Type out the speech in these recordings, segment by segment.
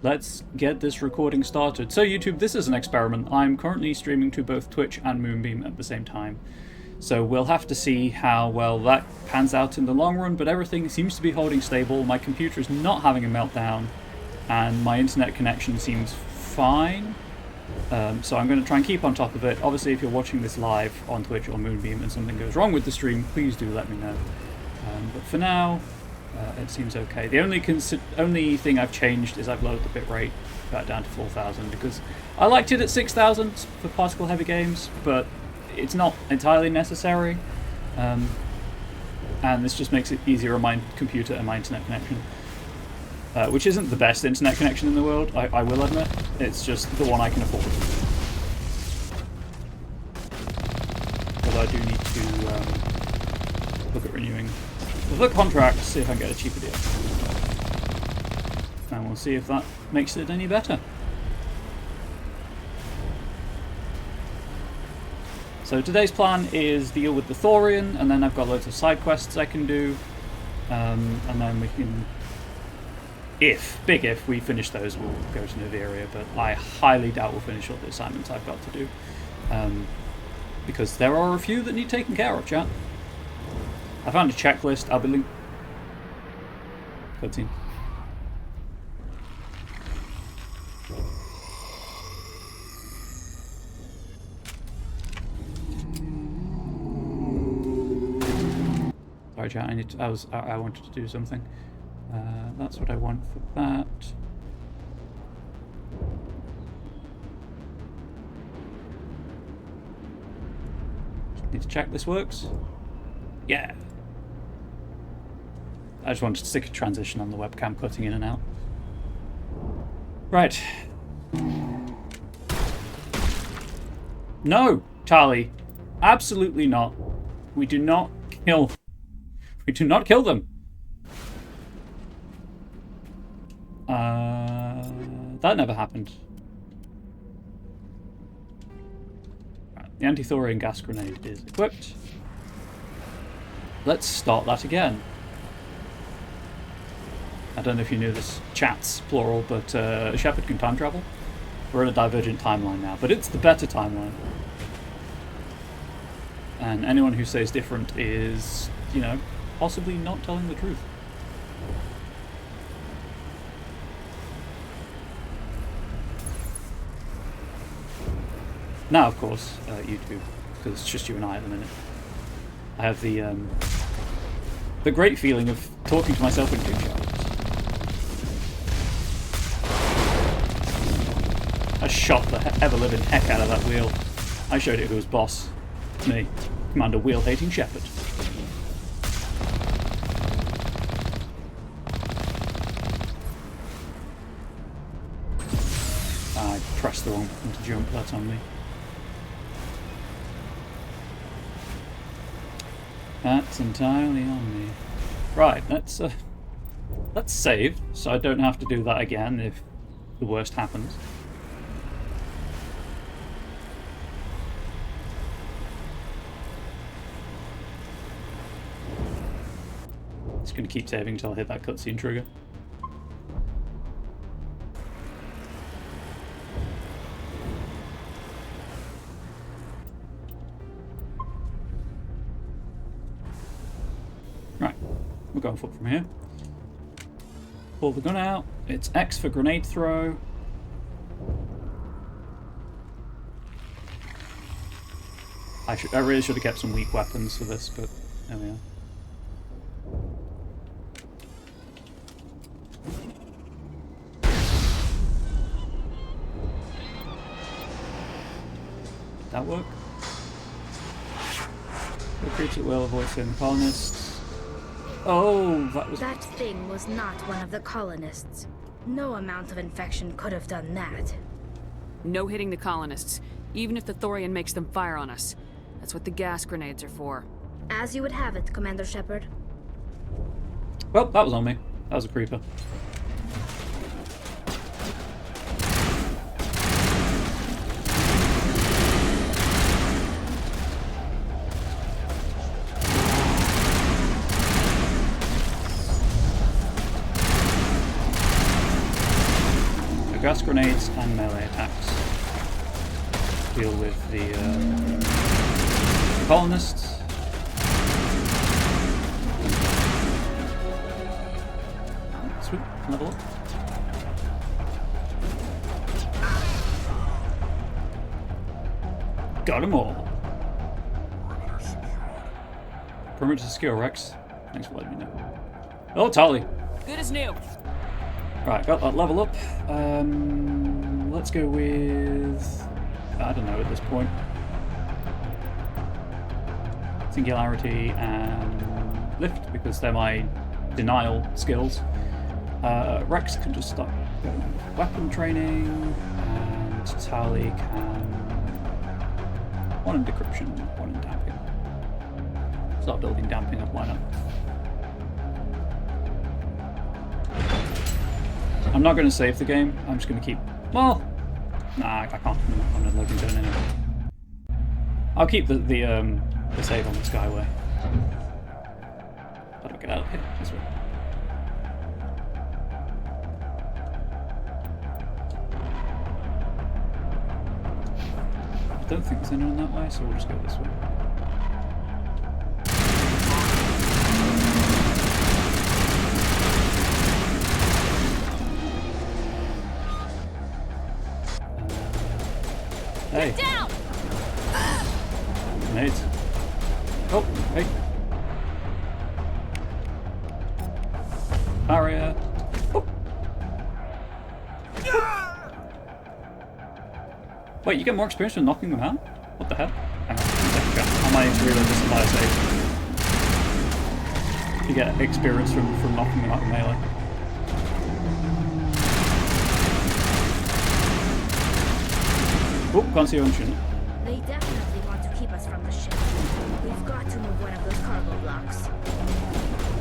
let's get this recording started. So YouTube, this is an experiment. I'm currently streaming to both Twitch and Moonbeam at the same time. So we'll have to see how well that pans out in the long run, but everything seems to be holding stable. My computer is not having a meltdown, and my internet connection seems fine. So I'm going to try and keep on top of it. Obviously, if you're watching this live on Twitch or Moonbeam and something goes wrong with the stream, please do let me know. But for now, it seems okay. The only thing I've changed is I've lowered the bitrate back down to 4,000 because I liked it at 6,000 for particle heavy games, but it's not entirely necessary. And this just makes it easier on my computer and my internet connection. Which isn't the best internet connection in the world, I will admit. It's just the one I can afford. Although I do need to look at renewing the contract, see if I can get a cheaper deal. And we'll see if that makes it any better. So today's plan is deal with the Thorian, and then I've got loads of side quests I can do. And then we can... Big if, we finish those, we'll go to Noveria, but I highly doubt we'll finish all the assignments I've got to do. Because there are a few that need taken care of, chat. I found a checklist, I'll be linked... Cutscene. Sorry, chat, I wanted to do something. That's what I want for that. Need to check this works. Yeah. I just wanted to stick a transition on the webcam, cutting in and out. Right. No, Tali. Absolutely not. We do not kill. We do not kill them. That never happened. Right, the anti-thorium gas grenade is equipped. Let's start that again. I don't know if you knew this, chats, plural, but Shepard can time travel. We're in a divergent timeline now, but it's the better timeline. And anyone who says different is, you know, possibly not telling the truth. Now, of course, YouTube, because it's just you and I at the minute. I have the great feeling of talking to myself in future. I shot the ever-living heck out of that wheel. I showed it who was boss. Me, Commander Wheel-hating Shepherd. I pressed the wrong button to jump, that's on me. That's entirely on me. Right, let's save, so I don't have to do that again if the worst happens. Just gonna keep saving until I hit that cutscene trigger. We're going forward from here. Pull the gun out. It's X for grenade throw. I really should have kept some weak weapons for this, but there we are. That work? Recruit at will, avoid certain colonists. Oh, That thing was not one of the colonists. No amount of infection could have done that. No hitting the colonists, even if the Thorian makes them fire on us. That's what the gas grenades are for. As you would have it, Commander Shepard. Well, that was on me. That was a creeper. gas grenades and melee attacks. Deal with the colonists. Sweet, level up. Got them all. Perimeter secure, Rex. Thanks for letting me know. Oh, Tali. Good as new. Right, got that level up. Let's go with... I don't know at this point. Singularity and lift, because they're my denial skills. Rex can just start going with weapon training, and Tali can... one in decryption, one in damping. Start building damping up, why not? I'm not going to save the game, I'm just going to keep... well, nah, I can't. I'm not looking down anyway. I'll keep the save on the Skyway. How do I get out of here? This way. I don't think there's anyone that way, so we'll just go this way. Hey. Down! Nades. Oh, hey. Barrier. Oh. Wait, you get more experience from knocking them out? What the hell? Hang on, second check. I might reload this and buy a save. You get experience from knocking them out of melee. Oh, can't see your engine. They definitely want to keep us from the ship. We've got to move one of those cargo blocks.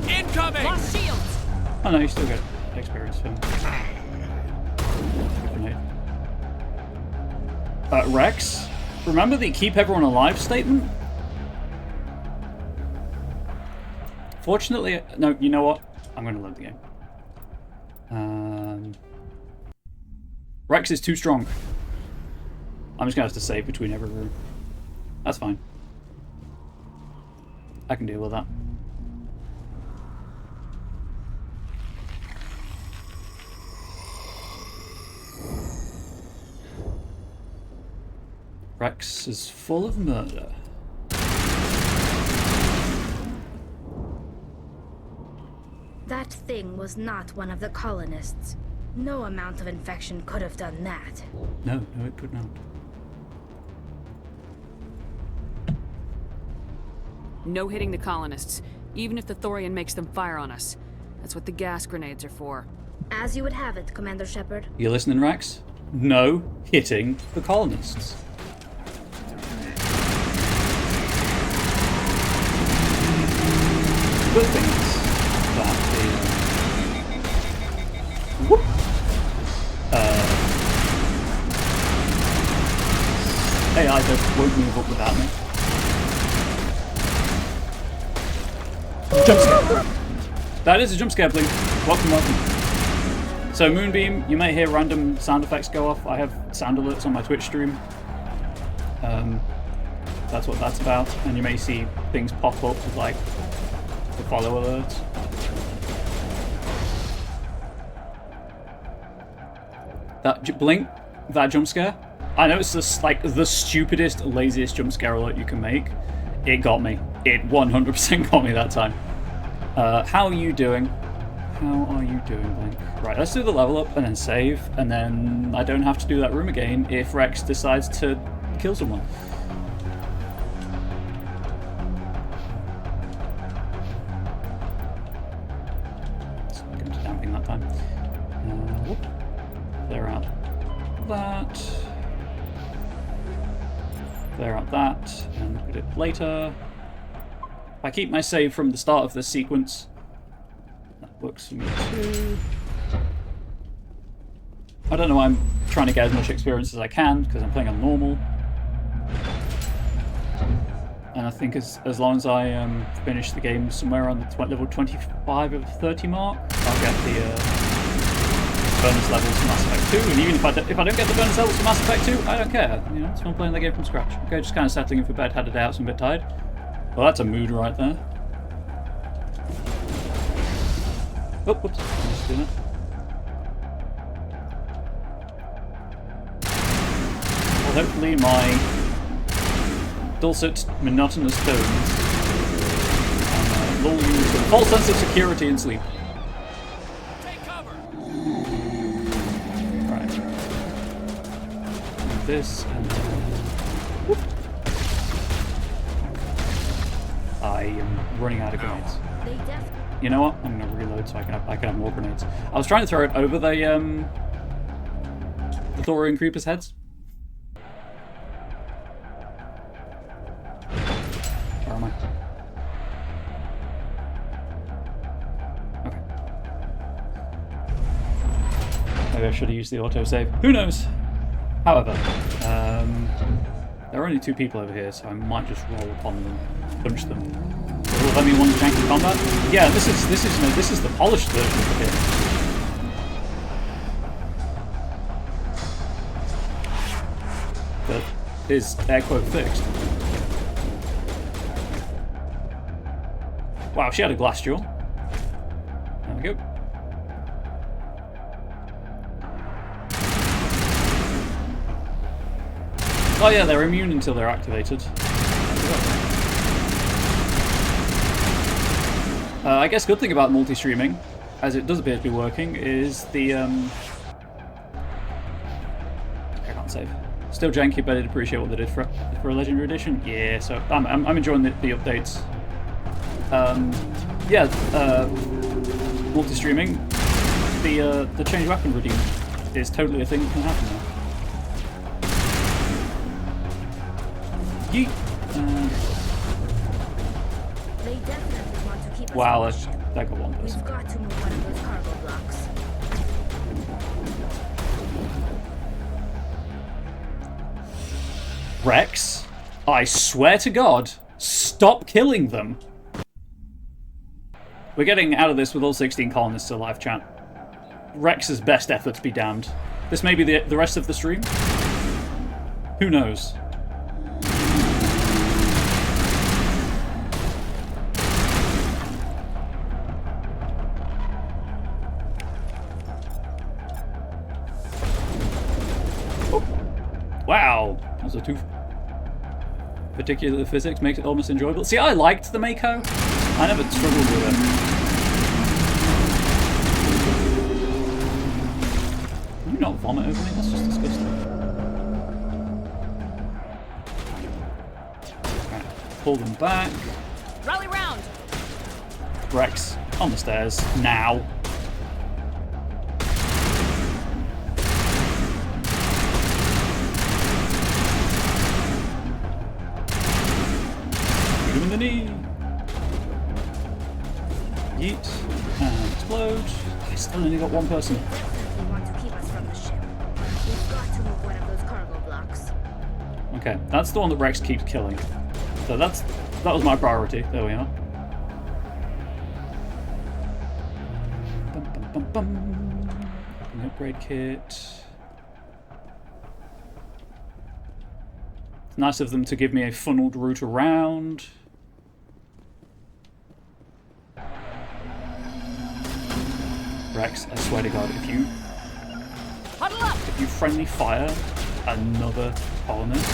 Incoming! Lost shields! Oh no, you still get experience from Rex, remember the keep everyone alive statement? Fortunately, no, you know what? I'm going to load the game. Rex is too strong. I'm just going to have to save between every room. That's fine. I can deal with that. Rex is full of murder. That thing was not one of the colonists. No amount of infection could have done that. No, it could not. No hitting the colonists, even if the Thorian makes them fire on us. That's what the gas grenades are for. As you would have it, Commander Shepard. You listening, Rex? No hitting the colonists. Good thing is that the AI won't move up without me. Jump scare. That is a jump scare, Blink. Welcome. So Moonbeam, you may hear random sound effects go off. I have sound alerts on my Twitch stream. That's what that's about. And you may see things pop up with like the follow alerts. That Blink, that jump scare. I know it's just like the stupidest, laziest jump scare alert you can make. It got me. It 100% got me that time. How are you doing? How are you doing, Blink? Right, let's do the level up and then save, and then I don't have to do that room again if Rex decides to kill someone. It's going to damping that time. Whoop. Clear out that. Clear out that, and look at it later. If I keep my save from the start of this sequence, that works for me too. I don't know why I'm trying to get as much experience as I can, because I'm playing on normal. And I think as long as I finish the game somewhere on the level 25 of 30 mark, I'll get the bonus levels for Mass Effect 2, and even if I don't get the bonus levels for Mass Effect 2, I don't care. You know, it's fun playing the game from scratch. Okay, just kind of settling in for bed, had a day out, so I'm a bit tired. Well, that's a mood right there. Oh, whoops. Just do that. Well, hopefully my dulcet, monotonous tones lull you to a false sense of security and sleep. Take cover. Right. This and whoop. I am running out of grenades. They You know what? I'm gonna reload so I can have more grenades. I was trying to throw it over the Thorian creepers' heads. Where am I? Okay. Maybe I should have used the autosave. Who knows? However, there are only 2 people over here, so I might just roll upon them, punch them. Will let me one janky combat? Yeah, this is the polished version of the game. That is air quote fixed. Wow, she had a glass jaw. There we go. Oh yeah, they're immune until they're activated. I guess good thing about multi-streaming, as it does appear to be working, is the I can't save. Still janky, but I'd appreciate what they did for a Legendary Edition. Yeah, so I'm enjoying the updates. Multi-streaming, the change weapon redeem is totally a thing that can happen now. Yeet. They definitely want to keep us Wow, on the ship. that got one person. We've got to move one of those cargo blocks. Rex, I swear to God, stop killing them. We're getting out of this with all 16 colonists alive, chat. Rex's best efforts be damned. This may be the rest of the stream. Who knows? Wow, that was a tooth. Particular physics makes it almost enjoyable. See, I liked the Mako. I never struggled with it. Can you not vomit over me? That's just disgusting. Right, pull them back. Rally round! Rex, on the stairs, now. Shoot him in the knee. Yeet. And explode. I still only got one person. They definitely want to keep us from the ship. We've got to move one of those cargo blocks. Okay, that's the one that Rex keeps killing. So that was my priority. There we are. Bum, bum, bum, bum. An upgrade kit. It's nice of them to give me a funneled route around. Rex, I swear to God, if you friendly fire another colonist,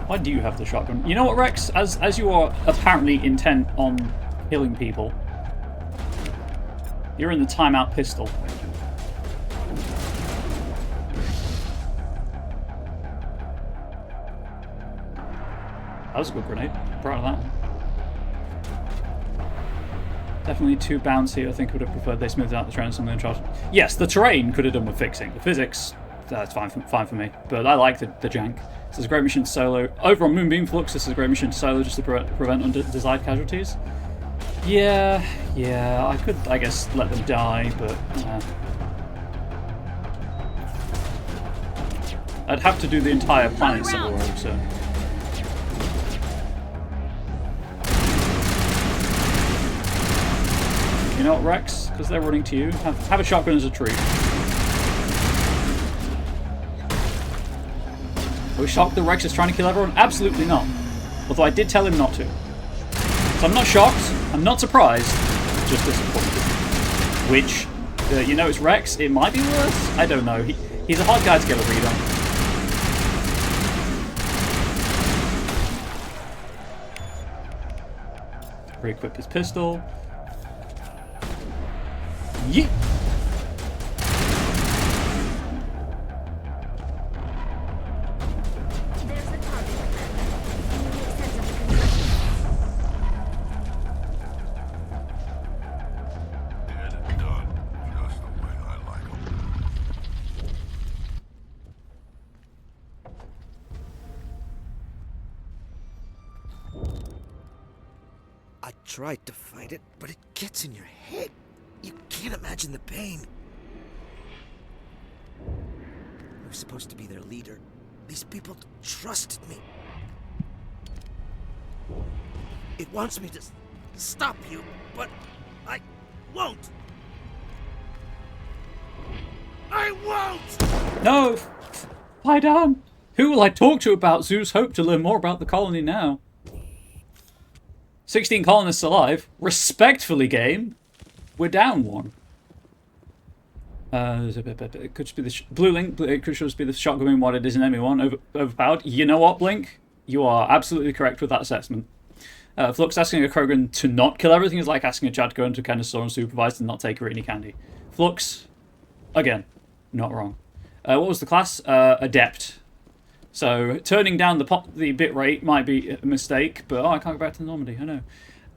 why do you have the shotgun? You know what, Rex? As you are apparently intent on killing people, you're in the timeout pistol. That was a good grenade. Proud of that one. Definitely too bouncy. I think I would have preferred they smoothed out the terrain some of the charge. Yes, the terrain could have done with fixing. The physics, that's fine for me. But I like the jank. This is a great mission to solo. Over on Moonbeam Flux, this is a great mission to solo just to prevent undesired casualties. Yeah, I could, I guess, let them die, but I'd have to do the entire planet solo, so. You know what, Rex? Because they're running to you. Have a shotgun as a treat. Are we shocked that Rex is trying to kill everyone? Absolutely not. Although I did tell him not to. So I'm not shocked. I'm not surprised. Just disappointed. Which, you know, it's Rex. It might be worse. I don't know. He's a hard guy to get a read on. Re-equip his pistol. Yeet! There's the target. Can you make sense of the concussion? Dead and done, just the way I like 'em. I tried to fight it, but it gets in your head. You can't imagine the pain. I was supposed to be their leader. These people trusted me. It wants me to stop you, but I won't. I won't! No! Lie down! Who will I talk to about Zeus' hope to learn more about the colony now? 16 colonists alive. Respectfully, game. We're down one. It could just be the blue link. It could just be the shotgun being what it is in ME1. Overpowered. You know what, Blink? You are absolutely correct with that assessment. Flux asking a Krogan to not kill everything is like asking a Chad to go into a Kennesaw unsupervised and not take her any candy. Flux, again, not wrong. What was the class? Adept. So turning down the bit rate might be a mistake, but I can't go back to Normandy. I know.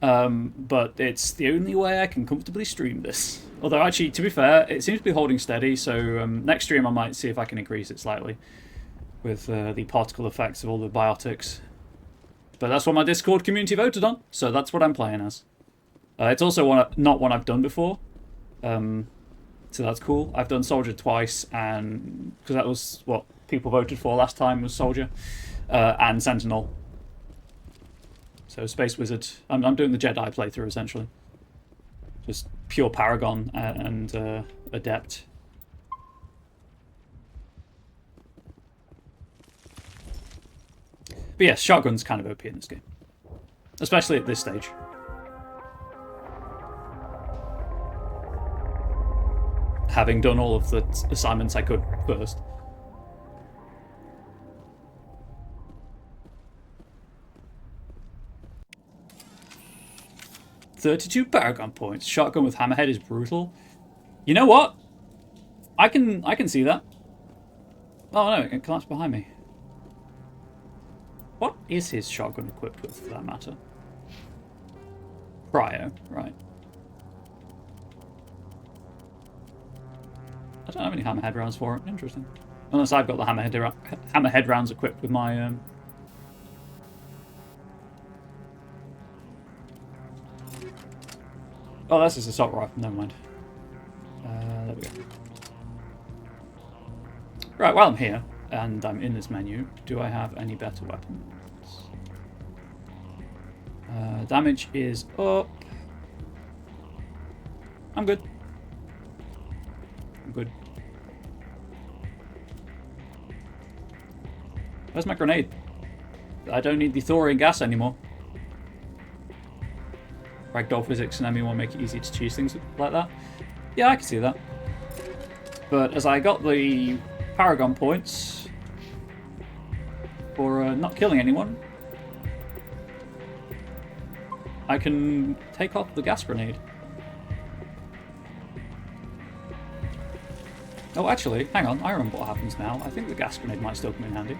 But it's the only way I can comfortably stream this. Although, actually, to be fair, it seems to be holding steady, so next stream I might see if I can increase it slightly with the particle effects of all the biotics. But that's what my Discord community voted on, so that's what I'm playing as. It's also not one I've done before, so that's cool. I've done Soldier twice, and because that was what people voted for last time was Soldier, and Sentinel. So Space Wizard. I'm doing the Jedi playthrough, essentially. Just pure Paragon and Adept. But yes, shotgun's kind of OP in this game. Especially at this stage. Having done all of the assignments I could first. $32 Paragon points. Shotgun with hammerhead is brutal. You know what? I can see that. Oh no, it collapsed behind me. What is his shotgun equipped with, for that matter? Cryo, right. I don't have any hammerhead rounds for it. Interesting. Unless I've got the hammerhead rounds equipped with my Oh, that's just assault rifle. Never mind. There we go. Right, while I'm here, and I'm in this menu, do I have any better weapons? Damage is up. I'm good. I'm good. Where's my grenade? I don't need the thorium gas anymore. Ragdoll physics and ME1 make it easy to choose things like that. Yeah, I can see that. But as I got the Paragon points for not killing anyone, I can take off the gas grenade. Oh, actually, hang on. I remember what happens now. I think the gas grenade might still come in handy.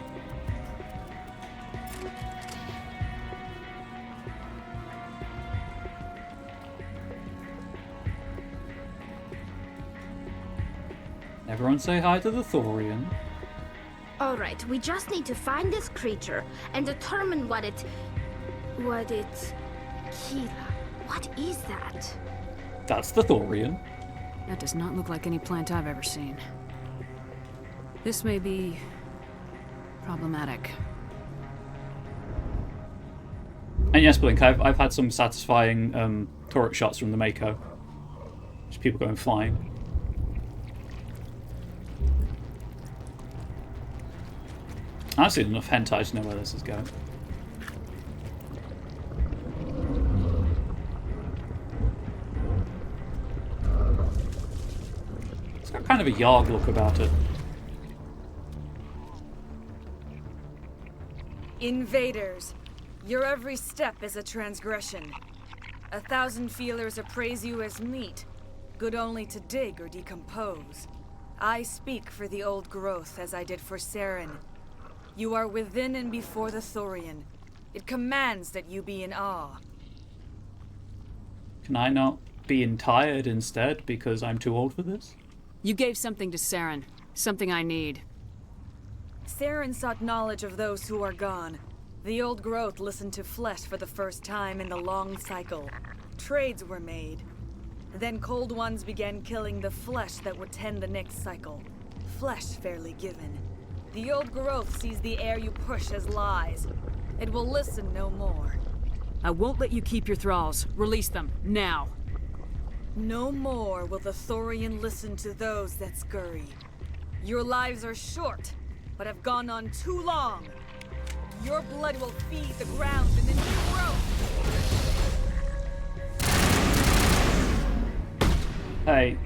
Everyone say hi to the Thorian. Alright, we just need to find this creature and determine what it... Kira, what is that? That's the Thorian. That does not look like any plant I've ever seen. This may be problematic. And yes, Blink, I've had some satisfying turret shots from the Mako. Just people going flying. I've seen enough hentai to know where this is going. It's got kind of a Yarg look about it. Invaders, your every step is a transgression. 1,000 feelers appraise you as meat, good only to dig or decompose. I speak for the old growth as I did for Saren. You are within and before the Thorian. It commands that you be in awe. Can I not be entired instead because I'm too old for this? You gave something to Saren. Something I need. Saren sought knowledge of those who are gone. The old growth listened to flesh for the first time in the long cycle. Trades were made. Then cold ones began killing the flesh that would tend the next cycle. Flesh fairly given. The old growth sees the air you push as lies. It will listen no more. I won't let you keep your thralls. Release them, now. No more will the Thorian listen to those that scurry. Your lives are short, but have gone on too long. Your blood will feed the ground and the new growth. Hey,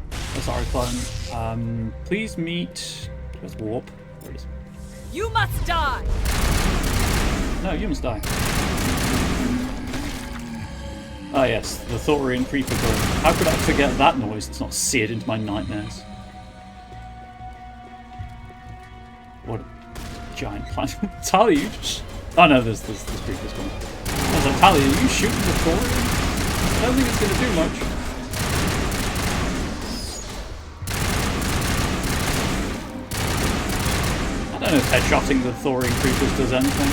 sorry, clone. Please meet. Let's warp. There it is. You must die! No, you must die. Ah yes, the Thorian creeper girl. How could I forget that noise that's not seared into my nightmares? What a giant plant. Talia, you just... Oh no, there's creepers coming. I was like, Talia, are you shooting the Thorian? I don't think it's going to do much. I don't know if headshotting the Thorian creepers does anything.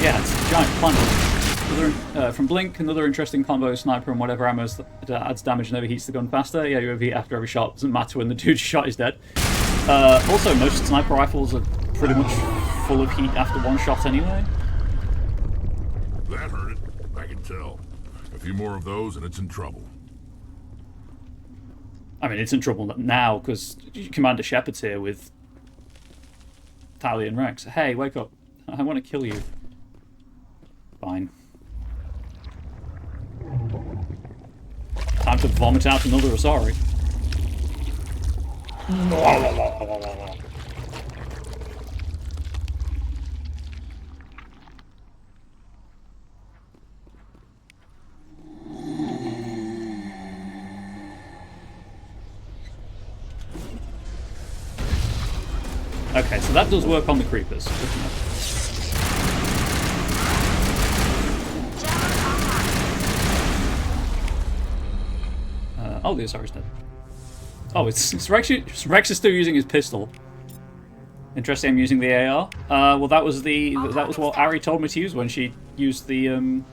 Yeah, it's a giant plant. From Blink, another interesting combo, sniper and whatever ammo that adds damage and overheats the gun faster. Yeah, you overheat after every shot. Doesn't matter when the dude's shot is dead. Also, most sniper rifles are pretty much full of heat after one shot anyway. That hurt it. I can tell. A few more of those and it's in trouble. I mean, it's in trouble now because Commander Shepard's here with Talia and Rex. Hey, wake up. I want to kill you. Fine. Time to vomit out another Asari. Okay, so that does work on the creepers. Oh, the Asari's dead. Oh, it's Rex is still using his pistol. Interesting, I'm using the AR. Well, that was what Ari told me to use when she used the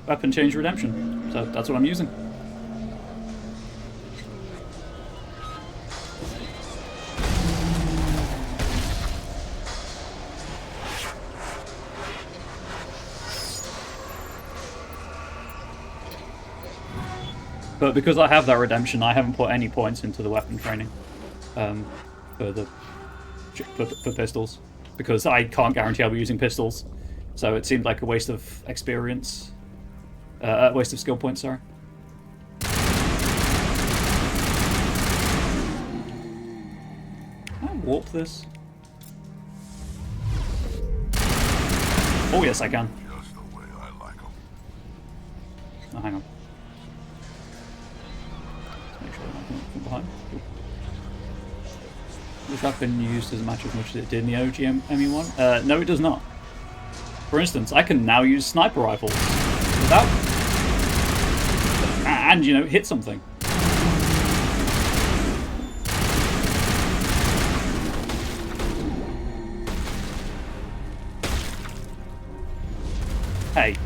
weapon change redemption. So that's what I'm using. But because I have that redemption, I haven't put any points into the weapon training for pistols, because I can't guarantee I'll be using pistols. So it seemed like a waste of experience, waste of skill points. Sorry. Can I warp this? Oh yes, I can. Just the way I like 'em. Oh, hang on. Make sure I'm not from behind. Cool. Does that been used as much as it did in the OG ME1? No, it does not. For instance, I can now use sniper rifles without, and you know, hit something. Hey.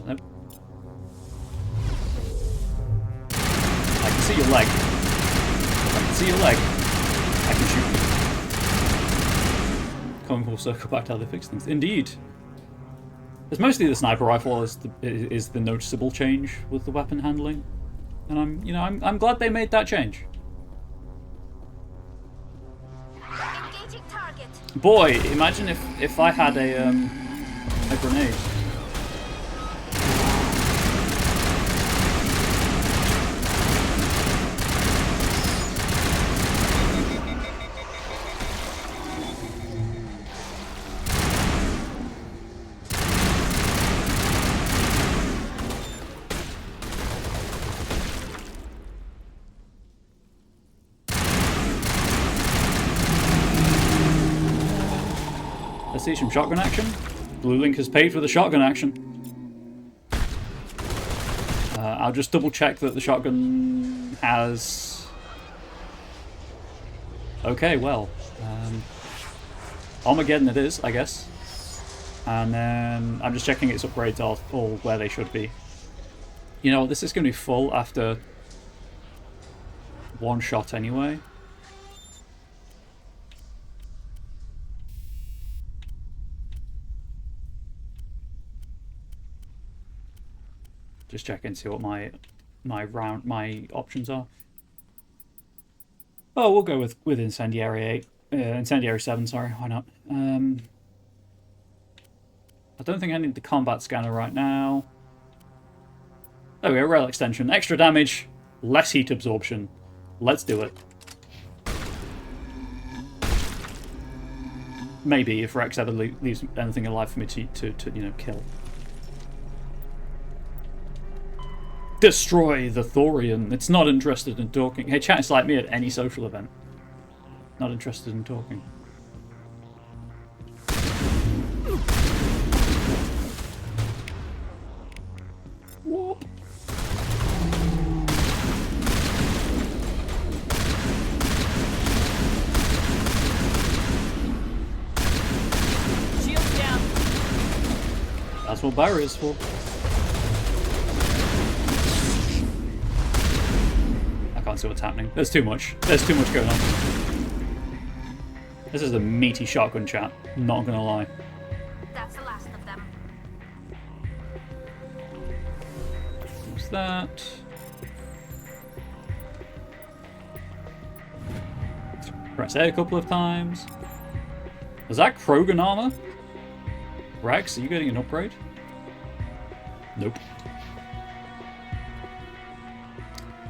Nope. I can see your leg. If I can see your leg, I can shoot you. Coming full circle back to how they fix things. Indeed. It's mostly the sniper rifle is the noticeable change with the weapon handling, and I'm glad they made that change. Engaging target. Boy, imagine if I had a grenade. Let's see some shotgun action. Blue Link has paid for the shotgun action. I'll just double check that the shotgun has... Okay, well. Armageddon it is, I guess. And then I'm just checking its upgrades are all where they should be. You know, this is going to be full after one shot anyway. Just check and see what my options are. Oh, we'll go with Incendiary 8, Incendiary 7. Sorry, why not? I don't think I need the combat scanner right now. There we go, rail extension, extra damage, less heat absorption. Let's do it. Maybe if Rex ever leaves anything alive for me to kill. Destroy the Thorian. It's not interested in talking. Hey, chat, it's like me at any social event. Not interested in talking. Whoop. Shields down. That's what barriers for. Can't see what's happening. There's too much. There's too much going on. This is a meaty shotgun, chat. Not gonna lie. That's the last of them. What's that? Press A a couple of times. Was that Krogan armor? Rex, are you getting an upgrade? Nope.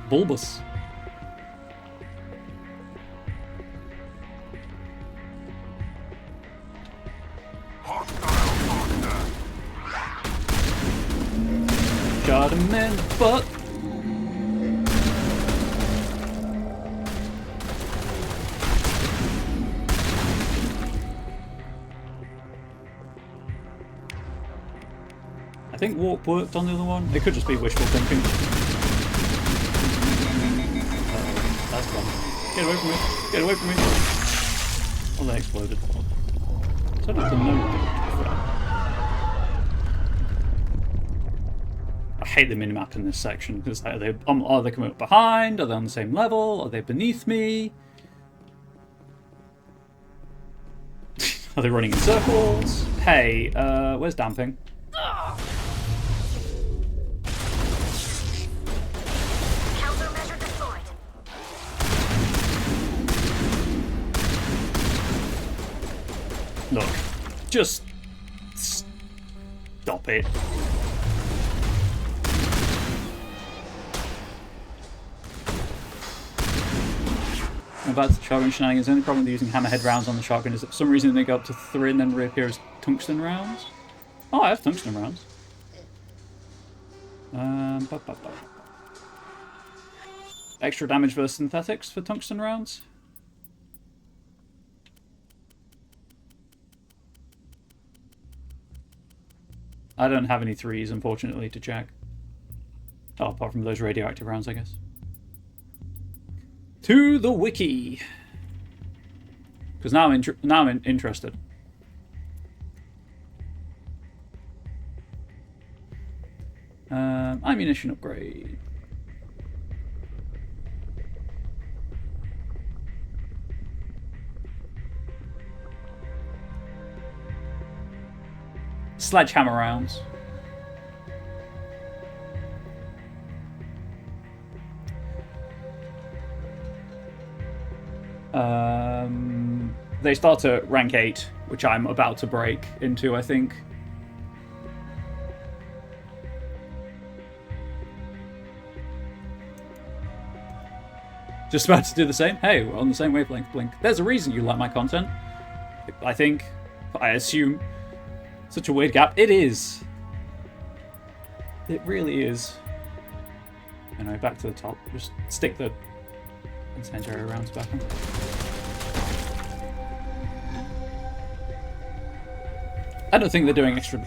Bulbous. Shot him in the butt. I think warp worked on the other one. It could just be wishful thinking. That's gone. Get away from me. Get away from me. Oh, they exploded. So I don't have to know. I hate the minimap in this section. It's like, are they coming up behind? Are they on the same level? Are they beneath me? Are they running in circles? Hey, where's damping? Countermeasure deployed. Look, just stop it. About the shotgun shenanigans, the only problem with using hammerhead rounds on the shotgun is that for some reason they go up to 3 and then reappear as tungsten rounds. Oh, I have tungsten rounds. Extra damage versus synthetics for tungsten rounds. I don't have any 3s, unfortunately, to check. Oh, apart from those radioactive rounds, I guess. To the wiki, because now I'm interested. Ammunition upgrade. sledgehammer rounds. They start at rank 8, which I'm about to break into, I think. Just about to do the same. Hey, we're on the same wavelength, Blink. There's a reason you like my content. I think. I assume. Such a weird gap. It is. It really is. Anyway, back to the top. Just stick the incendiary rounds back on. I don't think they're doing extra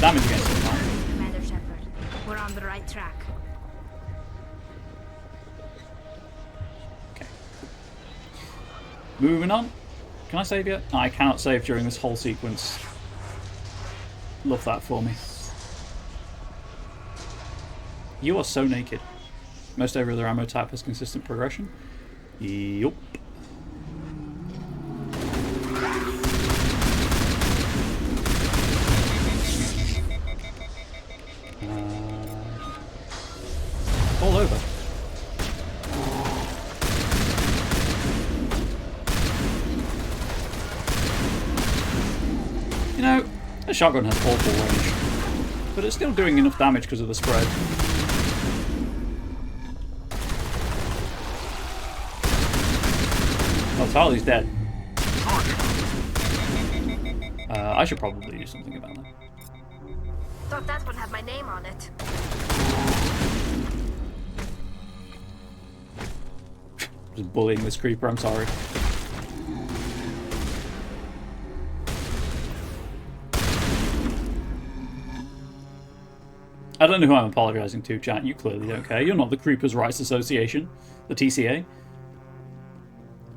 damage against them now. Commander Shepard, we're on the right track. Okay. Moving on. Can I save yet? I cannot save during this whole sequence. Love that for me. You are so naked. Most every other ammo type has consistent progression. Yup. All over. You know, a shotgun has awful range, but it's still doing enough damage because of the spread. Oh, Charlie's dead. I should probably do something about that. Thought that one had my name on it. Just bullying this creeper, I'm sorry. I don't know who I'm apologising to, chat. You clearly don't care. You're not the Creepers' Rights Association. The TCA.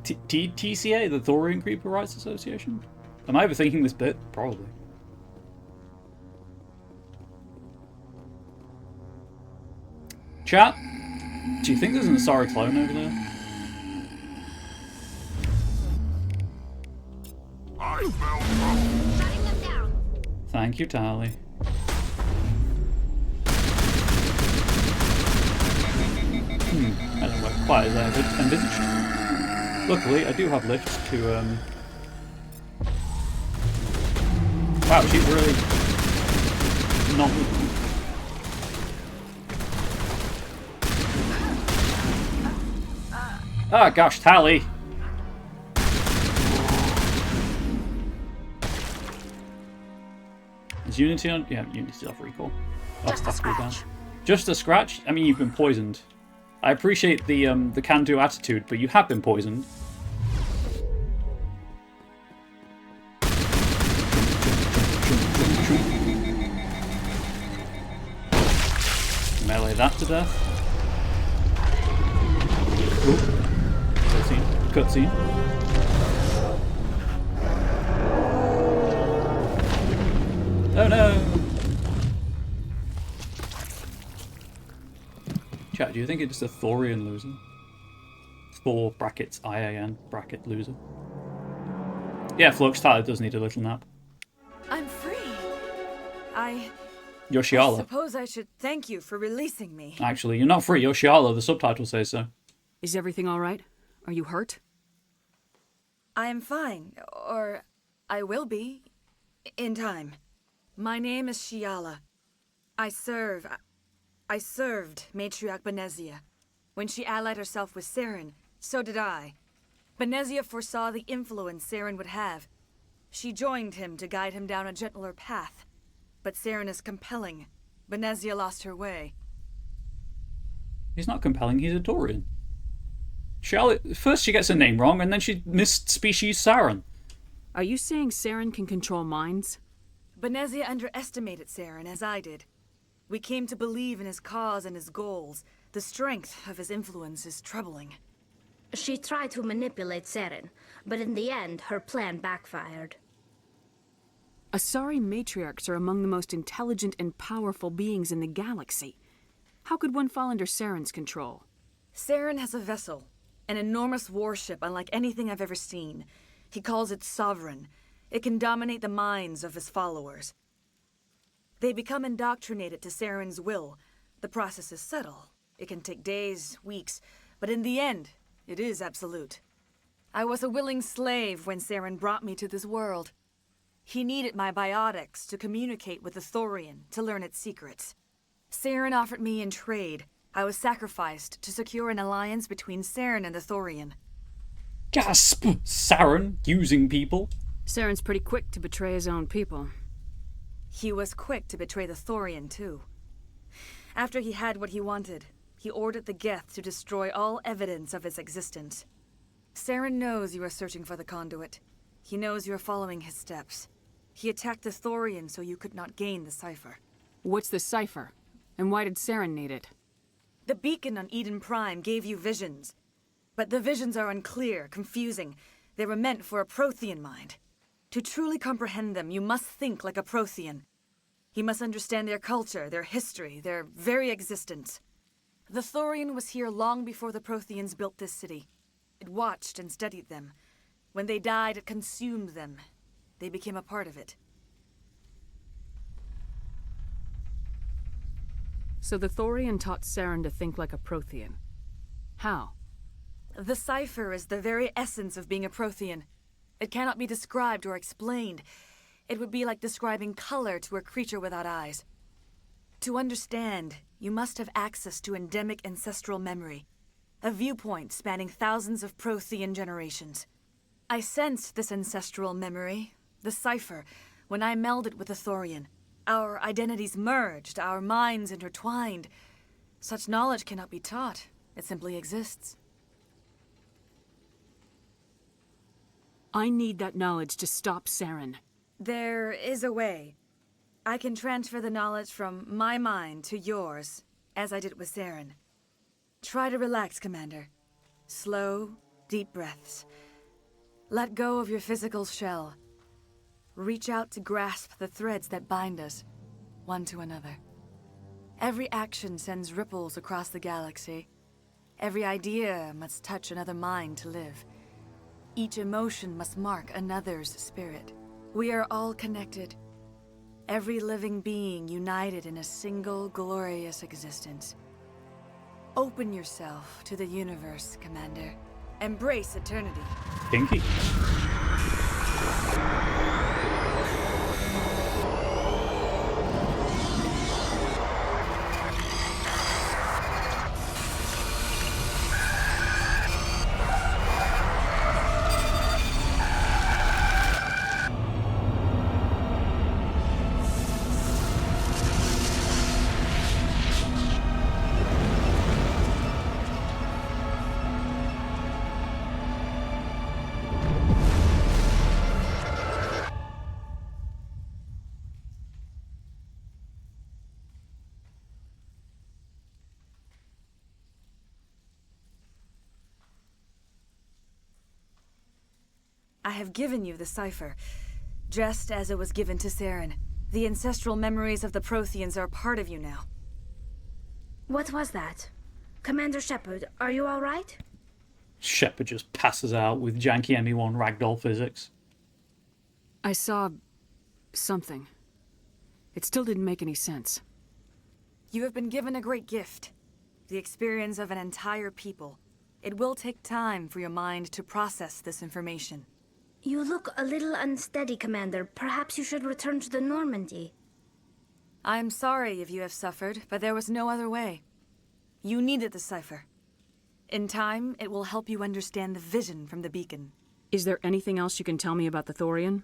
TCA? The Thorian Creeper Rights Association? Am I overthinking this bit? Probably. Chat, do you think there's an Asari clone over there? I smell trouble. Shutting them down. Thank you, Tally. I don't work quite as I had envisaged. Luckily, I do have lifts to, Wow, she's really not moving. Ah, gosh, Tally! Is Unity on? Yeah, Unity's off recall. Just a cooldown. scratch. Just a scratch? I mean, you've been poisoned. I appreciate the can-do attitude, but you have been poisoned. Melee that to death. Ooh. Cutscene. Cutscene. Oh no! Chat, do you think it's just a Thorian loser? Thor brackets IAN bracket loser. Yeah, Flux, Tyler does need a little nap. I'm free. I Yoshiala. suppose I should thank you for releasing me. Actually, you're not free. Yoshiala, the subtitle says so. Is everything all right? Are you hurt? I am fine, or I will be, in time. My name is Shiala. I served Matriarch Benezia. When she allied herself with Saren, so did I. Benezia foresaw the influence Saren would have. She joined him to guide him down a gentler path. But Saren is compelling. Benezia lost her way. He's not compelling, he's a Dorian. First she gets her name wrong, and then she missed species Saren. Are you saying Saren can control minds? Benezia underestimated Saren, as I did. We came to believe in his cause and his goals. The strength of his influence is troubling. She tried to manipulate Saren, but in the end, her plan backfired. Asari matriarchs are among the most intelligent and powerful beings in the galaxy. How could one fall under Saren's control? Saren has a vessel, an enormous warship unlike anything I've ever seen. He calls it Sovereign. It can dominate the minds of his followers. They become indoctrinated to Saren's will. The process is subtle. It can take days, weeks, but in the end, it is absolute. I was a willing slave when Saren brought me to this world. He needed my biotics to communicate with the Thorian, to learn its secrets. Saren offered me in trade. I was sacrificed to secure an alliance between Saren and the Thorian. Gasp! Saren using people? Saren's pretty quick to betray his own people. He was quick to betray the Thorian, too. After he had what he wanted, he ordered the Geth to destroy all evidence of its existence. Saren knows you are searching for the conduit. He knows you are following his steps. He attacked the Thorian so you could not gain the cipher. What's the cipher? And why did Saren need it? The beacon on Eden Prime gave you visions. But the visions are unclear, confusing. They were meant for a Prothean mind. To truly comprehend them, you must think like a Prothean. You must understand their culture, their history, their very existence. The Thorian was here long before the Protheans built this city. It watched and studied them. When they died, it consumed them. They became a part of it. So the Thorian taught Saren to think like a Prothean. How? The cipher is the very essence of being a Prothean. It cannot be described or explained. It would be like describing color to a creature without eyes. To understand, you must have access to endemic ancestral memory, a viewpoint spanning thousands of Prothean generations. I sensed this ancestral memory, the cipher, when I melded with the Thorian. Our identities merged, our minds intertwined. Such knowledge cannot be taught. It simply exists. I need that knowledge to stop Saren. There is a way. I can transfer the knowledge from my mind to yours, as I did with Saren. Try to relax, Commander. Slow, deep breaths. Let go of your physical shell. Reach out to grasp the threads that bind us, one to another. Every action sends ripples across the galaxy. Every idea must touch another mind to live. Each emotion must mark another's spirit. We are all connected. Every living being united in a single glorious existence. Open yourself to the universe, Commander. Embrace eternity. Kinky. I have given you the cipher, just as it was given to Saren. The ancestral memories of the Protheans are part of you now. What was that? Commander Shepard, are you all right? Shepard just passes out with janky ME1 ragdoll physics. I saw something. It still didn't make any sense. You have been given a great gift. The experience of an entire people. It will take time for your mind to process this information. You look a little unsteady, Commander. Perhaps you should return to the Normandy. I am sorry if you have suffered, but there was no other way. You needed the cipher. In time, it will help you understand the vision from the beacon. Is there anything else you can tell me about the Thorian?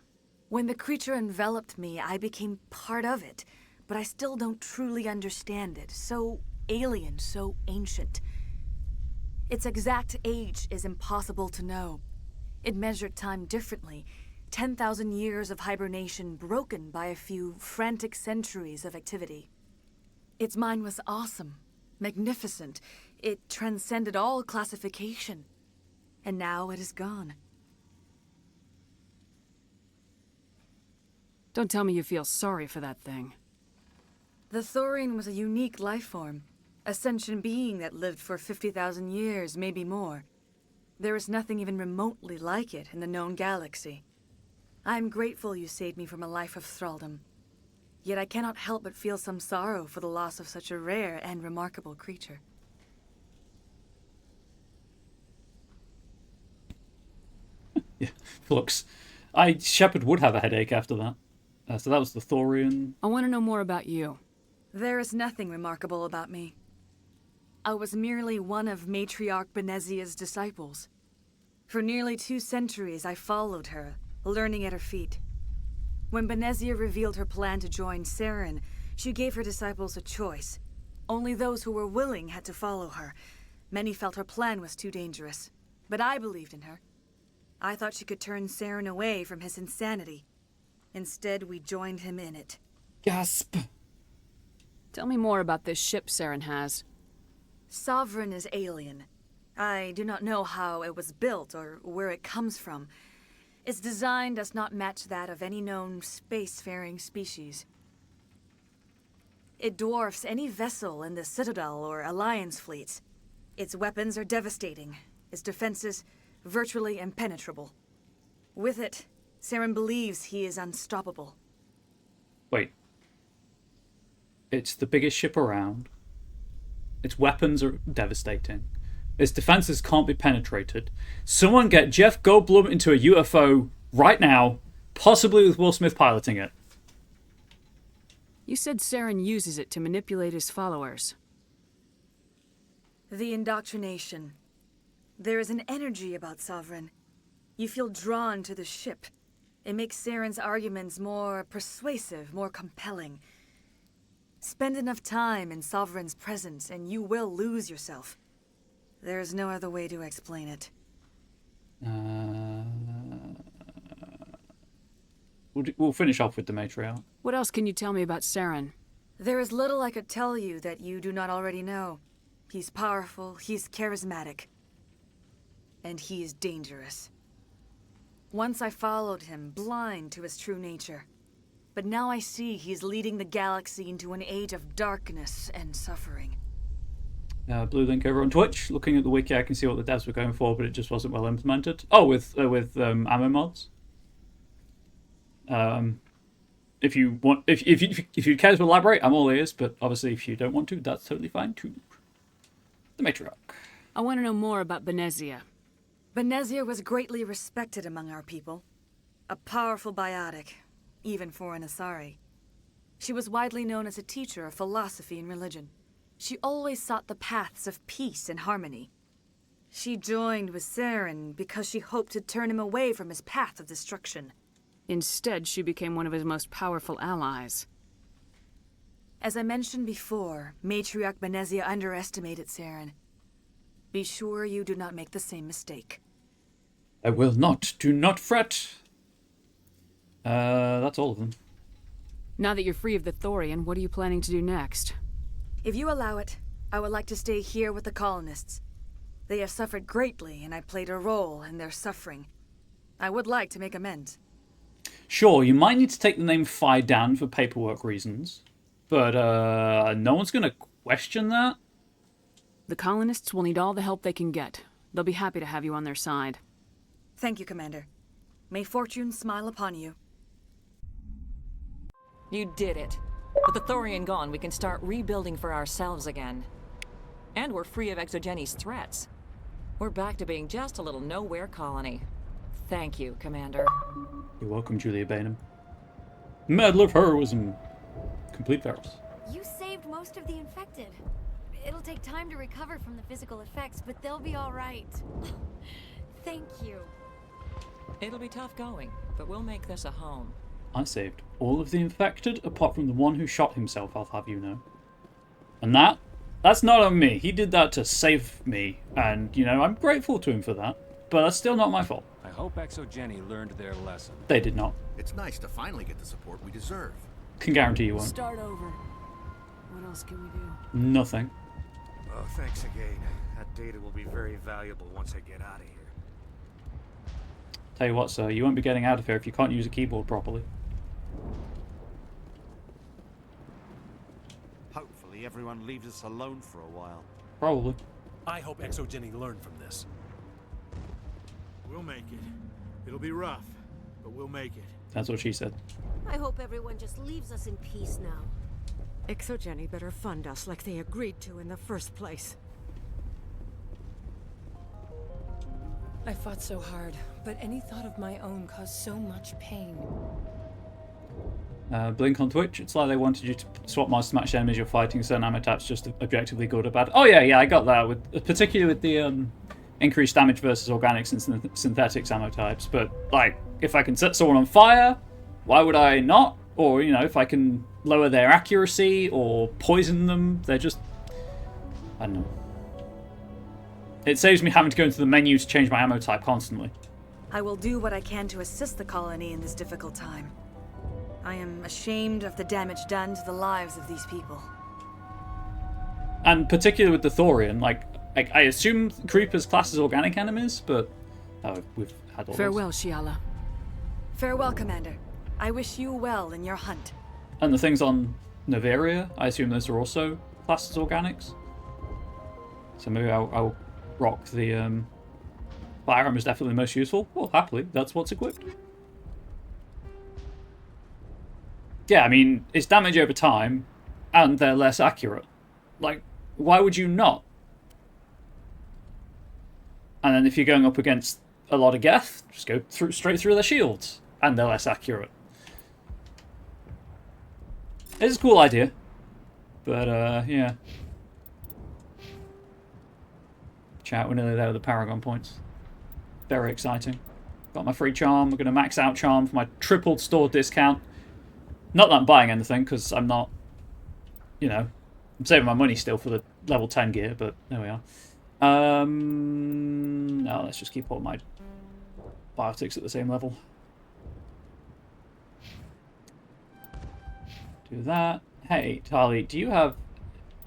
When the creature enveloped me, I became part of it, but I still don't truly understand it. So alien, so ancient. Its exact age is impossible to know. It measured time differently. 10,000 years of hibernation broken by a few frantic centuries of activity. Its mind was awesome, magnificent. It transcended all classification. And now it is gone. Don't tell me you feel sorry for that thing. The Thorian was a unique life form. A sentient being that lived for 50,000 years, maybe more. There is nothing even remotely like it in the known galaxy. I'm grateful you saved me from a life of thraldom. Yet I cannot help but feel some sorrow for the loss of such a rare and remarkable creature. Yeah, Flux. Shepard would have a headache after that. So that was the Thorian. I want to know more about you. There is nothing remarkable about me. I was merely one of Matriarch Benezia's disciples. For nearly 2 centuries I followed her, learning at her feet. When Benezia revealed her plan to join Saren, she gave her disciples a choice. Only those who were willing had to follow her. Many felt her plan was too dangerous, but I believed in her. I thought she could turn Saren away from his insanity. Instead, we joined him in it. Gasp! Tell me more about this ship Saren has. Sovereign is alien. I do not know how it was built or where it comes from. Its design does not match that of any known spacefaring species. It dwarfs any vessel in the Citadel or Alliance fleets. Its weapons are devastating, its defenses virtually impenetrable. With it, Saren believes he is unstoppable. Wait. It's the biggest ship around. Its weapons are devastating. Its defenses can't be penetrated. Someone get Jeff Goldblum into a UFO right now, possibly with Will Smith piloting it. You said Saren uses it to manipulate his followers. The indoctrination. There is an energy about Sovereign. You feel drawn to the ship. It makes Saren's arguments more persuasive, more compelling. Spend enough time in Sovereign's presence and you will lose yourself. There is no other way to explain it. We'll finish off with the matriarch. What else can you tell me about Saren? There is little I could tell you that you do not already know. He's powerful, he's charismatic, and he is dangerous. Once I followed him, blind to his true nature. But now I see he's leading the galaxy into an age of darkness and suffering. Blue link over on Twitch. Looking at the wiki, I can see what the devs were going for, but it just wasn't well implemented. Oh, with ammo mods. If you want, if you care to elaborate, I'm all ears. But obviously, if you don't want to, that's totally fine too. The matriarch. I want to know more about Benezia. Benezia was greatly respected among our people. A powerful biotic, even for an Asari. She was widely known as a teacher of philosophy and religion. She always sought the paths of peace and harmony. She joined with Saren because she hoped to turn him away from his path of destruction. Instead, she became one of his most powerful allies. As I mentioned before, Matriarch Benezia underestimated Saren. Be sure you do not make the same mistake. I will not. Do not fret. That's all of them. Now that you're free of the Thorian, what are you planning to do next? If you allow it, I would like to stay here with the colonists. They have suffered greatly, and I played a role in their suffering. I would like to make amends. Sure, you might need to take the name Phi down for paperwork reasons, but no one's going to question that. The colonists will need all the help they can get. They'll be happy to have you on their side. Thank you, Commander. May fortune smile upon you. You did it. With the Thorian gone, we can start rebuilding for ourselves again. And we're free of Exogeni's threats. We're back to being just a little nowhere colony. Thank you, Commander. You're welcome, Julia Bainham. Medal of Heroism. Complete Ferris. You saved most of the infected. It'll take time to recover from the physical effects, but they'll be all right. Thank you. It'll be tough going, but we'll make this a home. I saved all of the infected, apart from the one who shot himself, I'll have you know. And that's not on me. He did that to save me, and, you know, I'm grateful to him for that. But that's still not my fault. I hope Exogeni learned their lesson. They did not. It's nice to finally get the support we deserve. Can guarantee you won't. Start over. What else can we do? Nothing. Oh, thanks again. That data will be very valuable once I get out of here. Tell you what, sir, you won't be getting out of here if you can't use a keyboard properly. Hopefully everyone leaves us alone for a while. Probably. I hope Exogeni learned from this. We'll make it. It'll be rough, but but we'll make it. That's what she said. I hope everyone just leaves us in peace now. Exogeny better fund us like they agreed to in the first place. I fought so hard, but any thought of my own caused so much pain. Blink on Twitch. It's like they wanted you to swap monster match enemies you're fighting. Certain ammo types just objectively good or bad. Oh yeah, I got that. With particularly with the increased damage versus organics and synthetics ammo types. But like, if I can set someone on fire, why would I not? Or you know, if I can lower their accuracy or poison them, they're just, I don't know. It saves me having to go into the menu to change my ammo type constantly. I will do what I can to assist the colony in this difficult time. I am ashamed of the damage done to the lives of these people. And particularly with the Thorian, like I assume Creepers class as organic enemies, but we've had all Farewell, Shiala. Farewell, Commander. I wish you well in your hunt. And the things on Noveria, I assume those are also classed as organics. So maybe I'll rock the firearm is definitely the most useful. Well, happily, that's what's equipped. Yeah, I mean, it's damage over time, and they're less accurate. Like, why would you not? And then if you're going up against a lot of Geth, just go straight through their shields, and they're less accurate. It's a cool idea, but yeah. Chat, we're nearly there with the Paragon points. Very exciting. Got my free charm. We're going to max out charm for my tripled store discount. Not that I'm buying anything, because I'm not, you know, I'm saving my money still for the level 10 gear, but there we are. No, let's just keep all my biotics at the same level. Do that. Hey, Tali, do you have...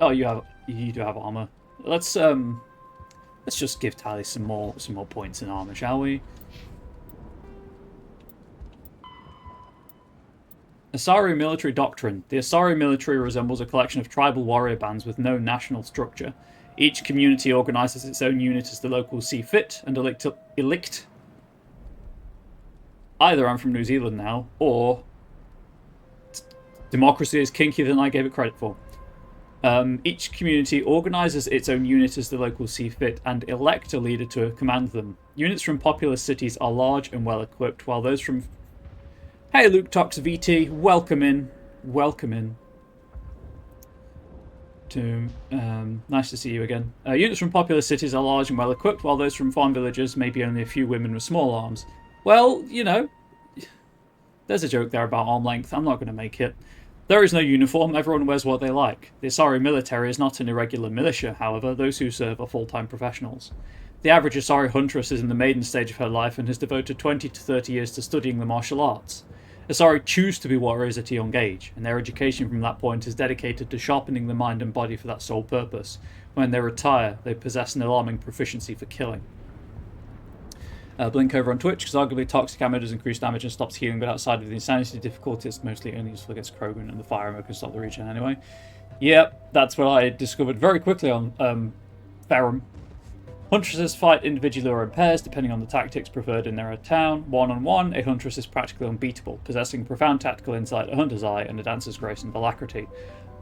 Oh, you do have armor. Let's just give Tali some more points in armor, shall we? Asari military doctrine. The Asari military resembles a collection of tribal warrior bands with no national structure. Each community organizes its own unit as the locals see fit and elect. Either I'm from New Zealand now, or democracy is kinkier than I gave it credit for. Each community organizes its own unit as the locals see fit and elect a leader to command them. Units from populous cities are large and well equipped, while those from... Hey, Luke Tox VT, welcome in. Welcome in. Nice to see you again. Units from populous cities are large and well equipped, while those from farm villages may be only a few women with small arms. Well, you know, there's a joke there about arm length. I'm not going to make it. There is no uniform. Everyone wears what they like. The Asari military is not an irregular militia, however. Those who serve are full-time professionals. The average Asari huntress is in the maiden stage of her life and has devoted 20 to 30 years to studying the martial arts. Asari choose to be warriors at a young age, and their education from that point is dedicated to sharpening the mind and body for that sole purpose. When they retire, they possess an alarming proficiency for killing. Blink over on Twitch, because arguably toxic ammo does increase damage and stops healing, but outside of the insanity difficulty, it's mostly only useful against Krogan, and the fire ammo can stop the regen anyway. Yep, that's what I discovered very quickly on Ferrum. Huntresses fight individually or in pairs, depending on the tactics preferred in their town. One-on-one, a huntress is practically unbeatable, possessing profound tactical insight, a hunter's eye, and a dancer's grace and alacrity.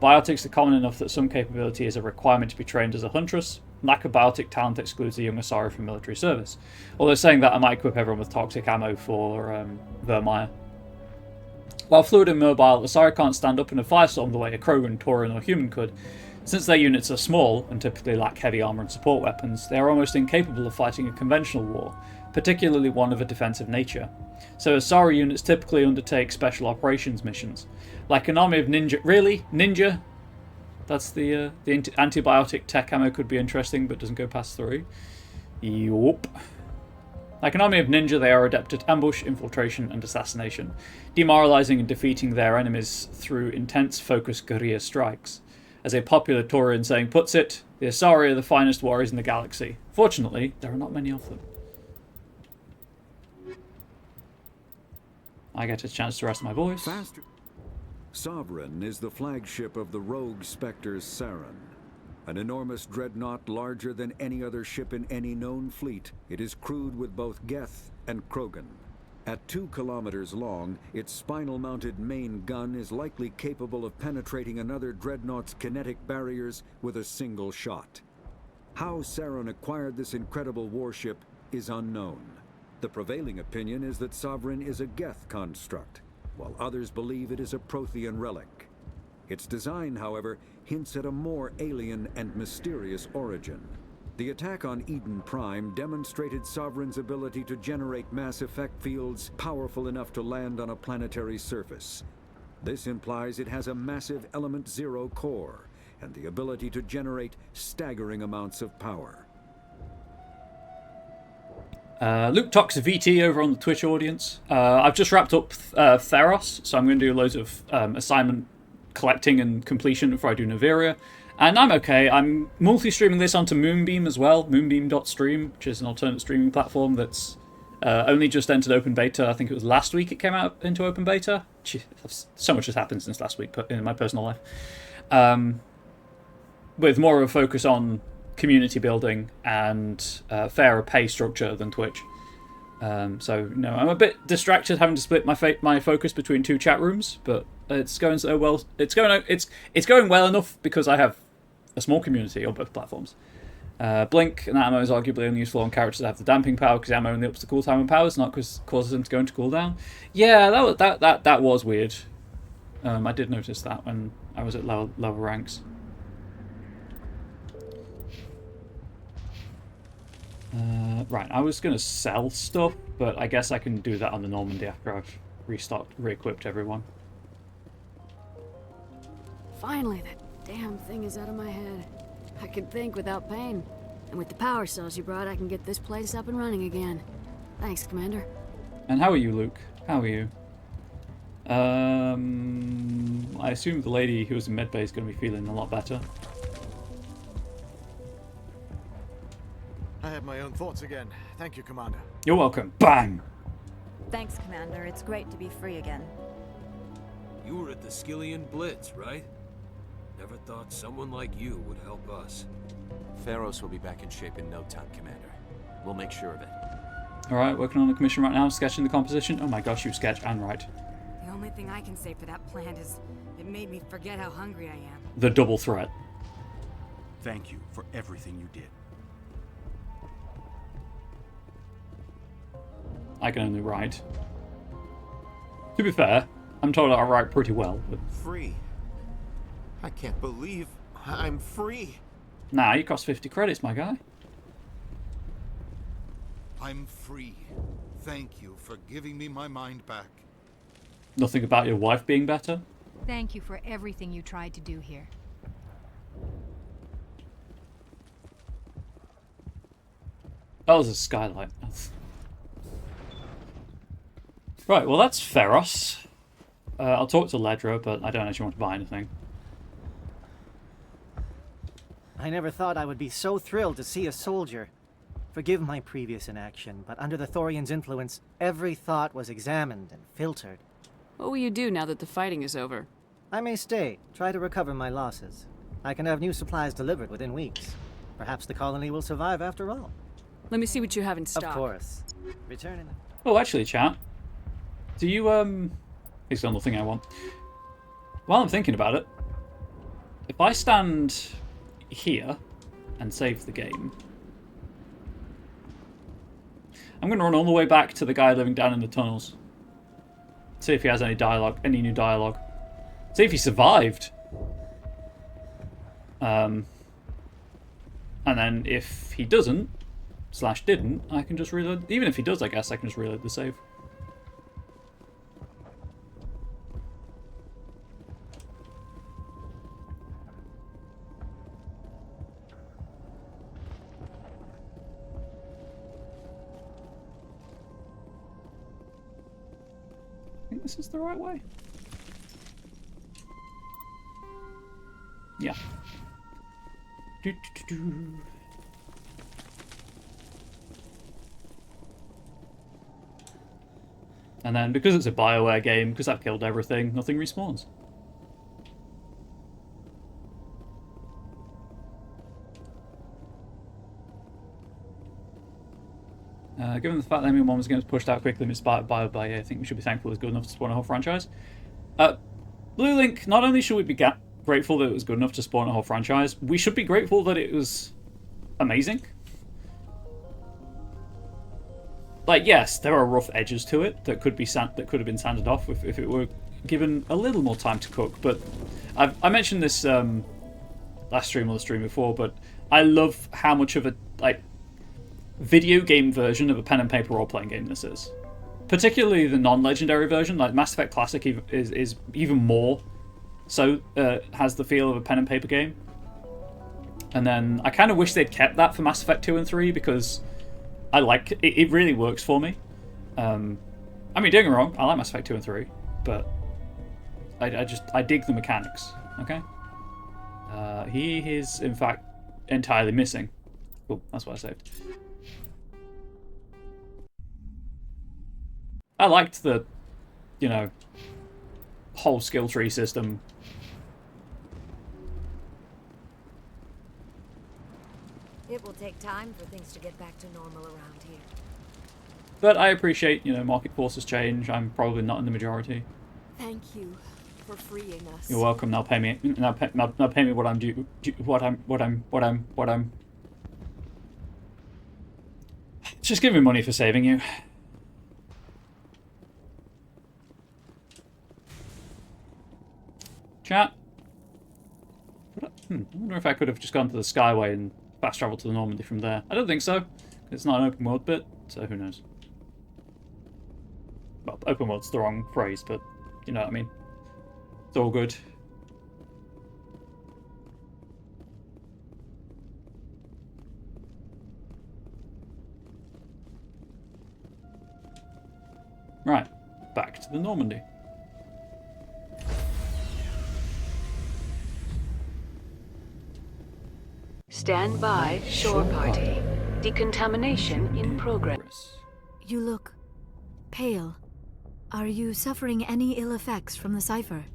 Biotics are common enough that some capability is a requirement to be trained as a huntress. Lack of biotic talent excludes a young Asari from military service. Although saying that, I might equip everyone with toxic ammo for Vermeer. While fluid and mobile, Asari can't stand up in a firestorm the way a Krogan, Tauran, or human could. Since their units are small and typically lack heavy armor and support weapons, they are almost incapable of fighting a conventional war, particularly one of a defensive nature. So Asari units typically undertake special operations missions. Like an army of ninja... Really? Ninja? That's the antibiotic tech ammo could be interesting, but doesn't go past 3. Yup. Like an army of ninja, they are adept at ambush, infiltration, and assassination, demoralizing and defeating their enemies through intense, focused guerrilla strikes. As a popular Taurian saying puts it, the Asari are the finest warriors in the galaxy. Fortunately, there are not many of them. I get a chance to rest my voice. Faster. Sovereign is the flagship of the rogue Spectres Saren. An enormous dreadnought larger than any other ship in any known fleet, it is crewed with both Geth and Krogan. At 2 kilometers long, its spinal-mounted main gun is likely capable of penetrating another dreadnought's kinetic barriers with a single shot. How Saren acquired this incredible warship is unknown. The prevailing opinion is that Sovereign is a Geth construct, while others believe it is a Prothean relic. Its design, however, hints at a more alien and mysterious origin. The attack on Eden Prime demonstrated Sovereign's ability to generate mass effect fields powerful enough to land on a planetary surface. This implies it has a massive Element Zero core and the ability to generate staggering amounts of power. Luke Talks VT over on the Twitch audience. I've just wrapped up Theros, so I'm going to do loads of assignment collecting and completion before I do Naviria. And I'm okay. I'm multi-streaming this onto Moonbeam as well, moonbeam.stream, which is an alternate streaming platform that's only just entered open beta. I think it was last week it came out into open beta. Gee, so much has happened since last week in my personal life. With more of a focus on community building and fairer pay structure than Twitch. So, you know, I'm a bit distracted having to split my focus between 2 chat rooms, but it's going so well. It's going well enough because I have a small community on both platforms. Blink and ammo is arguably only useful on characters that have the damping power because ammo only ups the cooldown and powers, not because causes them to go into cooldown. Yeah, that was weird. I did notice that when I was at lower ranks. Right, I was going to sell stuff, but I guess I can do that on the Normandy after I've re-equipped everyone. Finally, that damn thing is out of my head. I can think without pain. And with the power cells you brought, I can get this place up and running again. Thanks, Commander. And how are you, Luke? How are you? I assume the lady who was in medbay is going to be feeling a lot better. I have my own thoughts again. Thank you, Commander. You're welcome. Bang! Thanks, Commander. It's great to be free again. You were at the Skillian Blitz, right? Never thought someone like you would help us. Theros will be back in shape in no time, Commander. We'll make sure of it. Alright, working on the commission right now, sketching the composition. Oh my gosh, you sketch and write. The only thing I can say for that plant is it made me forget how hungry I am. The double threat. Thank you for everything you did. I can only write. To be fair, I'm told I write pretty well. But... Free. I can't believe I'm free. Nah, you cost 50 credits, my guy. I'm free. Thank you for giving me my mind back. Nothing about your wife being better? Thank you for everything you tried to do here. That was a skylight. Right, well that's Theros. I'll talk to Ledra, but I don't actually want to buy anything. I never thought I would be so thrilled to see a soldier. Forgive my previous inaction, but under the Thorian's influence, every thought was examined and filtered. What will you do now that the fighting is over? I may stay, try to recover my losses. I can have new supplies delivered within weeks. Perhaps the colony will survive after all. Let me see what you have in stock. Of course. Return in... Oh, actually, chat. Do you, It's the only thing I want. While I'm thinking about it, if I stand here and save the game, I'm going to run all the way back to the guy living down in the tunnels. See if he has any dialogue, any new dialogue. See if he survived. And then if he doesn't, / didn't, I can just reload. Even if he does, I guess I can just reload the save. I think this is the right way. Yeah. And then, because it's a BioWare game, because I've killed everything, nothing respawns. Given the fact that Enemy 1 was getting pushed out quickly and inspired by EA, I think we should be thankful it's good enough to spawn a whole franchise. Blue Link, not only should we be grateful that it was good enough to spawn a whole franchise, we should be grateful that it was amazing. Like, yes, there are rough edges to it that could have been sanded off if it were given a little more time to cook. But I mentioned this last stream or the stream before, but I love how much of a video game version of a pen and paper role-playing game this is. Particularly the non-legendary version, like Mass Effect Classic is even more so, has the feel of a pen and paper game. And then I kind of wish they'd kept that for Mass Effect 2 and 3 because I like it. It really works for me. I mean, don't get me wrong, I like Mass Effect 2 and 3, but I dig the mechanics. Okay. He is in fact entirely missing. Cool, that's what I saved. I liked the, whole skill tree system. It will take time for things to get back to normal around here. But I appreciate, market forces change. I'm probably not in the majority. Thank you for freeing us. You're welcome. Now pay me. Now pay me what I'm due. What I'm. Just give me money for saving you. Chat. I wonder if I could have just gone to the Skyway and fast travel to the Normandy from there. I don't think so. It's not an open world bit, so who knows. Well, open world's the wrong phrase, but you know what I mean. It's all good. Right, back to the Normandy. Stand by, shore party. Decontamination in progress. You look pale. Are you suffering any ill effects from the cipher?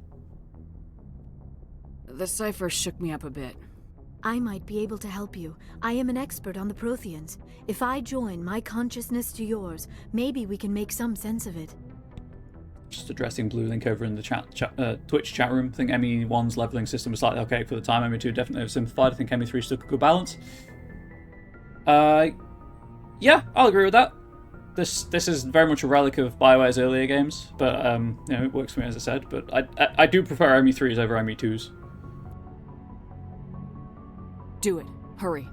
The cipher shook me up a bit. I might be able to help you. I am an expert on the Protheans. If I join my consciousness to yours, maybe we can make some sense of it. Just addressing Blue Link over in the Twitch chat room. I think ME1's leveling system was slightly archaic for the time. ME2 definitely oversimplified. I think ME3 struck a good balance. Yeah, I'll agree with that. This is very much a relic of BioWare's earlier games, but it works for me as I said. But I do prefer ME3s over ME2s. Do it. Hurry.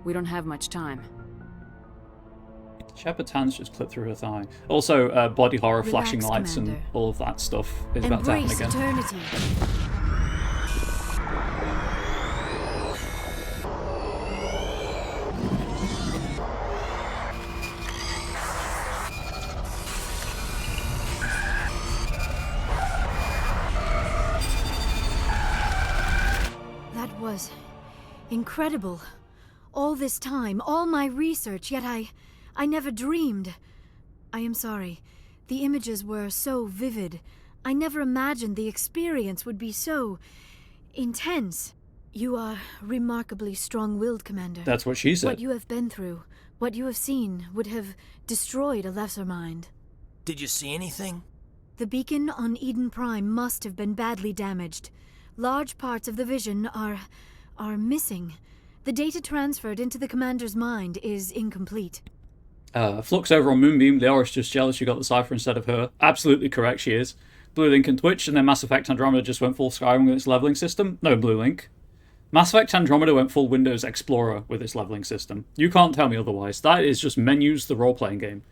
We don't have much time. Shepard's hands just clipped through her thigh. Also, body horror, Relax, flashing lights, Commander. and all of that stuff is about to happen Embrace again. eternity. That was incredible. All this time, all my research, yet I never dreamed. I am sorry. The images were so vivid. I never imagined the experience would be so intense. You are remarkably strong-willed, Commander. That's what she said. What you have been through, what you have seen, would have destroyed a lesser mind. Did you see anything? The beacon on Eden Prime must have been badly damaged. Large parts of the vision are missing. The data transferred into the Commander's mind is incomplete. Flux over on Moonbeam. Leora's just jealous she got the cipher instead of her. Absolutely correct, she is. Blue Link and Twitch, and then Mass Effect Andromeda just went full Skyrim with its leveling system. No, Blue Link. Mass Effect Andromeda went full Windows Explorer with its leveling system. You can't tell me otherwise. That is just menus, the role-playing game.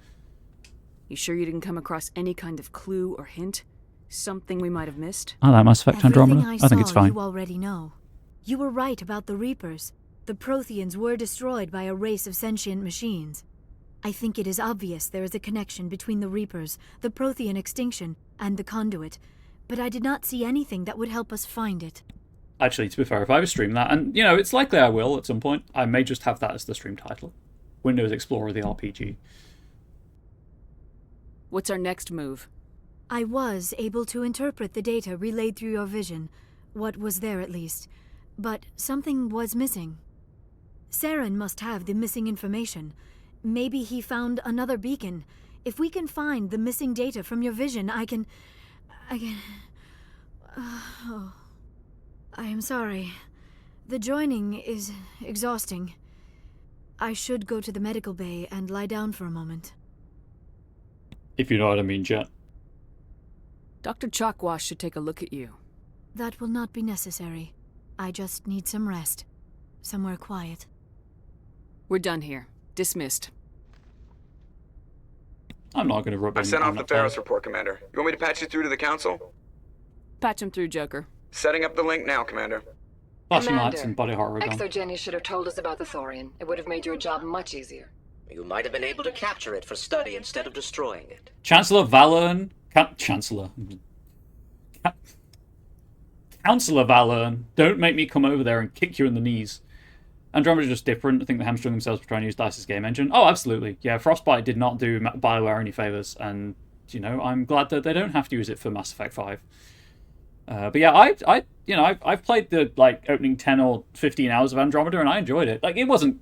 You sure you didn't come across any kind of clue or hint? Something we might have missed? I like Mass Effect Andromeda. Everything I think it's fine. You already know. You were right about the Reapers. The Protheans were destroyed by a race of sentient machines. I think it is obvious there is a connection between the Reapers, the Prothean extinction, and the Conduit, but I did not see anything that would help us find it. Actually, to be fair, if I was streaming that, and, it's likely I will at some point, I may just have that as the stream title. Windows Explorer, the RPG. What's our next move? I was able to interpret the data relayed through your vision, what was there at least, but something was missing. Saren must have the missing information. Maybe he found another beacon. If we can find the missing data from your vision, I can... Oh. I am sorry. The joining is exhausting. I should go to the medical bay and lie down for a moment. If you know what I mean, Jet. Dr. Chalkwash should take a look at you. That will not be necessary. I just need some rest. Somewhere quiet. We're done here. Dismissed. I'm not going to rub I sent off the Ferris report, Commander. You want me to patch you through to the Council? Patch him through, Joker. Setting up the link now, Commander. Flashing lights and body horror gun. Exogeny should have told us about the Thorian. It would have made your job much easier. You might have been able to capture it for study instead of destroying it. Chancellor Valern... Chancellor... Counselor Valern, don't make me come over there and kick you in the knees. Andromeda's just different. I think they hamstring themselves for trying to use DICE's game engine. Oh, absolutely. Yeah, Frostbite did not do BioWare any favours, and, you know, I'm glad that they don't have to use it for Mass Effect 5. But yeah, I've played the, like, opening 10 or 15 hours of Andromeda, and I enjoyed it. Like, it wasn't...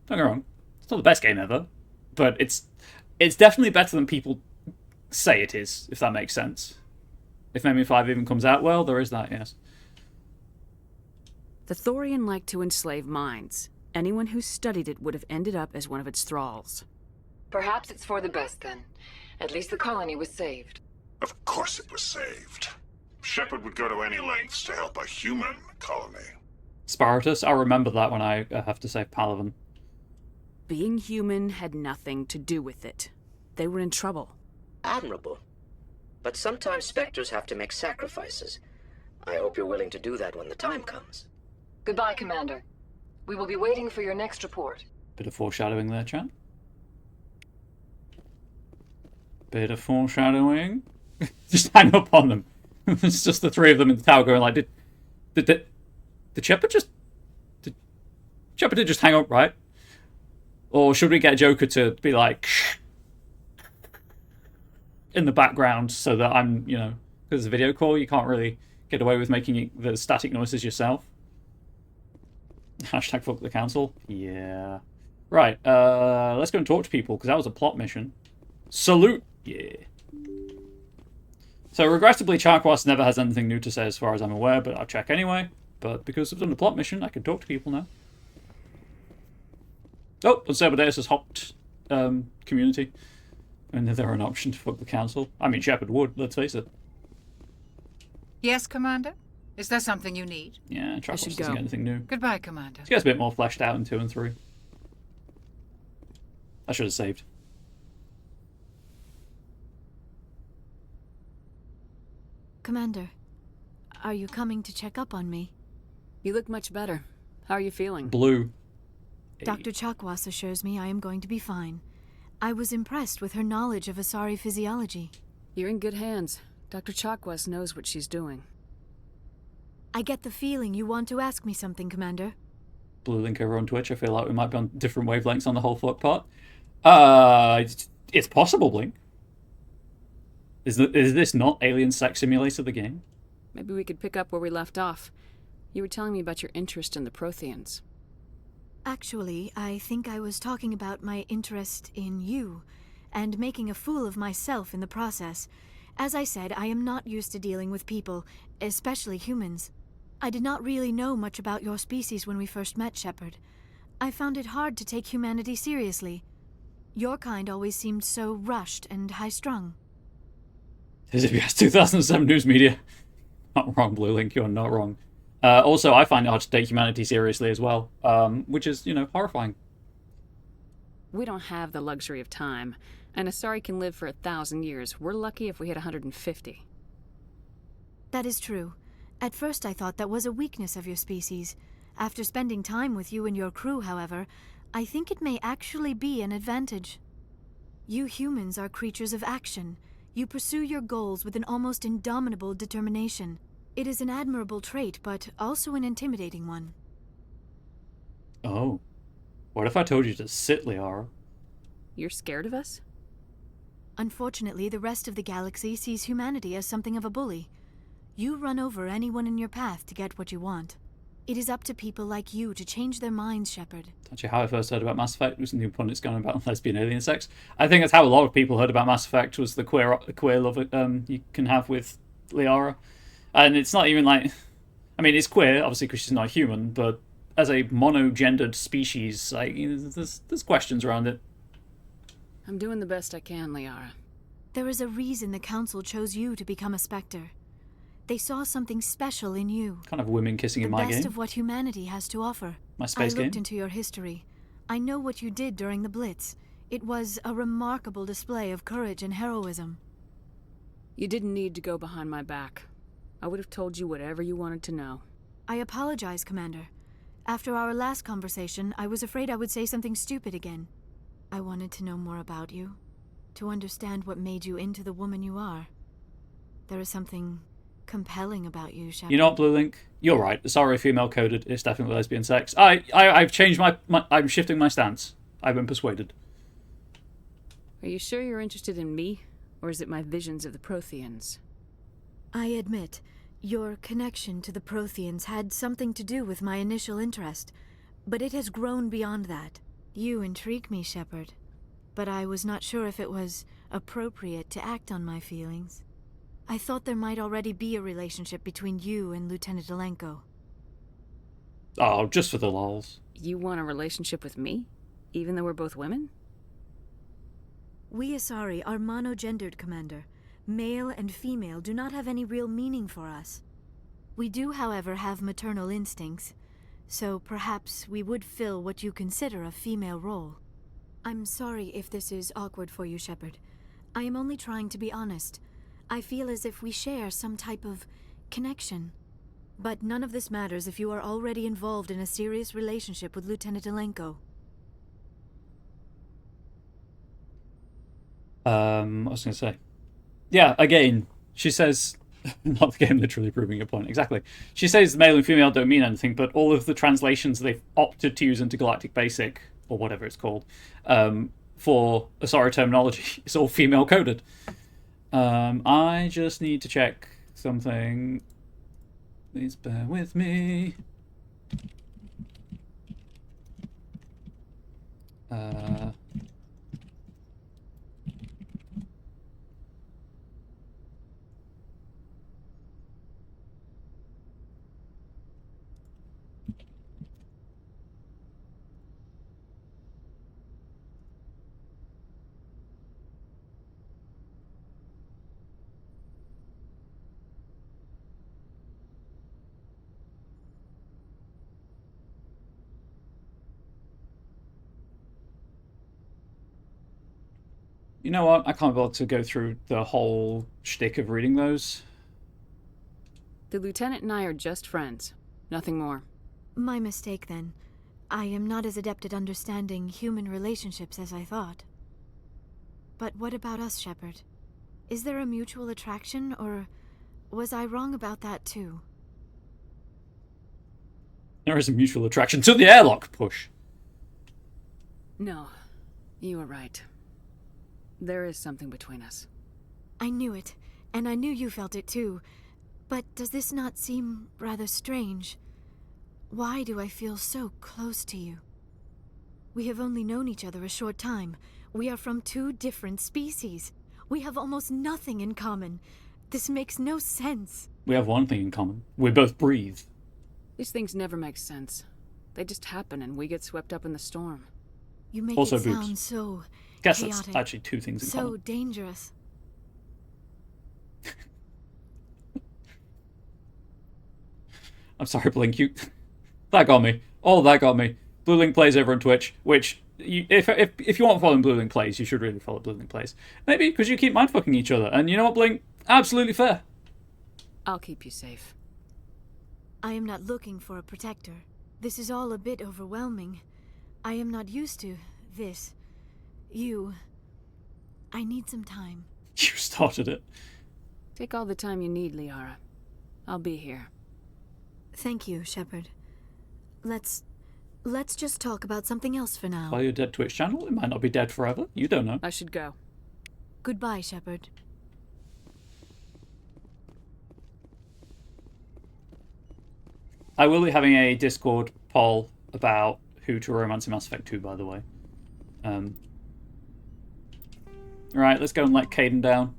Don't get me wrong. It's not the best game ever, but it's definitely better than people say it is, if that makes sense. If Memory 5 even comes out, well, there is that, yes. The Thorian liked to enslave minds. Anyone who studied it would have ended up as one of its thralls. Perhaps it's for the best, then. At least the colony was saved. Of course it was saved. Shepard would go to any lengths to help a human colony. Spiritus, I'll remember that when I have to save Palaven. Being human had nothing to do with it. They were in trouble. Admirable. But sometimes Spectres have to make sacrifices. I hope you're willing to do that when the time comes. Goodbye, Commander. We will be waiting for your next report. Bit of foreshadowing there, chat. Bit of foreshadowing. Just hang up on them. It's just the three of them in the tower going like, did Shepard just... Did Shepard just hang up, right? Or should we get Joker to be like... in the background so that I'm, you know... Because it's a video call, you can't really get away with making the static noises yourself. Hashtag fuck the council. Yeah. Right, let's go and talk to people, because that was a plot mission. Salute! Yeah. So, regrettably, Charquas never has anything new to say as far as I'm aware, but I'll check anyway. But because I've done the plot mission, I can talk to people now. Oh, and Zebedeus has hopped community. And they're an option to fuck the council. I mean, Shepard would, let's face it. Yes, Commander? Is there something you need? Yeah, Charquas doesn't get anything new. Goodbye, Commander. She gets a bit more fleshed out in 2 and 3. I should have saved. Commander, are you coming to check up on me? You look much better. How are you feeling? Blue. Dr. Chakwas assures me I am going to be fine. I was impressed with her knowledge of Asari physiology. You're in good hands. Dr. Chakwas knows what she's doing. I get the feeling you want to ask me something, Commander. Blue link over on Twitch. I feel like we might be on different wavelengths on the whole fuck part. It's possible, Blink. Is this not Alien Sex Simulator, the game? Maybe we could pick up where we left off. You were telling me about your interest in the Protheans. Actually, I think I was talking about my interest in you, and making a fool of myself in the process. As I said, I am not used to dealing with people, especially humans. I did not really know much about your species when we first met, Shepard. I found it hard to take humanity seriously. Your kind always seemed so rushed and high-strung. As if you asked 2007 news media. Not wrong, Blue Link, you're not wrong. Also, I find it hard to take humanity seriously as well, which is, you know, horrifying. We don't have the luxury of time. An Asari can live for 1,000 years. We're lucky if we hit 150. That is true. At first I thought that was a weakness of your species. After spending time with you and your crew, however, I think it may actually be an advantage. You humans are creatures of action. You pursue your goals with an almost indomitable determination. It is an admirable trait, but also an intimidating one. Oh. What if I told you to sit, Liara? You're scared of us? Unfortunately, the rest of the galaxy sees humanity as something of a bully. You run over anyone in your path to get what you want. It is up to people like you to change their minds, Shepard. Actually, how I first heard about Mass Effect was in the opponent's going about lesbian alien sex. I think that's how a lot of people heard about Mass Effect, was the queer love you can have with Liara. And it's not even like... I mean, it's queer, obviously, because she's not human, but as a monogendered species, like, you know, there's questions around it. I'm doing the best I can, Liara. There is a reason the Council chose you to become a Spectre. They saw something special in you. Kind of women kissing in my game. The best of what humanity has to offer. My space game. I looked into your history. I know what you did during the Blitz. It was a remarkable display of courage and heroism. You didn't need to go behind my back. I would have told you whatever you wanted to know. I apologize, Commander. After our last conversation, I was afraid I would say something stupid again. I wanted to know more about you, to understand what made you into the woman you are. There is something compelling about you, Shepard. You know what, Blue Link? You're right. Sorry, female coded. It's definitely lesbian sex. I've changed my I'm shifting my stance. I've been persuaded. Are you sure you're interested in me, or is it my visions of the Protheans? I admit, your connection to the Protheans had something to do with my initial interest, but it has grown beyond that. You intrigue me, Shepard, but I was not sure if it was appropriate to act on my feelings. I thought there might already be a relationship between you and Lieutenant Alenko. Oh, just for the lols. You want a relationship with me, even though we're both women? We Asari are monogendered, Commander. Male and female do not have any real meaning for us. We do, however, have maternal instincts, so perhaps we would fill what you consider a female role. I'm sorry if this is awkward for you, Shepard. I am only trying to be honest. I feel as if we share some type of connection. But none of this matters if you are already involved in a serious relationship with Lieutenant Alenko. I was going to say. Yeah, again, she says... Not the game literally proving your point, exactly. She says male and female don't mean anything, but all of the translations they've opted to use into Galactic Basic, or whatever it's called, for Asari terminology, it's all female coded. I just need to check something. Please bear with me. You know what? I can't bother to go through the whole shtick of reading those. The Lieutenant and I are just friends. Nothing more. My mistake, then. I am not as adept at understanding human relationships as I thought. But what about us, Shepard? Is there a mutual attraction, or was I wrong about that too? There is a mutual attraction to the airlock push. No, you were right. There is something between us. I knew it, and I knew you felt it too. But does this not seem rather strange? Why do I feel so close to you? We have only known each other a short time. We are from two different species. We have almost nothing in common. This makes no sense. We have one thing in common. We both breathe. These things never make sense. They just happen and we get swept up in the storm. You make Also it sound boobs. so Guess chaotic, that's actually two things in so common. dangerous. I'm sorry, Blink. That got me. Oh, that got me. Blue Link Plays over on Twitch, which, if you want following Blue Link Plays, you should really follow Blue Link Plays. Maybe because you keep mindfucking each other. And you know what, Blink? Absolutely fair. I'll keep you safe. I am not looking for a protector. This is all a bit overwhelming. I am not used to this. I need some time. You started it. Take all the time you need, Liara. I'll be here. Thank you, Shepard. Let's just talk about something else for now. While your dead Twitch channel, it might not be dead forever. You don't know. I should go. Goodbye, Shepard. I will be having a Discord poll about who to romance in Mass Effect 2, by the way. Right, let's go and let Caden down.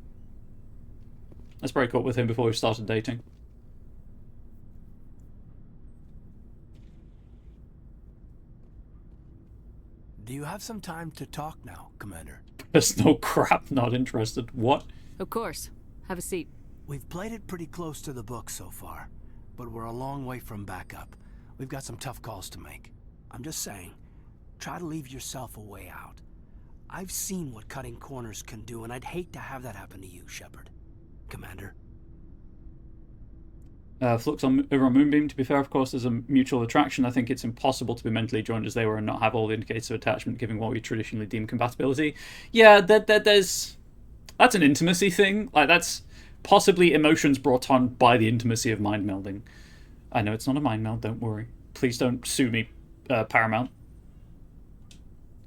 Let's break up with him before we started dating. Do you have some time to talk now, Commander? Personal crap, not interested. What? Of course. Have a seat. We've played it pretty close to the book so far, but we're a long way from backup. We've got some tough calls to make. I'm just saying, try to leave yourself a way out. I've seen what cutting corners can do, and I'd hate to have that happen to you, Shepard. Commander. Flux over on Moonbeam, to be fair, of course, there's a mutual attraction. I think it's impossible to be mentally joined as they were and not have all the indicators of attachment, given what we traditionally deem compatibility. Yeah, there's... That's an intimacy thing. Like, that's possibly emotions brought on by the intimacy of mind melding. I know it's not a mind meld, don't worry. Please don't sue me, Paramount.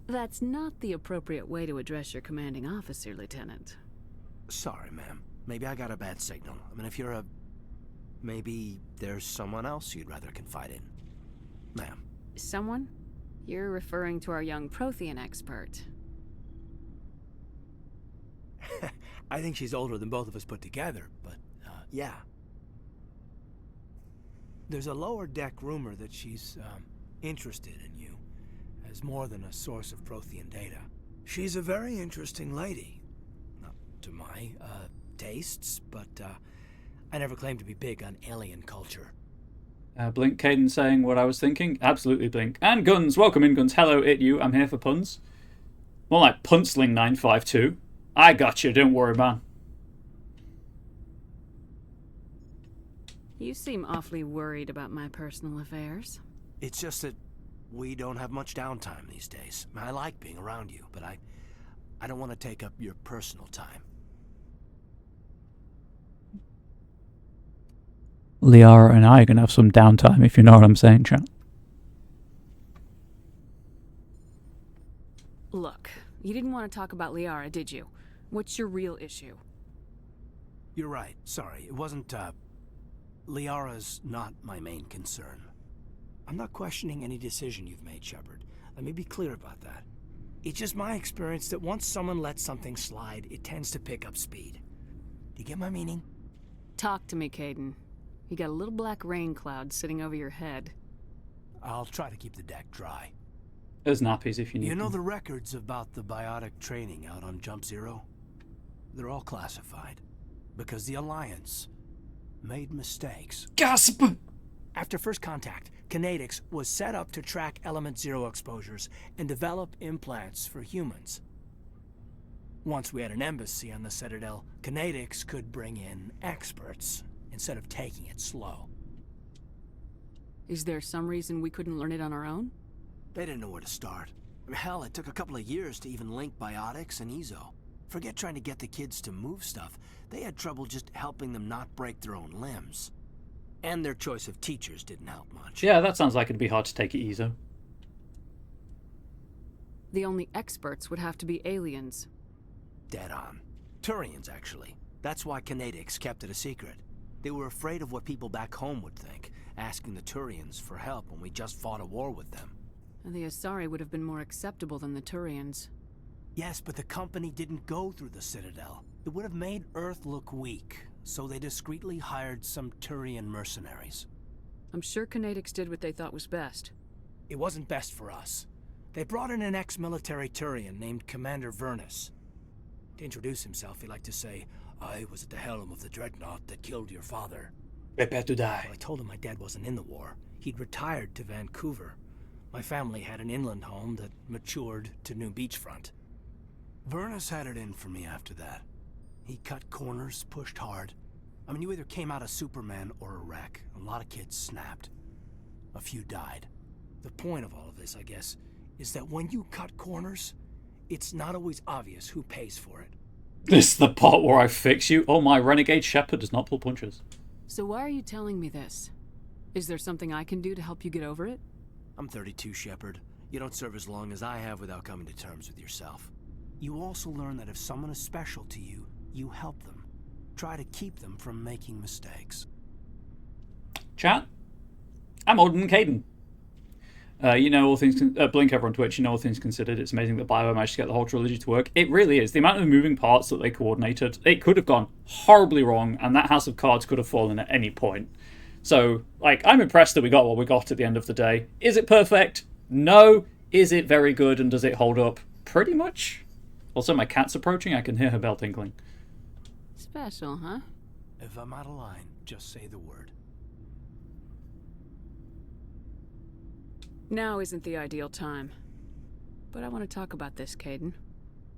That's not the appropriate way to address your commanding officer, Lieutenant. Sorry, ma'am. Maybe I got a bad signal. I mean, if you're a... Maybe there's someone else you'd rather confide in. Ma'am. Someone? You're referring to our young Prothean expert. I think she's older than both of us put together, but, yeah. There's a lower deck rumor that she's, interested in you, as more than a source of Prothean data. She's a very interesting lady. Not to my, tastes, but, I never claimed to be big on alien culture. Blink Caden saying what I was thinking. Absolutely, Blink. And Guns, welcome in, Guns. Hello, it you. I'm here for puns. More like Punsling 952. I got you, don't worry, man. You seem awfully worried about my personal affairs. It's just that we don't have much downtime these days. I like being around you, but I don't want to take up your personal time. Liara and I are going to have some downtime, if you know what I'm saying, chat. Look, you didn't want to talk about Liara, did you? What's your real issue? You're right. Sorry. It wasn't, Liara's not my main concern. I'm not questioning any decision you've made, Shepard. Let me be clear about that. It's just my experience that once someone lets something slide, it tends to pick up speed. Do you get my meaning? Talk to me, Caden. You got a little black rain cloud sitting over your head. I'll try to keep the deck dry. There's nappies if you need You know them. the records about the biotic training out on Jump Zero? They're all classified. Because the Alliance made mistakes. Gasp! After first contact, Kinetics was set up to track Element Zero exposures and develop implants for humans. Once we had an embassy on the Citadel, Kinetics could bring in experts instead of taking it slow. Is there some reason we couldn't learn it on our own? They didn't know where to start. Hell, it took a couple of years to even link biotics and EZO. Forget trying to get the kids to move stuff. They had trouble just helping them not break their own limbs. And their choice of teachers didn't help much. Yeah, that sounds like it'd be hard to take it easy. The only experts would have to be aliens. Dead on. Turians, actually. That's why Kinetics kept it a secret. They were afraid of what people back home would think, asking the Turians for help when we just fought a war with them. And the Asari would have been more acceptable than the Turians. Yes, but the company didn't go through the Citadel. It would have made Earth look weak, so they discreetly hired some Turian mercenaries. I'm sure Kinetics did what they thought was best. It wasn't best for us. They brought in an ex-military Turian named Commander Vernus. To introduce himself, he liked to say, "I was at the helm of the dreadnought that killed your father." Prepare to die. Well, I told him my dad wasn't in the war. He'd retired to Vancouver. My family had an inland home that matured to new beachfront. Vernus had it in for me after that. He cut corners, pushed hard. I mean, you either came out a Superman or a wreck. A lot of kids snapped. A few died. The point of all of this, I guess, is that when you cut corners, it's not always obvious who pays for it. This is the part where I fix you. Oh, my renegade Shepard does not pull punches. So why are you telling me this? Is there something I can do to help you get over it? I'm 32, Shepard. You don't serve as long as I have without coming to terms with yourself. You also learn that if someone is special to you, you help them. Try to keep them from making mistakes. Chat, I'm older than Caden. You know, all things Blink over on Twitch, you know, all things considered, it's amazing that BioWare managed to get the whole trilogy to work. It really is. The amount of moving parts that they coordinated, it could have gone horribly wrong, and that House of Cards could have fallen at any point. So, like, I'm impressed that we got what we got at the end of the day. Is it perfect? No. Is it very good, and does it hold up? Pretty much. Also, my cat's approaching. I can hear her bell tinkling. Special, huh? If I'm out of line, just say the word. Now isn't the ideal time. But I want to talk about this, Caden.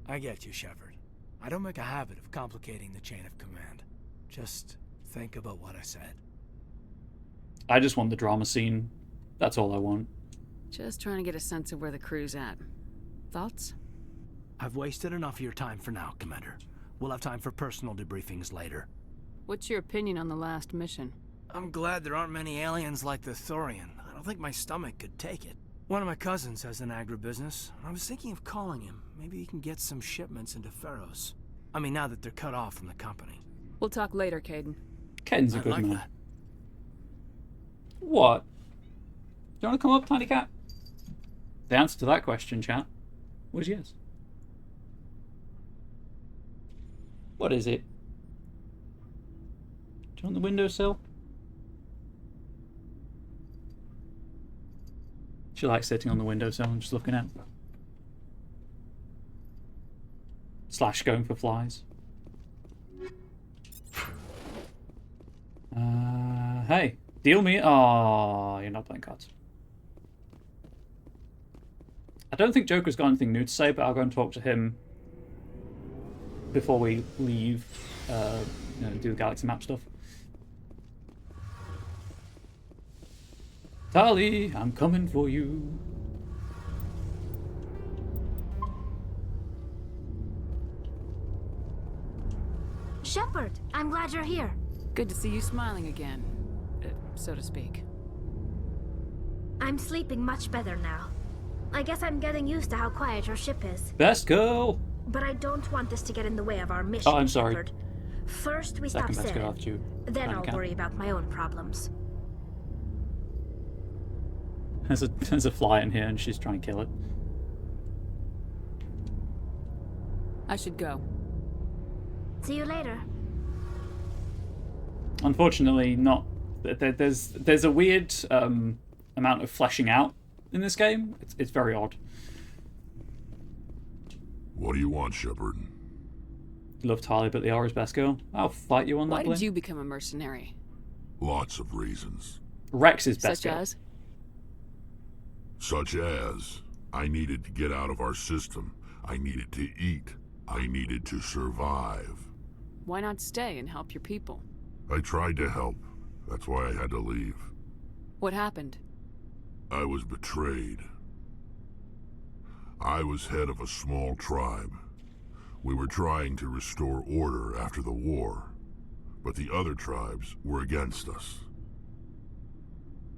I get you, Shepard. I don't make a habit of complicating the chain of command. Just think about what I said. I just want the drama scene. That's all I want. Just trying to get a sense of where the crew's at. Thoughts? I've wasted enough of your time for now, Commander. We'll have time for personal debriefings later. What's your opinion on the last mission? I'm glad there aren't many aliens like the Thorian. I don't think my stomach could take it. One of my cousins has an agribusiness, and I was thinking of calling him. Maybe he can get some shipments into Pharos. I mean, now that they're cut off from the company. We'll talk later, Caden. Caden's a good like man. that. What? Do you want to come up, Tiny Cat? The answer to that question, chat, was yes. What is it? Do you want the windowsill? She likes sitting on the windowsill and just looking out. Slash going for flies. Hey, deal me. Oh, you're not playing cards. I don't think Joker's got anything new to say, but I'll go and talk to him before we leave, you know, do the galaxy map stuff. Tali, I'm coming for you. Shepard, I'm glad you're here. Good to see you smiling again, so to speak. I'm sleeping much better now. I guess I'm getting used to how quiet your ship is. Best girl. But I don't want this to get in the way of our mission. Oh, I'm sorry. Shepard. First, we stop Second best girl Saren. after you. Then I'll Cat. worry about my own problems. There's a fly in here and she's trying to kill it. I should go. See you later. Unfortunately, not. There's a weird amount of fleshing out in this game. It's very odd. What do you want, Shepard? Love Tali, but the Aura's best girl. I'll fight you on that. Why Blink. did you become a mercenary? Lots of reasons. Rex is best Such girl. as? Such as, I needed to get out of our system. I needed to eat. I needed to survive. Why not stay and help your people? I tried to help. That's why I had to leave. What happened? I was betrayed. I was head of a small tribe. We were trying to restore order after the war, but the other tribes were against us.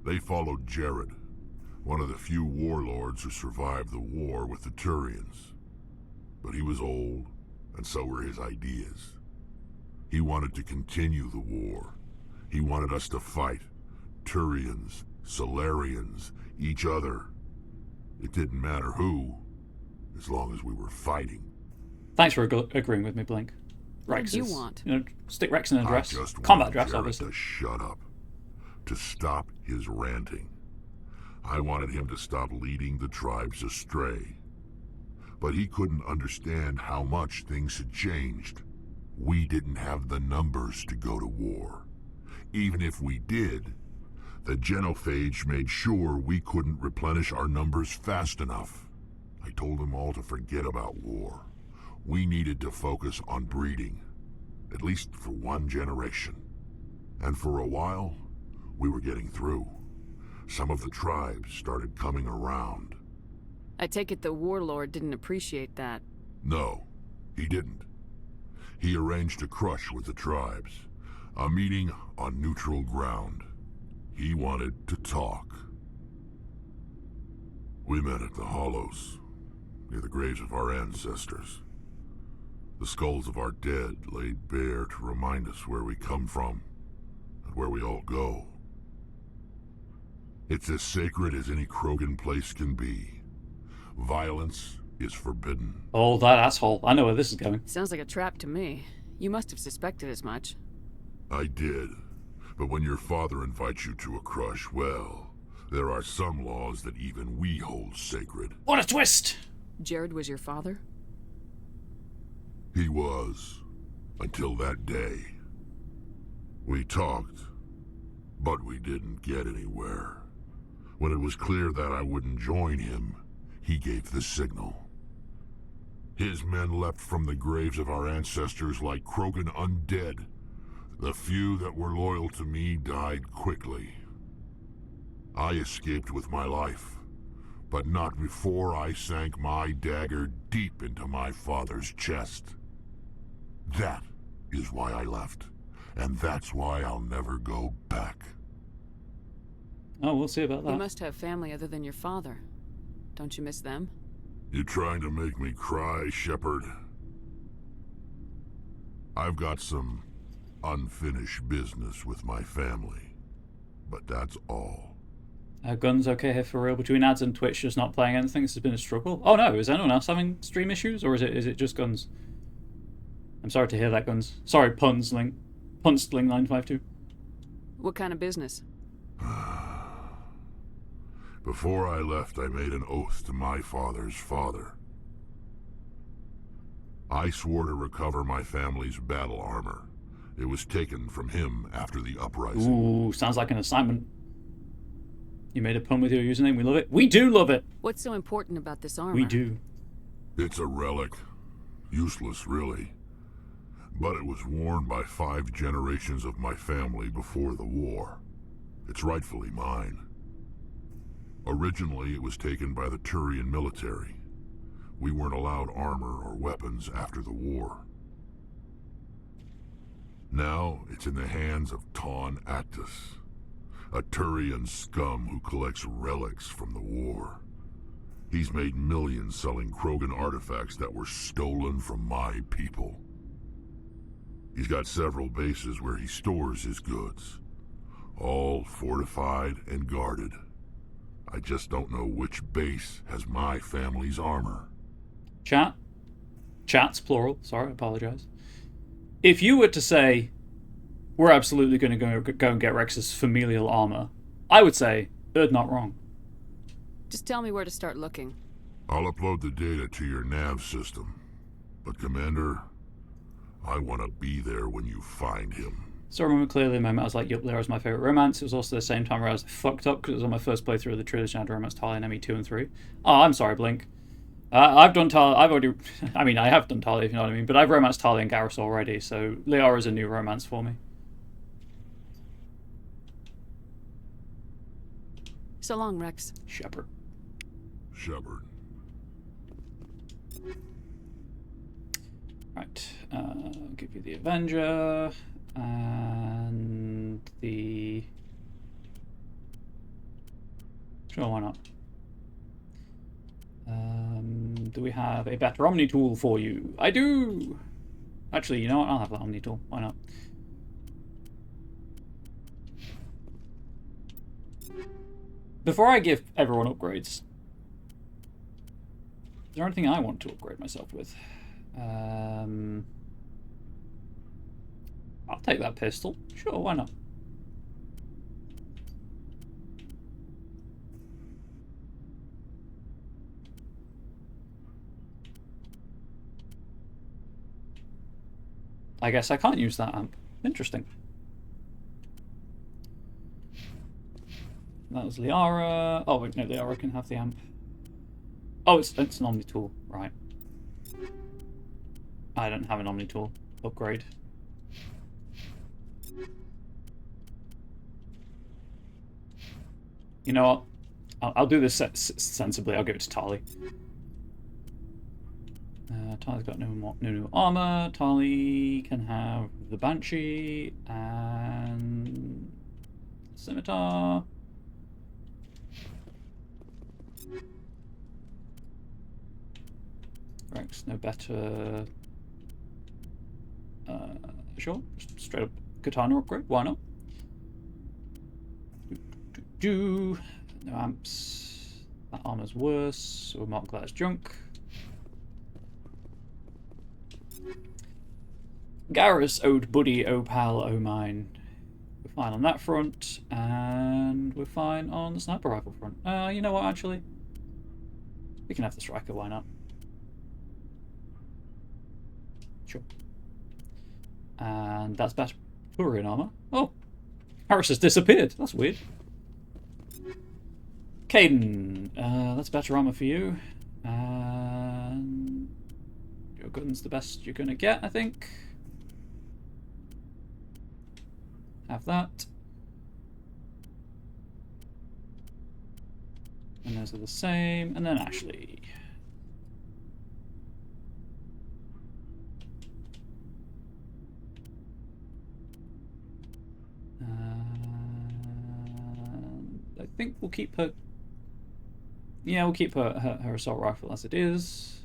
They followed Jared, one of the few warlords who survived the war with the Turians. But he was old, and so were his ideas. He wanted to continue the war. He wanted us to fight. Turians, Solarians, each other. It didn't matter who, as long as we were fighting. Thanks for agreeing with me, Blink. What Rex did you is, want? You know, stick Rex in a dress. I just Combat wanted dress, Jared obviously. to shut up. To stop his ranting. I wanted him to stop leading the tribes astray. But he couldn't understand how much things had changed. We didn't have the numbers to go to war. Even if we did, the genophage made sure we couldn't replenish our numbers fast enough. I told them all to forget about war. We needed to focus on breeding, at least for one generation. And for a while, we were getting through. Some of the tribes started coming around. I take it the warlord didn't appreciate that. No, he didn't. He arranged a crush with the tribes, a meeting on neutral ground. He wanted to talk. We met at the Hollows, near the graves of our ancestors. The skulls of our dead laid bare to remind us where we come from, and where we all go. It's as sacred as any Krogan place can be. Violence is forbidden. Oh, that asshole. I know where this is going. Sounds like a trap to me. You must have suspected as much. I did. But when your father invites you to a crush, well, there are some laws that even we hold sacred. What a twist! Jared was your father? He was. Until that day. We talked, but we didn't get anywhere. When it was clear that I wouldn't join him, he gave the signal. His men leapt from the graves of our ancestors like Krogan undead. The few that were loyal to me died quickly. I escaped with my life, but not before I sank my dagger deep into my father's chest. That is why I left, and that's why I'll never go back. Oh, we'll see about that. You must have family other than your father. Don't you miss them? You trying to make me cry, Shepard? I've got some unfinished business with my family, but that's all. Guns okay here for real between ads and Twitch just not playing anything? This has been a struggle. Oh no, is anyone else having stream issues, or is it just Guns? I'm sorry to hear that, Guns. Sorry, Punstling 952. What kind of business? Before I left, I made an oath to my father's father. I swore to recover my family's battle armor. It was taken from him after the uprising. Ooh, sounds like an assignment. You made a pun with your username. We love it. We do love it. What's so important about this armor? We do. It's a relic. Useless, really. But it was worn by 5 generations of my family before the war. It's rightfully mine. Originally, it was taken by the Turian military. We weren't allowed armor or weapons after the war. Now, it's in the hands of Ton Actus, a Turian scum who collects relics from the war. He's made millions selling Krogan artifacts that were stolen from my people. He's got several bases where he stores his goods, all fortified and guarded. I just don't know which base has my family's armor. Chat's plural. Sorry, I apologize. If you were to say, we're absolutely going to go and get Rex's familial armor, I would say, not wrong. Just tell me where to start looking. I'll upload the data to your nav system. But Commander, I want to be there when you find him. So I remember clearly in my moment I was like, yup, Lyra's my favourite romance. It was also the same time where I was fucked up because it was on my first playthrough of the trilogy. I had to romance Talia and Emmy 2 and 3. Oh, I'm sorry, Blink. I've done Talia. I have done Talia, if you know what I mean. But I've romanced Talia and Garrus already, so Liara's a new romance for me. So long, Rex. Shepard. Right. I'll give you the Avenger and the. Sure, why not? Do we have a better Omni tool for you? I do! Actually, you know what? I'll have that Omni tool. Why not? Before I give everyone upgrades, is there anything I want to upgrade myself with? I'll take that pistol. Sure, why not? I guess I can't use that amp. Interesting. That was Liara. Oh, wait, no, Liara can have the amp. Oh, it's an Omni tool. Right. I don't have an Omni tool. Upgrade. You know what? I'll do this sensibly. I'll give it to Tali. Tali's got no new armor. Tali can have the Banshee and Scimitar. Rex, no better. Sure, straight up katana upgrade. Why not? Do. No amps. That armor's worse, so we'll mark that as junk. Garrus, ode buddy, oh pal, oh mine. We're fine on that front, and we're fine on the sniper rifle front. You know what, actually? We can have the striker, why not? Sure. And that's Baturian armor. Oh! Harris has disappeared. That's weird. Caden, that's better armor for you. And your gun's the best you're gonna get, I think. Have that. And those are the same. And then Ashley. I think we'll keep her. Yeah, we'll keep her assault rifle as it is.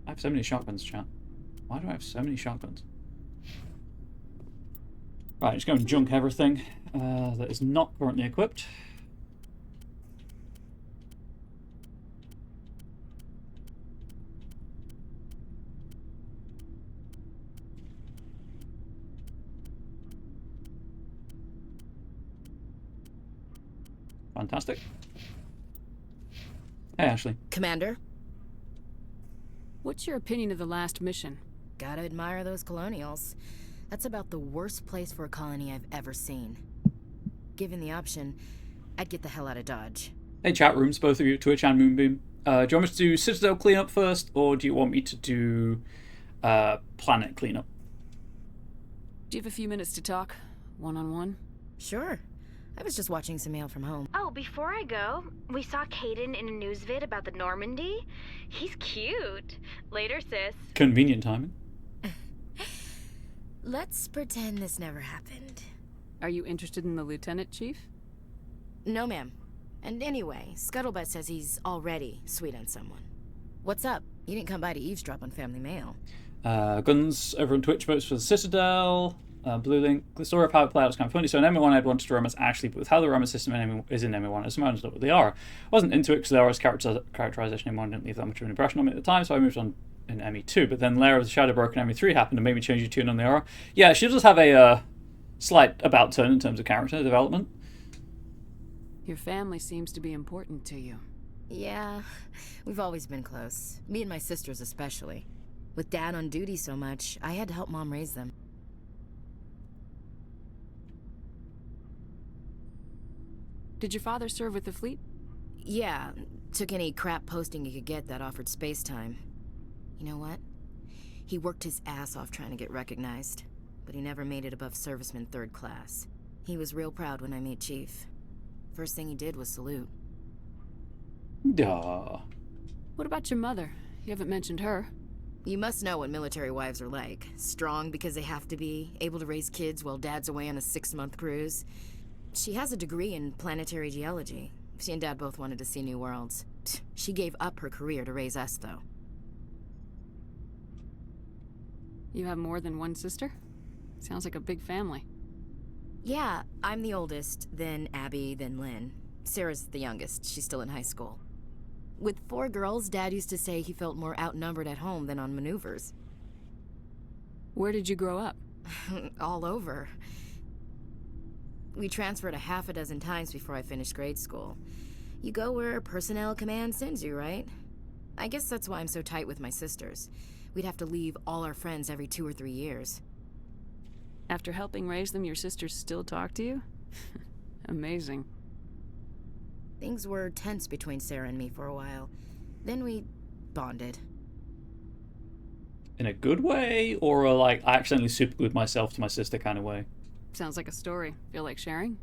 I have so many shotguns, chat. Why do I have so many shotguns? Right, just go and junk everything that is not currently equipped. Fantastic. Hey, Ashley. Commander? What's your opinion of the last mission? Gotta admire those colonials. That's about the worst place for a colony I've ever seen. Given the option, I'd get the hell out of Dodge. Hey, chat rooms, both of you, Twitch and Moonbeam. Do you want me to do Citadel cleanup first, or do you want me to do planet cleanup? Do you have a few minutes to talk? One-on-one? Sure. I was just watching some mail from home. Oh, before I go, we saw Caden in a news vid about the Normandy. He's cute. Later, sis. Convenient timing. Let's pretend this never happened. Are you interested in the lieutenant, Chief? No, ma'am. And anyway, Scuttlebutt says he's already sweet on someone. What's up? You didn't come by to eavesdrop on family mail. Guns over on Twitch votes for the Citadel. Blue Link. The story of how it played out was kind of funny. So in MA1 I'd wanted to run as Ashley, but with how the rammer system is in MA1, I just imagined what they are. I wasn't into it because the Aura's characterization in MA1 didn't leave that much of an impression on me at the time, so I moved on in ME2. But then Lair of the Shadow Broken ME3 happened and made me change your tune on the Aura. Yeah, she does have a slight about turn in terms of character development. Your family seems to be important to you. Yeah, we've always been close. Me and my sisters especially. With Dad on duty so much, I had to help Mom raise them. Did your father serve with the fleet? Yeah, took any crap posting he could get that offered space time. You know what? He worked his ass off trying to get recognized, but he never made it above serviceman 3rd class. He was real proud when I made Chief. First thing he did was salute. Duh. What about your mother? You haven't mentioned her. You must know what military wives are like. Strong because they have to be, able to raise kids while Dad's away on a 6-month cruise. She has a degree in planetary geology. She and Dad both wanted to see new worlds. She gave up her career to raise us, though. You have more than one sister? Sounds like a big family. Yeah, I'm the oldest, then Abby, then Lynn. Sarah's the youngest. She's still in high school. With 4 girls, Dad used to say he felt more outnumbered at home than on maneuvers. Where did you grow up? All over. We transferred a half a dozen times before I finished grade school. You go where personnel command sends you, right? I guess that's why I'm so tight with my sisters. We'd have to leave all our friends every 2 or 3 years. After helping raise them, your sisters still talk to you? Amazing. Things were tense between Sarah and me for a while. Then we bonded. In a good way, or a, like, I accidentally superglued myself to my sister kind of way? Sounds like a story. Feel like sharing?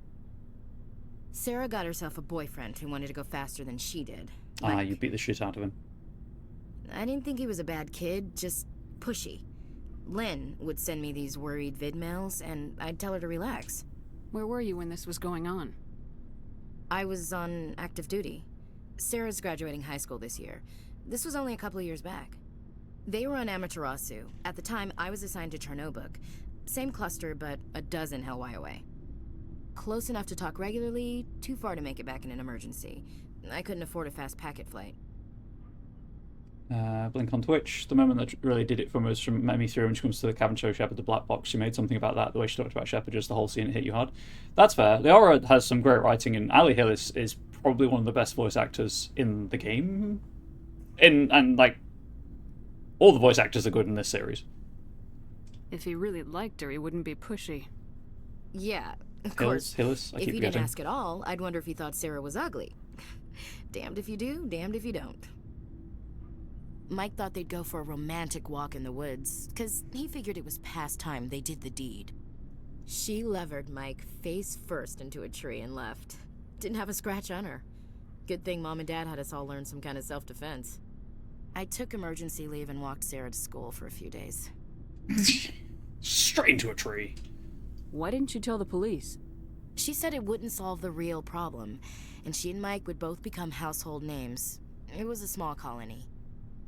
Sarah got herself a boyfriend who wanted to go faster than she did. You beat the shit out of him. I didn't think he was a bad kid, just pushy. Lynn would send me these worried vid mails, and I'd tell her to relax. Where were you when this was going on? I was on active duty. Sarah's graduating high school this year. This was only a couple of years back. They were on Amaterasu. At the time, I was assigned to Chernobog. Same cluster, but a dozen Hellwire away. Close enough to talk regularly, too far to make it back in an emergency. I couldn't afford a fast packet flight. Blink on Twitch. The moment that really did it for me was from Memi through when she comes to the cabin show Shepard the Black Box. She made something about that, the way she talked about Shepard, just the whole scene hit you hard. That's fair. Liara has some great writing, and Ali Hill is probably one of the best voice actors in the game. And like, all the voice actors are good in this series. If he really liked her, he wouldn't be pushy. Yeah, of course. Hillis, I if keep he forgetting. didn't ask at all, I'd wonder if he thought Sarah was ugly. Damned if you do, damned if you don't. Mike thought they'd go for a romantic walk in the woods, because he figured it was past time they did the deed. She levered Mike face first into a tree and left. Didn't have a scratch on her. Good thing Mom and Dad had us all learn some kind of self-defense. I took emergency leave and walked Sarah to school for a few days. Straight into a tree. Why didn't you tell the police? She said it wouldn't solve the real problem, and she and Mike would both become household names. It was a small colony.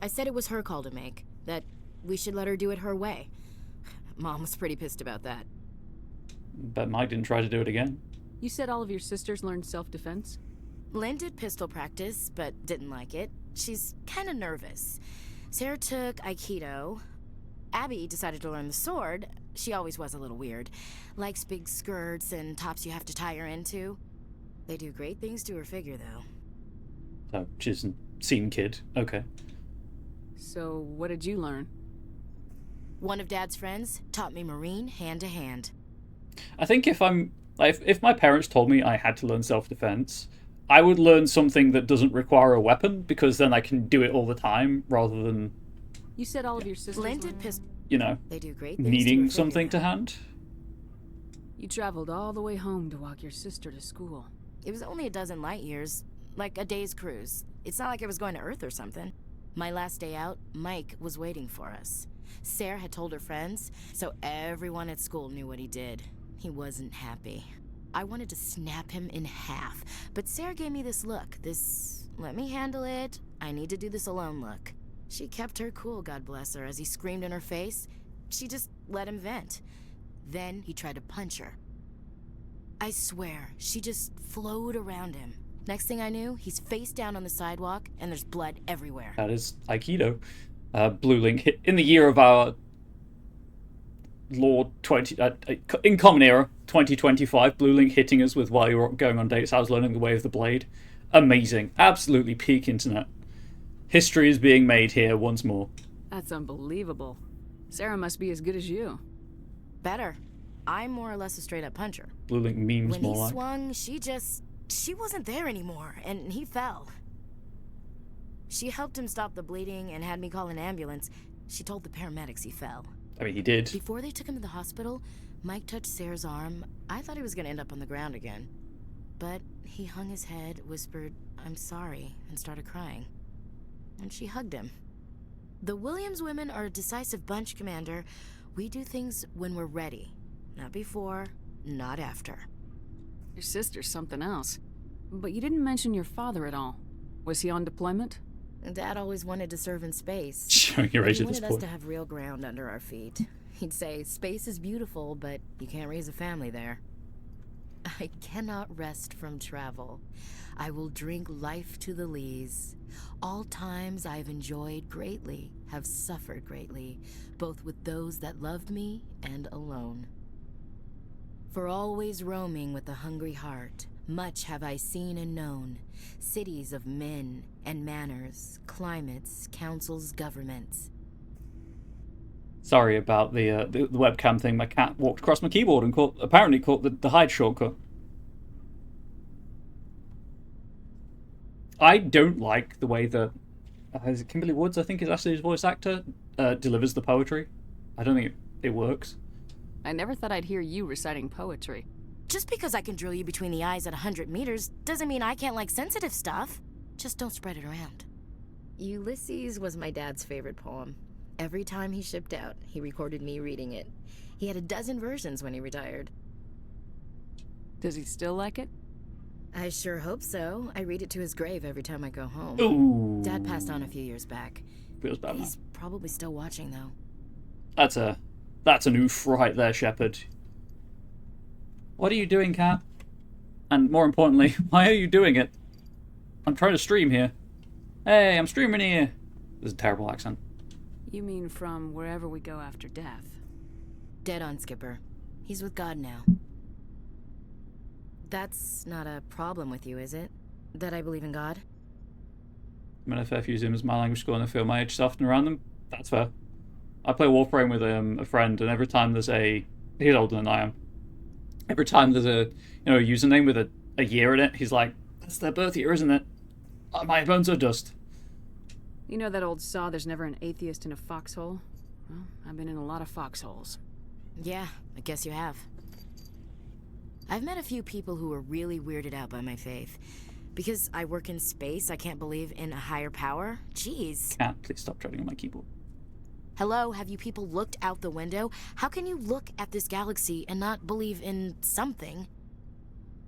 I said it was her call to make, that we should let her do it her way. Mom was pretty pissed about that. But Mike didn't try to do it again. You said all of your sisters learned self-defense? Lynn did pistol practice, but didn't like it. She's kind of nervous. Sarah took Aikido. Abby decided to learn the sword. She always was a little weird. Likes big skirts and tops you have to tie her into. They do great things to her figure, though. So, she's a scene kid. Okay. So, what did you learn? One of Dad's friends taught me Marine hand to hand. I think if my parents told me I had to learn self-defense, I would learn something that doesn't require a weapon, because then I can do it all the time, rather than... You said all of your sisters Lynn did pistol... You know, they do great things needing something to hand. You traveled all the way home to walk your sister to school. It was only a dozen light years, like a day's cruise. It's not like I was going to Earth or something. My last day out, Mike was waiting for us. Sarah had told her friends, so everyone at school knew what he did. He wasn't happy. I wanted to snap him in half, but Sarah gave me this look, this let me handle it, I need to do this alone look. She kept her cool, God bless her, as he screamed in her face. She just let him vent. Then he tried to punch her. I swear, she just flowed around him. Next thing I knew, he's face down on the sidewalk, and there's blood everywhere. That is Aikido. Blue Link hit in the year of our Lord 20 in Common Era 2025. Blue Link hitting us with while you were going on dates. I was learning the way of the blade. Amazing, absolutely peak internet. History is being made here once more. That's unbelievable. Sarah must be as good as you. Better. I'm more or less a straight-up puncher. Blue Link memes when more he like. swung, she wasn't there anymore, and he fell. She helped him stop the bleeding and had me call an ambulance. She told the paramedics he fell. I mean, he did. Before they took him to the hospital, Mike touched Sarah's arm. I thought he was going to end up on the ground again. But he hung his head, whispered, "I'm sorry," and started crying. And she hugged him. The Williams women are a decisive bunch, Commander. We do things when we're ready. Not before, not after. Your sister's something else. But you didn't mention your father at all. Was he on deployment? Dad always wanted to serve in space. Showing your age He at this wanted us point. to have real ground under our feet. He'd say, space is beautiful, but you can't raise a family there. I cannot rest from travel. I will drink life to the lees. All times I've enjoyed greatly, have suffered greatly, both with those that loved me and alone. For always roaming with a hungry heart, much have I seen and known, cities of men and manners, climates, councils, governments. Sorry about the webcam thing. My cat walked across my keyboard and apparently caught the hide shortcut. I don't like the way that is it Kimberly Woods, I think is Ashley's voice actor, delivers the poetry. I don't think it works. I never thought I'd hear you reciting poetry. Just because I can drill you between the eyes at 100 meters doesn't mean I can't like sensitive stuff. Just don't spread it around. Ulysses was my dad's favorite poem. Every time he shipped out, he recorded me reading it. He had a dozen versions when he retired. Does he still like it? I sure hope so. I read it to his grave every time I go home. Ooh. Dad passed on a few years back. Feels bad now. He's probably still watching, though. That's an oof right there, Shepard. What are you doing, Cat? And more importantly, why are you doing it? I'm trying to stream here. Hey, I'm streaming here. This is a terrible accent. You mean from wherever we go after death? Dead on, Skipper. He's with God now. That's not a problem with you, is it? That I believe in God? I mean, if I use him as my language school and I feel my age soften around them, that's fair. I play Warframe with a friend, and every time there's he's older than I am. Every time there's a username with a year in it, he's like, "That's their birth year, isn't it? My bones are dust." You know that old saw, there's never an atheist in a foxhole? Well, I've been in a lot of foxholes. Yeah, I guess you have. I've met a few people who were really weirded out by my faith. Because I work in space, I can't believe in a higher power? Jeez. Cat, please stop treading on my keyboard. Hello, have you people looked out the window? How can you look at this galaxy and not believe in something?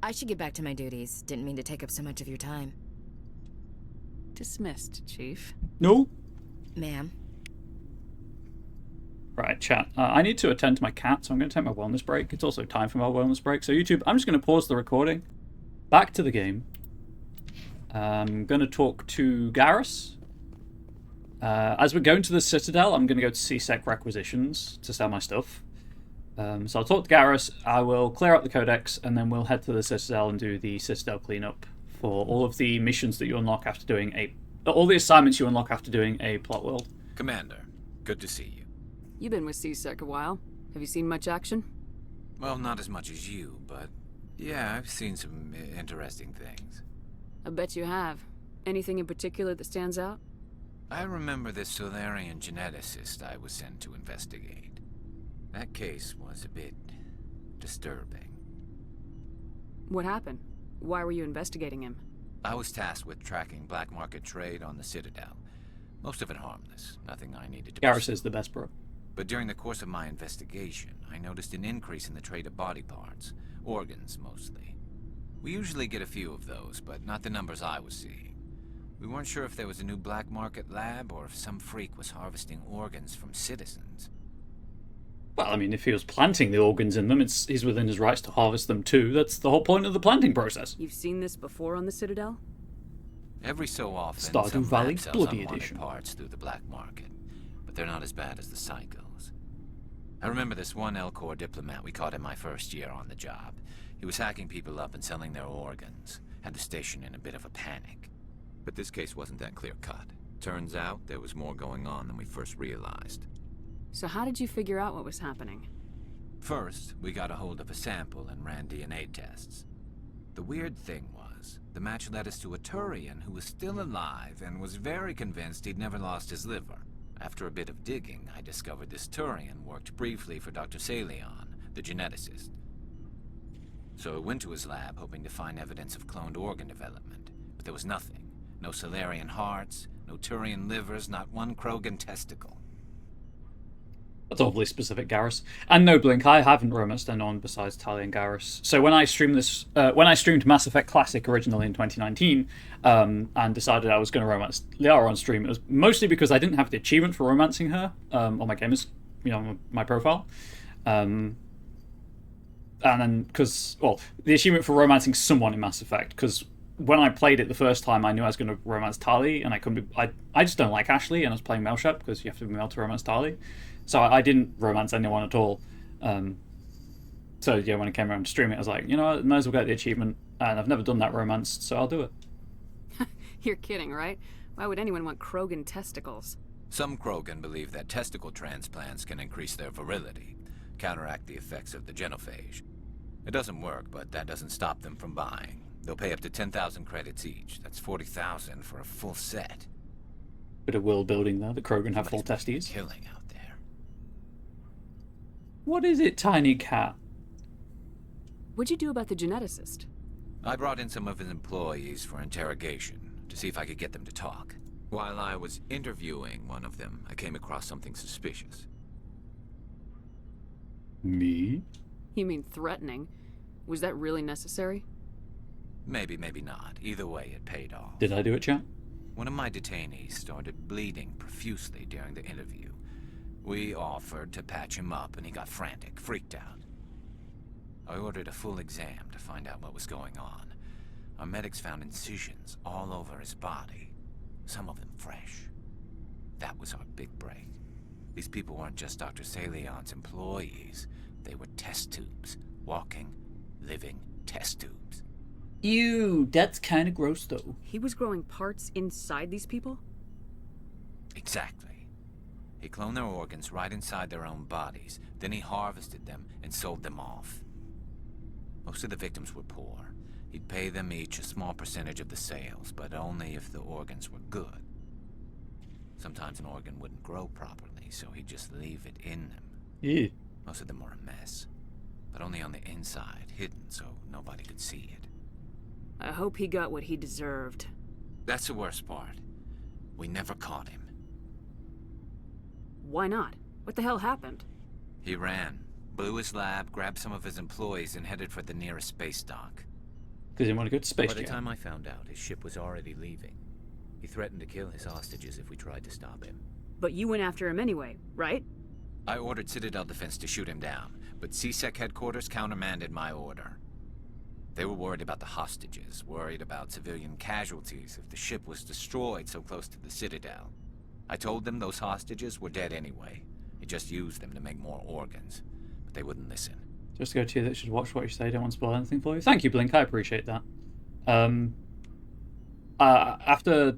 I should get back to my duties. Didn't mean to take up so much of your time. Dismissed, Chief. No. Ma'am. Right, chat. I need to attend to my cat, so I'm going to take my wellness break. It's also time for my wellness break. So YouTube, I'm just going to pause the recording. Back to the game. I'm going to talk to Garrus. As we're going to the Citadel, I'm going to go to C-Sec Requisitions to sell my stuff. So I'll talk to Garrus, I will clear out the Codex, and then we'll head to the Citadel and do the Citadel cleanup for all of the missions that you unlock after doing all the assignments you unlock after doing a plot world. Commander, good to see you. You've been with C-Sec a while. Have you seen much action? Well, not as much as you, but yeah, I've seen some interesting things. I bet you have. Anything in particular that stands out? I remember this Solarian geneticist I was sent to investigate. That case was a bit disturbing. What happened? Why were you investigating him? I was tasked with tracking black market trade on the Citadel. Most of it harmless, nothing I needed to Garrus is the best, bro. But during the course of my investigation, I noticed an increase in the trade of body parts, organs mostly. We usually get a few of those, but not the numbers I was seeing. We weren't sure if there was a new black market lab or if some freak was harvesting organs from citizens. Well, I mean, if he was planting the organs in them, he's within his rights to harvest them too. That's the whole point of the planting process. You've seen this before on the Citadel? Every so often, Stardew some Valley lab sells Bloody unwanted Edition. parts through the black market, but they're not as bad as the psychos. I remember this one Elcor diplomat we caught in my first year on the job. He was hacking people up and selling their organs. Had the station in a bit of a panic. But this case wasn't that clear-cut. Turns out there was more going on than we first realized. So how did you figure out what was happening? First, we got a hold of a sample and ran DNA tests. The weird thing was, the match led us to a Turian who was still alive and was very convinced he'd never lost his liver. After a bit of digging, I discovered this Turian worked briefly for Dr. Salion, the geneticist. So I went to his lab hoping to find evidence of cloned organ development, but there was nothing. No Solarian hearts, no Turian livers, not one Krogan testicle. That's awfully specific, Garrus. And no, Blink, I haven't romanced anyone besides Tali and Garrus. So when I streamed Mass Effect Classic originally in 2019, and decided I was going to romance Liara on stream, it was mostly because I didn't have the achievement for romancing her on my gamers, my profile. And then, because, well, the achievement for romancing someone in Mass Effect, because when I played it the first time, I knew I was going to romance Tali, and I couldn't be, I just don't like Ashley, and I was playing Melshep, because you have to be male to romance Tali. So I didn't romance anyone at all. So yeah, when it came around to streaming, I was like, you know what, I might as well get the achievement, and I've never done that romance, so I'll do it. You're kidding, right? Why would anyone want Krogan testicles? Some Krogan believe that testicle transplants can increase their virility, counteract the effects of the genophage. It doesn't work, but that doesn't stop them from buying. They'll pay up to 10,000 credits each. That's 40,000 for a full set. Bit of world building there. The Krogan have full testes. Killing out there. What is it, tiny cat? What'd you do about the geneticist? I brought in some of his employees for interrogation, to see if I could get them to talk. While I was interviewing one of them, I came across something suspicious. Me? You mean threatening? Was that really necessary? Maybe, maybe not. Either way, it paid off. Did I do it, chat? One of my detainees started bleeding profusely during the interview. We offered to patch him up, and he got frantic, freaked out. I ordered a full exam to find out what was going on. Our medics found incisions all over his body, some of them fresh. That was our big break. These people weren't just Dr. Salion's employees. They were test tubes. Walking, living test tubes. Ew, that's kind of gross, though. He was growing parts inside these people? Exactly. He cloned their organs right inside their own bodies. Then he harvested them and sold them off. Most of the victims were poor. He'd pay them each a small percentage of the sales, but only if the organs were good. Sometimes an organ wouldn't grow properly, so he'd just leave it in them. Yeah. Most of them were a mess, but only on the inside, hidden so nobody could see it. I hope he got what he deserved. That's the worst part. We never caught him. Why not? What the hell happened? He ran, blew his lab, grabbed some of his employees, and headed for the nearest space dock. Because he wanted to go to space. By the time I found out, his ship was already leaving. He threatened to kill his hostages if we tried to stop him. But you went after him anyway, right? I ordered Citadel Defense to shoot him down, but CSEC headquarters countermanded my order. They were worried about the hostages, worried about civilian casualties if the ship was destroyed so close to the Citadel. I told them those hostages were dead anyway. He just used them to make more organs, but they wouldn't listen. Just to go to you that should watch what you say, don't want to spoil anything for you. Thank you, Blink, I appreciate that. After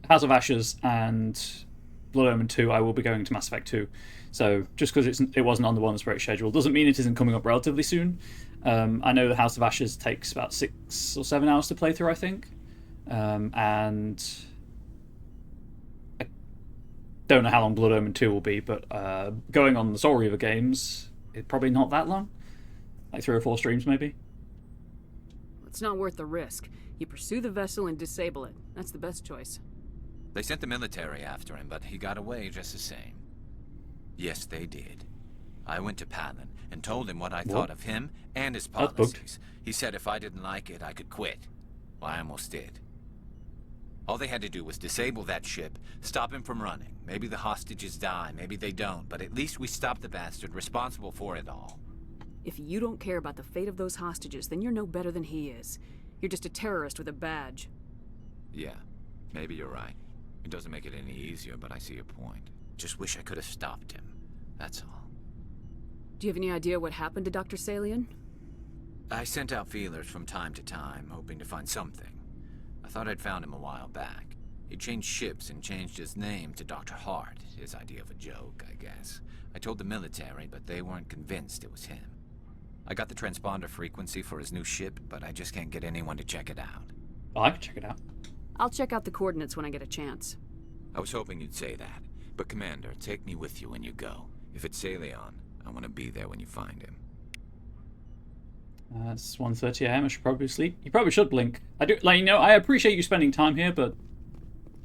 House of Ashes and Blood Omen 2, I will be going to Mass Effect 2. So just because it wasn't on the Wellness Break schedule doesn't mean it isn't coming up relatively soon. I know the House of Ashes takes about 6 or 7 hours to play through, I think. And I don't know how long Blood Omen 2 will be, but going on the Soul Reaver games, it's probably not that long. Like 3 or 4 streams, maybe. It's not worth the risk. You pursue the vessel and disable it. That's the best choice. They sent the military after him, but he got away just the same. Yes, they did. I went to Palin and told him what I thought of him and his policies. He said if I didn't like it, I could quit. Well, I almost did. All they had to do was disable that ship, stop him from running. Maybe the hostages die, maybe they don't, but at least we stopped the bastard responsible for it all. If you don't care about the fate of those hostages, then you're no better than he is. You're just a terrorist with a badge. Yeah, maybe you're right. It doesn't make it any easier, but I see your point. Just wish I could have stopped him. That's all. Do you have any idea what happened to Dr. Salion? I sent out feelers from time to time, hoping to find something. I thought I'd found him a while back. He changed ships and changed his name to Dr. Hart, his idea of a joke, I guess. I told the military, but they weren't convinced it was him. I got the transponder frequency for his new ship, but I just can't get anyone to check it out. Oh, I can check it out. I'll check out the coordinates when I get a chance. I was hoping you'd say that. But Commander, take me with you when you go. If it's Salion, I want to be there when you find him. It's 1:30 AM. I should probably sleep. You probably should, Blink. I do, I appreciate you spending time here, but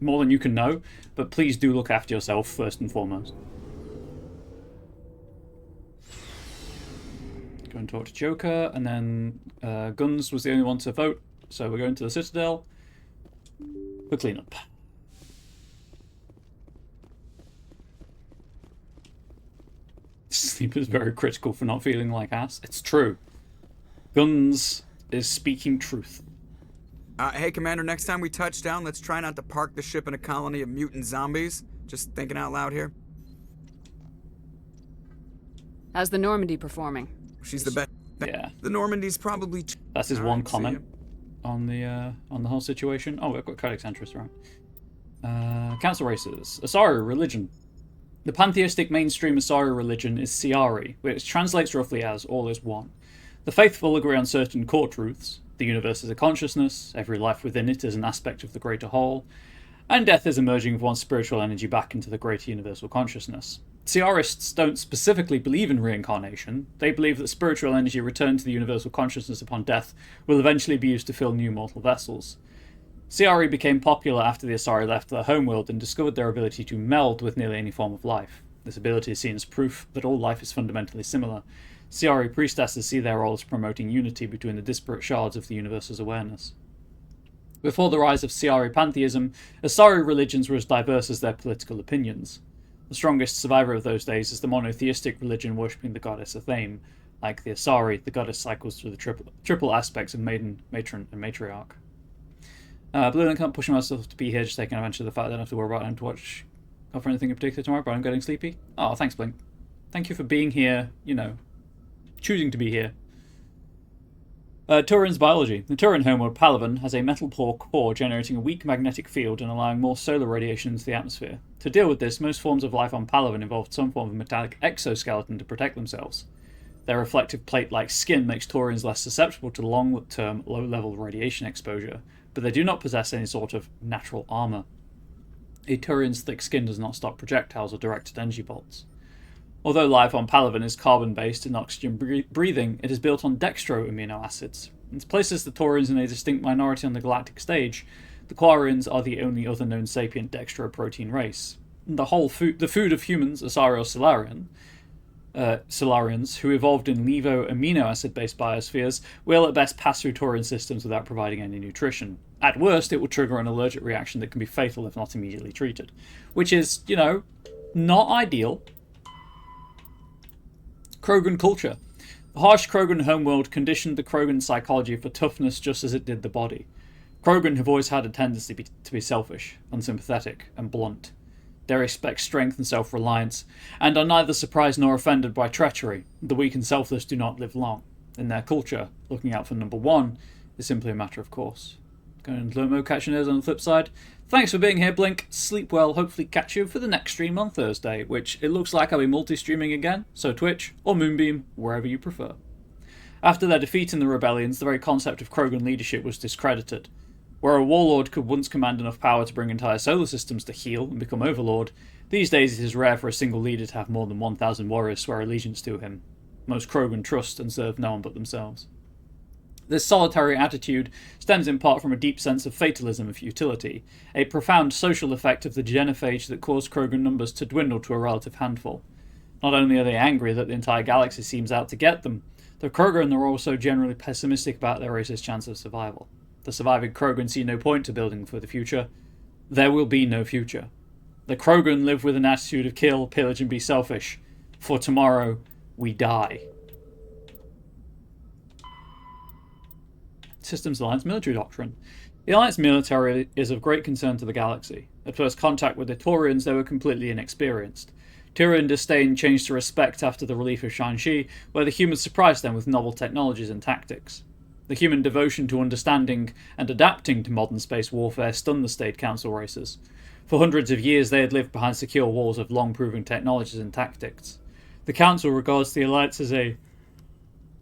more than you can know. But please do look after yourself first and foremost. Go and talk to Joker, and then Guns was the only one to vote, so we're going to the Citadel for cleanup. Sleep is very critical for not feeling like ass. It's true. Guns is speaking truth. Hey, Commander, next time we touch down, let's try not to park the ship in a colony of mutant zombies. Just thinking out loud here. How's the Normandy performing? She's the best. Yeah. The Normandy's probably... That's his one comment on the whole situation. Oh, we've got Codex Entris, right. Council races. Asari religion. The pantheistic mainstream Asari religion is Siari, which translates roughly as all is one. The faithful agree on certain core truths. The universe is a consciousness, every life within it is an aspect of the greater whole, and death is emerging of one's spiritual energy back into the greater universal consciousness. Siarists don't specifically believe in reincarnation. They believe that spiritual energy returned to the universal consciousness upon death will eventually be used to fill new mortal vessels. Siari became popular after the Asari left their homeworld and discovered their ability to meld with nearly any form of life. This ability is seen as proof that all life is fundamentally similar. Siari priestesses see their role as promoting unity between the disparate shards of the universe's awareness. Before the rise of Siari pantheism, Asari religions were as diverse as their political opinions. The strongest survivor of those days is the monotheistic religion worshipping the goddess Athame. Like the Asari, the goddess cycles through the triple aspects of maiden, matron, and matriarch. Blue Link, I'm pushing myself to be here, just taking advantage of the fact that I don't have to worry about having to watch for anything in particular tomorrow, but I'm getting sleepy. Oh, thanks, Blink. Thank you for being here, you know, choosing to be here. Turin's biology. The Turin homeworld Palaven has a metal poor core generating a weak magnetic field and allowing more solar radiation into the atmosphere. To deal with this, most forms of life on Palaven involved some form of metallic exoskeleton to protect themselves. Their reflective plate-like skin makes Taurians less susceptible to long-term, low-level radiation exposure, but they do not possess any sort of natural armor. A Taurian's thick skin does not stop projectiles or directed energy bolts. Although life on Palaven is carbon-based and oxygen-breathing, it is built on dextro amino acids. This places the Taurians in a distinct minority on the galactic stage. The Quarians are the only other known sapient dextroprotein race. The food of humans, Asari or Solarians, who evolved in levo amino acid-based biospheres, will at best pass through Taurian systems without providing any nutrition. At worst, it will trigger an allergic reaction that can be fatal if not immediately treated. Which is, you know, not ideal. Krogan culture. The harsh Krogan homeworld conditioned the Krogan psychology for toughness just as it did the body. Krogan have always had a tendency to be selfish, unsympathetic, and blunt. They respect strength and self-reliance, and are neither surprised nor offended by treachery. The weak and selfless do not live long. In their culture, looking out for number one is simply a matter of course. Going into Lomo, catching those on the flip side. Thanks for being here, Blink. Sleep well. Hopefully catch you for the next stream on Thursday, which it looks like I'll be multi-streaming again, so Twitch or Moonbeam, wherever you prefer. After their defeat in the rebellions, the very concept of Krogan leadership was discredited. Where a warlord could once command enough power to bring entire solar systems to heel and become overlord, these days it is rare for a single leader to have more than 1,000 warriors swear allegiance to him. Most Krogan trust and serve no one but themselves. This solitary attitude stems in part from a deep sense of fatalism and futility, a profound social effect of the genophage that caused Krogan numbers to dwindle to a relative handful. Not only are they angry that the entire galaxy seems out to get them, the Krogan are also generally pessimistic about their race's chance of survival. The surviving Krogan see no point to building for the future. There will be no future. The Krogan live with an attitude of kill, pillage, and be selfish. For tomorrow, we die. Systems Alliance military doctrine. The Alliance military is of great concern to the galaxy. At first contact with the Taurians, they were completely inexperienced. Turian disdain changed to respect after the relief of Shanxi, where the humans surprised them with novel technologies and tactics. The human devotion to understanding and adapting to modern space warfare stunned the State Council races. For hundreds of years they had lived behind secure walls of long-proven technologies and tactics. The Council regards the Alliance as a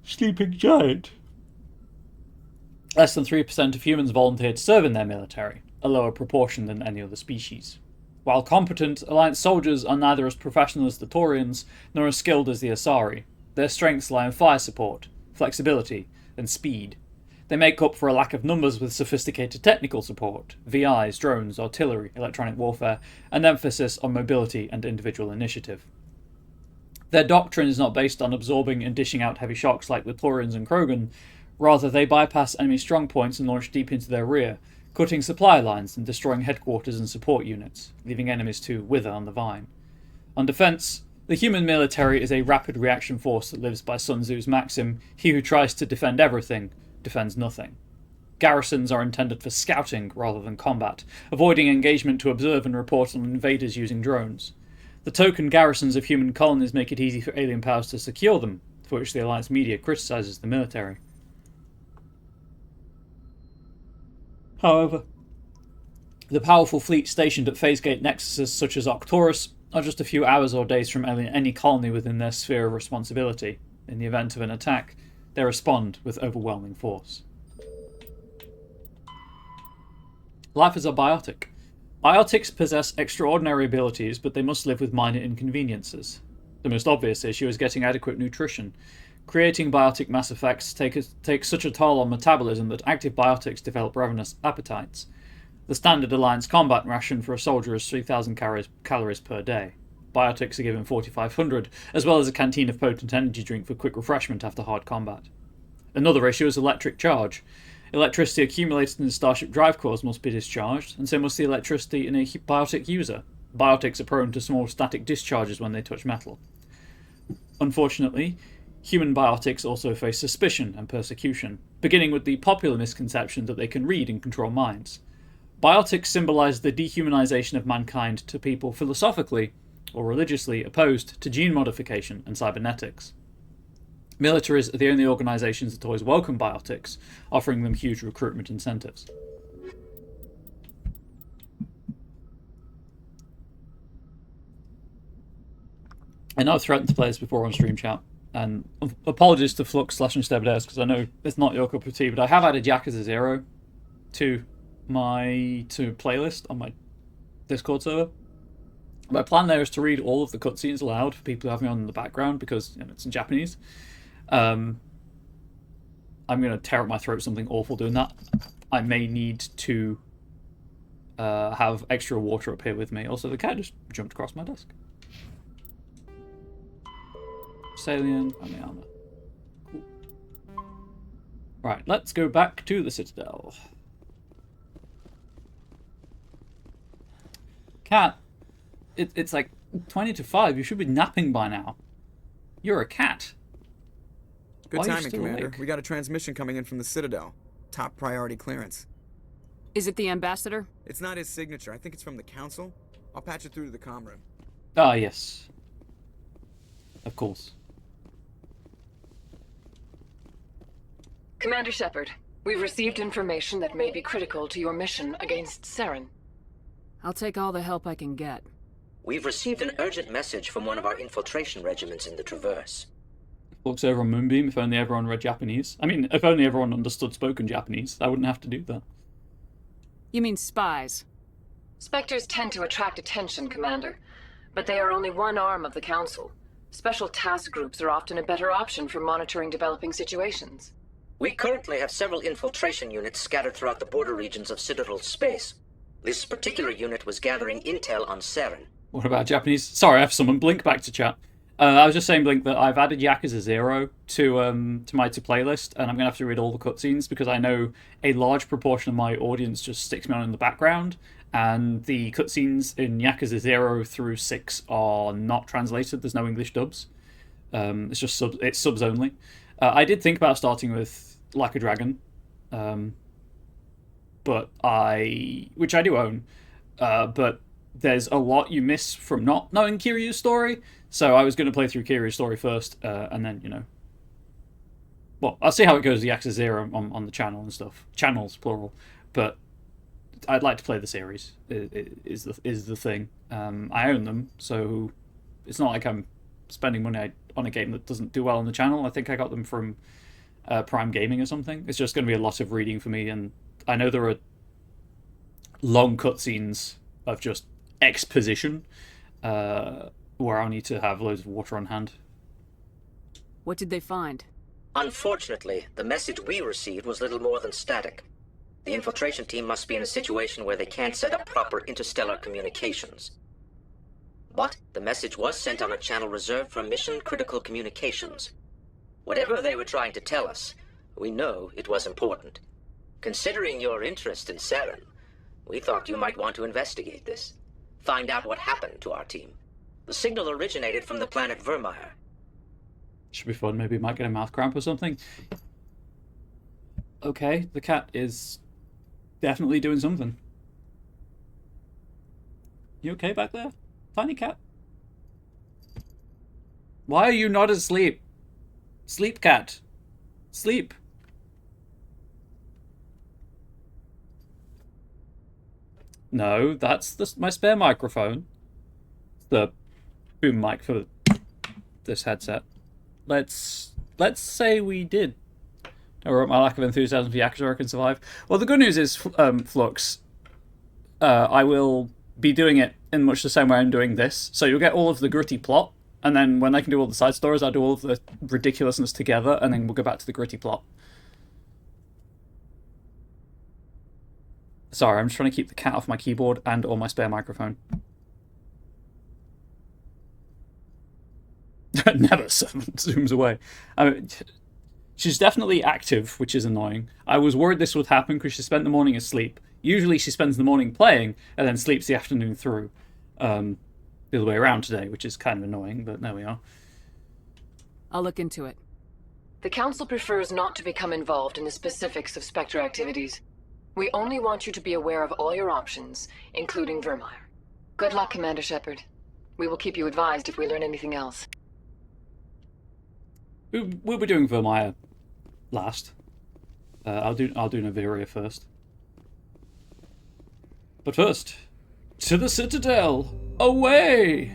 sleeping giant. Less than 3% of humans volunteer to serve in their military, a lower proportion than any other species. While competent, Alliance soldiers are neither as professional as the Taurians, nor as skilled as the Asari. Their strengths lie in fire support, flexibility, and speed. They make up for a lack of numbers with sophisticated technical support, VIs, drones, artillery, electronic warfare, and emphasis on mobility and individual initiative. Their doctrine is not based on absorbing and dishing out heavy shocks like the Taurians and Krogan. Rather, they bypass enemy strong points and launch deep into their rear, cutting supply lines and destroying headquarters and support units, leaving enemies to wither on the vine. On defense, the human military is a rapid reaction force that lives by Sun Tzu's maxim, he who tries to defend everything, defends nothing. Garrisons are intended for scouting rather than combat, avoiding engagement to observe and report on invaders using drones. The token garrisons of human colonies make it easy for alien powers to secure them, for which the Alliance media criticises the military. However, the powerful fleet stationed at phase-gate nexuses such as Octorus are just a few hours or days from any colony within their sphere of responsibility. In the event of an attack, they respond with overwhelming force. Life as a biotic. Biotics possess extraordinary abilities, but they must live with minor inconveniences. The most obvious issue is getting adequate nutrition. Creating biotic mass effects takes such a toll on metabolism that active biotics develop ravenous appetites. The standard Alliance combat ration for a soldier is 3,000 calories per day. Biotics are given 4,500, as well as a canteen of potent energy drink for quick refreshment after hard combat. Another issue is electric charge. Electricity accumulated in the Starship drive cores must be discharged, and so must the electricity in a biotic user. Biotics are prone to small static discharges when they touch metal. Unfortunately, human biotics also face suspicion and persecution, beginning with the popular misconception that they can read and control minds. Biotics symbolize the dehumanization of mankind to people philosophically or religiously opposed to gene modification and cybernetics. Militaries are the only organizations that always welcome biotics, offering them huge recruitment incentives. I know I've threatened to play this before on stream chat, and apologies to Flux/Stevedares because I know it's not your cup of tea, but I have added Yakuza 0 to my playlist on my Discord server. My plan there is to read all of the cutscenes aloud for people who have me on in the background because it's in Japanese. I'm going to tear up my throat something awful doing that. I may need to have extra water up here with me. Also, the cat just jumped across my desk. Salient, family armor. Cool. Right, let's go back to the Citadel. Cat, it's like 20 to 5. You should be napping by now. You're a cat. Good timing, Commander. We got a transmission coming in from the Citadel. Top priority clearance. Is it the Ambassador? It's not his signature. I think it's from the Council. I'll patch it through to the comm room. Ah, yes. Of course. Commander Shepard, we've received information that may be critical to your mission against Saren. I'll take all the help I can get. We've received an urgent message from one of our infiltration regiments in the Traverse. Looks over on Moonbeam. If only everyone read Japanese. I mean, if only everyone understood spoken Japanese, I wouldn't have to do that. You mean spies? Spectres tend to attract attention, Commander, but they are only one arm of the Council. Special task groups are often a better option for monitoring developing situations. We currently have several infiltration units scattered throughout the border regions of Citadel space. This particular unit was gathering intel on Saren. What about Japanese? Sorry, I have someone blink back to chat. I was just saying, Blink, that I've added Yakuza 0 to my playlist, and I'm going to have to read all the cutscenes because I know a large proportion of my audience just sticks me on in the background, and the cutscenes in Yakuza 0 through 6 are not translated. There's no English dubs. It's just subs only. I did think about starting with Like a Dragon, which I do own, but there's a lot you miss from not knowing Kiryu's story. So I was going to play through Kiryu's story first, and then, well, I'll see how it goes with Yakuza 0 on the channel and stuff. Channels, plural. But I'd like to play the series, is the thing. I own them, so it's not like I'm spending money on a game that doesn't do well on the channel. I think I got them from Prime Gaming or something. It's just going to be a lot of reading for me, and I know there are long cutscenes of just exposition, where I'll need to have loads of water on hand. What did they find? Unfortunately, the message we received was little more than static. The infiltration team must be in a situation where they can't set up proper interstellar communications. But the message was sent on a channel reserved for mission-critical communications. Whatever they were trying to tell us, we know it was important. Considering your interest in Saren, we thought you might want to investigate this. Find out what happened to our team. The signal originated from the planet Vermeer. Should be fun. Maybe it might get a mouth cramp or something. Okay, the cat is definitely doing something. You okay back there? Tiny cat? Why are you not asleep? Sleep, cat. Sleep. No, that's my spare microphone. The boom mic for this headset. Let's say we did. Or my lack of enthusiasm for Yakuza I can survive. Well, the good news is, Flux, I will be doing it in much the same way I'm doing this. So you'll get all of the gritty plot, and then when I can do all the side stories, I'll do all of the ridiculousness together, and then we'll go back to the gritty plot. Sorry, I'm just trying to keep the cat off my keyboard and or my spare microphone. Never zooms away. I mean, She's definitely active, which is annoying. I was worried this would happen because she spent the morning asleep. Usually she spends the morning playing and then sleeps the afternoon through. The other way around today, which is kind of annoying, but there we are. I'll look into it. The Council prefers not to become involved in the specifics of Spectre activities. We only want you to be aware of all your options, including Vermeer. Good luck, Commander Shepard. We will keep you advised if we learn anything else. We'll be doing Vermeer last. I'll do Naviria first. But first, to the Citadel! Away!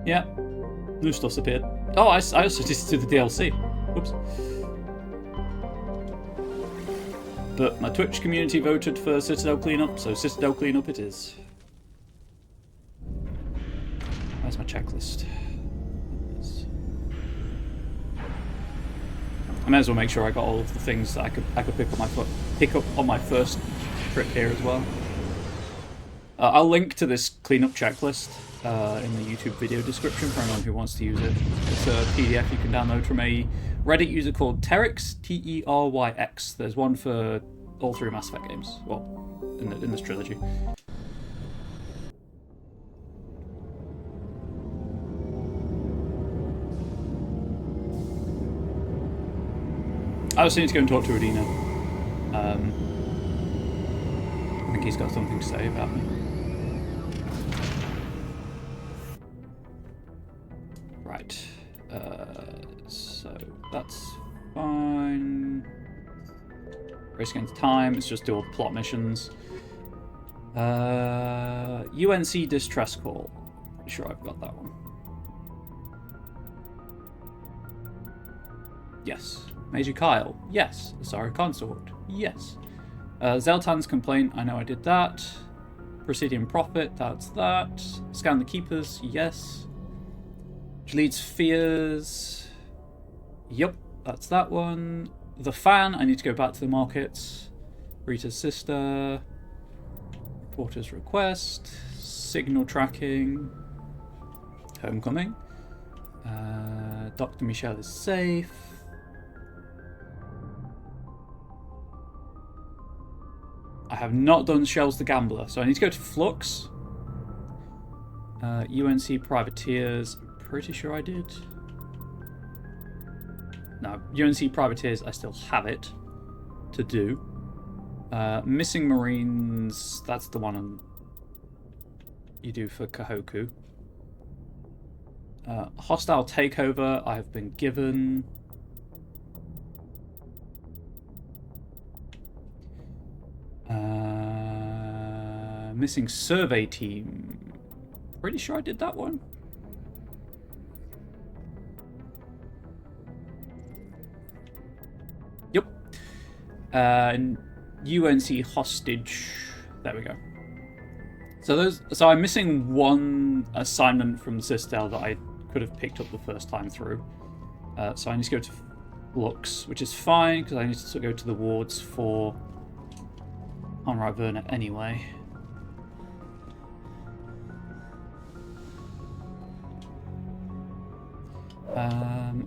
Yeah, new stuff's appeared. Oh, I also just did the DLC. Whoops. But my Twitch community voted for Citadel cleanup, so Citadel cleanup it is. Where's my checklist? I may as well make sure I got all of the things that I could pick up on my first trip here as well. I'll link to this cleanup checklist in the YouTube video description for anyone who wants to use it. It's a PDF you can download from a Reddit user called Teryx, T-E-R-Y-X. There's one for all 3 Mass Effect games, well, in this trilogy. I also need to go and talk to Adina. I think he's got something to say about me. Right. So that's fine. Race against time. Let's just do all the plot missions. UNC distress call. Pretty sure I've got that one. Yes. Major Kyle. Yes. Asari Consort. Yes. Zeltan's complaint. I know I did that. Presidium Prophet. That's that. Scan the Keepers. Yes. Leads Fears. Yep. That's that one. The Fan. I need to go back to the markets. Rita's Sister. Reporter's Request. Signal Tracking. Homecoming. Dr. Michelle is safe. I have not done Shells the Gambler, so I need to go to Flux. UNC Privateers, I'm pretty sure I did. No, UNC Privateers, I still have it to do. Missing Marines, that's the one you do for Kahoku. Hostile Takeover, I have been given. Missing Survey Team. Pretty sure I did that one. Yep. UNC Hostage. There we go. So I'm missing one assignment from Citadel that I could have picked up the first time through. So I need to go to Flux, which is fine because I need to go to the wards for Conrad Werner anyway.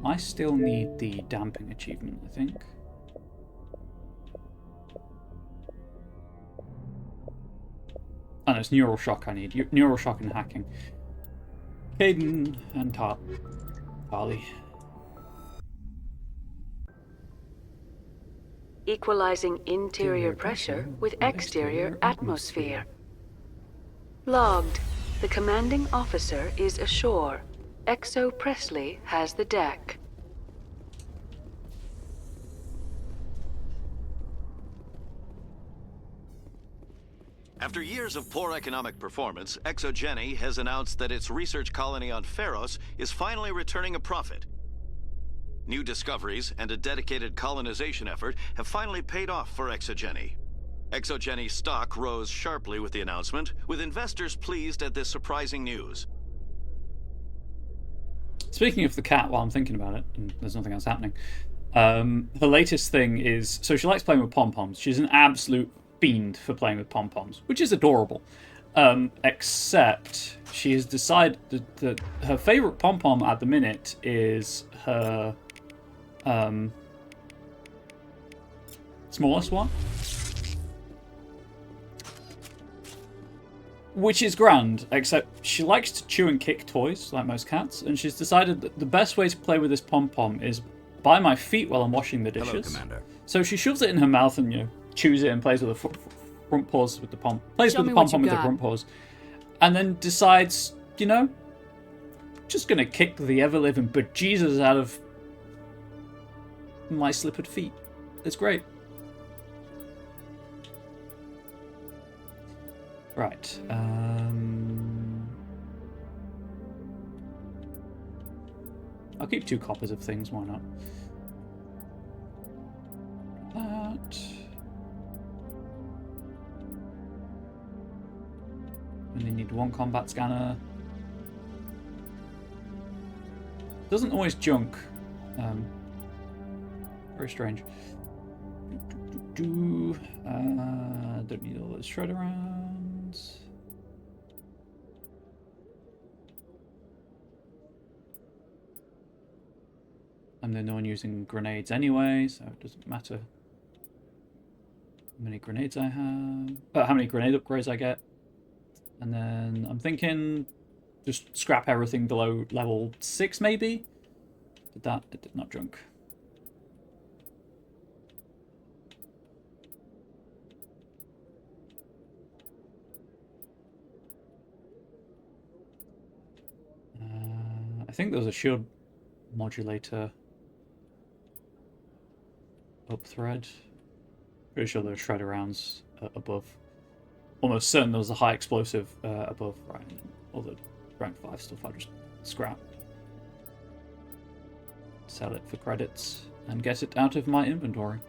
I still need the damping achievement, I think. Oh no, it's Neural Shock I need. Neural Shock and Hacking. Caden and Tali. Equalizing interior pressure with exterior atmosphere. Logged. The commanding officer is ashore. Exo Presley has the deck. After years of poor economic performance, ExoGeni has announced that its research colony on Pharos is finally returning a profit. New discoveries and a dedicated colonization effort have finally paid off for ExoGeni. ExoGeni stock rose sharply with the announcement, with investors pleased at this surprising news. Speaking of the cat, while I'm thinking about it, and there's nothing else happening, her latest thing is, so she likes playing with pom-poms. She's an absolute fiend for playing with pom-poms, which is adorable. Except she has decided that her favorite pom-pom at the minute is her smallest one. Which is grand, except she likes to chew and kick toys, like most cats, and she's decided that the best way to play with this pom-pom is by my feet while I'm washing the dishes. Hello, Commander. So she shoves it in her mouth and, chews it and plays with the front paws with the pom. Plays with the pom-pom with the front paws. And then decides, just gonna kick the ever-living bejesus out of my slippered feet. It's great. Right. I'll keep 2 copies of things, why not? That. Only need 1 combat scanner. Doesn't always junk. Very strange. Don't need all those shredder rounds. I'm the only one using grenades anyway, so it doesn't matter how many grenades I have. How many grenade upgrades I get. And then I'm thinking just scrap everything below level 6 maybe. Did that? It did not junk. I think there was a shield modulator up thread. Pretty sure there were shredder rounds above. Almost certain there was a high explosive above. Right, and all the rank 5 stuff I just scrap. Sell it for credits and get it out of my inventory.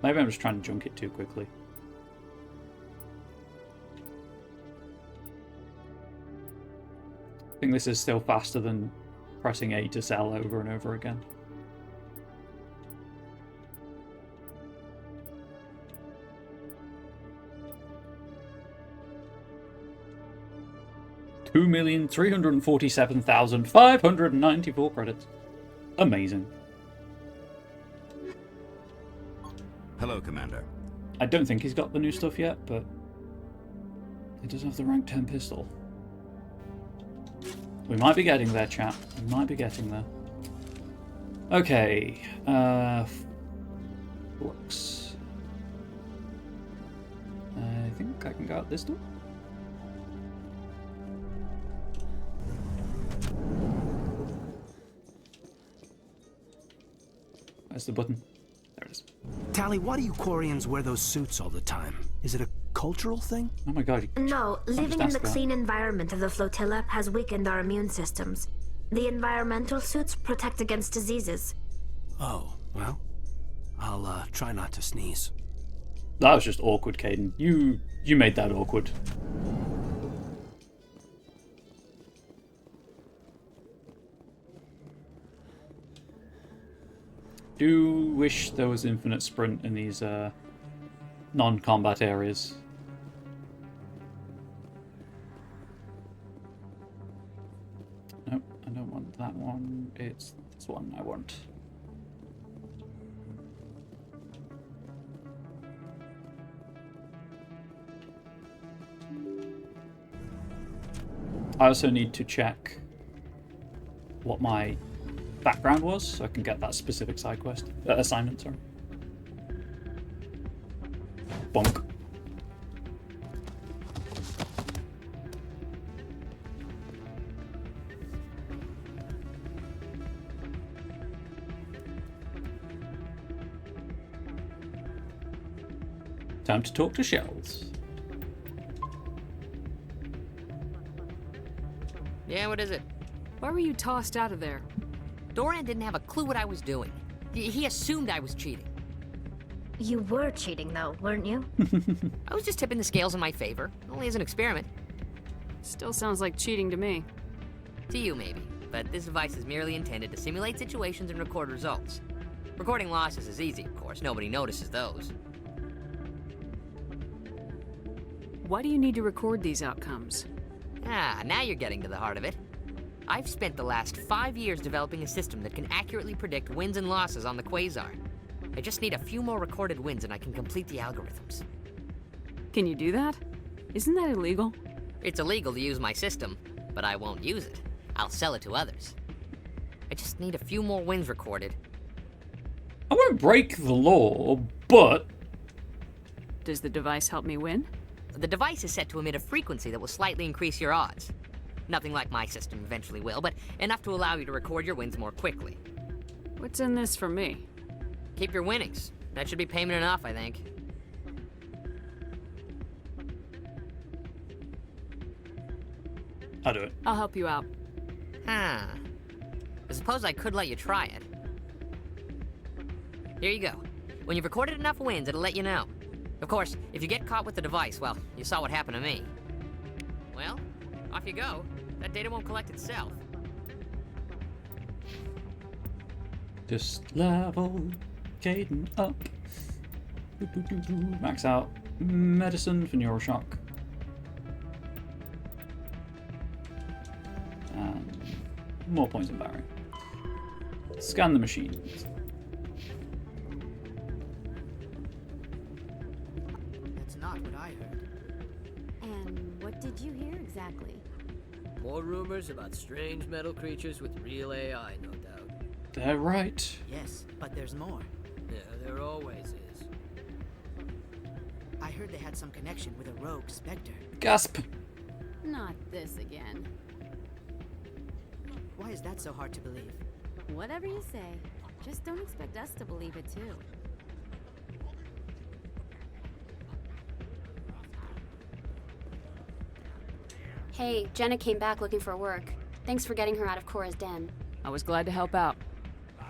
Maybe I'm just trying to junk it too quickly. I think this is still faster than pressing A to sell over and over again. $2,347,594 credits. Amazing. Hello, Commander. I don't think he's got the new stuff yet, but he does have the rank 10 pistol. We might be getting there, chat. We might be getting there. Okay. Flux. I think I can go out this door. Where's the button? There it is. Tally, why do you Quarians wear those suits all the time? Is it a cultural thing? Oh my god. No, living in the clean environment of the flotilla has weakened our immune systems. The environmental suits protect against diseases. Oh, well, I'll try not to sneeze. That was just awkward, Caden. You made that awkward. Do wish there was infinite sprint in these non-combat areas. Nope, I don't want that one. It's this one I want. I also need to check what my background was, so I can get that specific side quest assignment. Sorry. Bonk. Time to talk to Shells. Yeah, what is it? Why were you tossed out of there? Doran didn't have a clue what I was doing. He assumed I was cheating. You were cheating, though, weren't you? I was just tipping the scales in my favor. Only as an experiment. Still sounds like cheating to me. To you, maybe. but this device is merely intended to simulate situations and record results. Recording losses is easy, of course. Nobody notices those. Why do you need to record these outcomes? Ah, now you're getting to the heart of it. I've spent the last 5 years developing a system that can accurately predict wins and losses on the Quasar. I just need a few more recorded wins and I can complete the algorithms. Can you do that? Isn't that illegal? It's illegal to use my system, but I won't use it. I'll sell it to others. I just need a few more wins recorded. I won't break the law, but... Does the device help me win? The device is set to emit a frequency that will slightly increase your odds. Nothing like my system eventually will, but enough to allow you to record your wins more quickly. What's in this for me? Keep your winnings. That should be payment enough, I think. I'll do it. I'll help you out. Huh. I suppose I could let you try it. Here you go. When you've recorded enough wins, it'll let you know. Of course, if you get caught with the device, well, you saw what happened to me. Well, off you go. That data won't collect itself. Just level Caden up. Max out medicine for neuroshock. And more points in Barry. Scan the machines. That's not what I heard. And what did you hear exactly? More rumors about strange metal creatures with real AI, no doubt. They're right. Yes, but there's more. Yeah, there always is. I heard they had some connection with a rogue Spectre. Gasp! Not this again. Why is that so hard to believe? Whatever you say. Just don't expect us to believe it too. Hey, Jenna came back looking for work. Thanks for getting her out of Cora's den. I was glad to help out.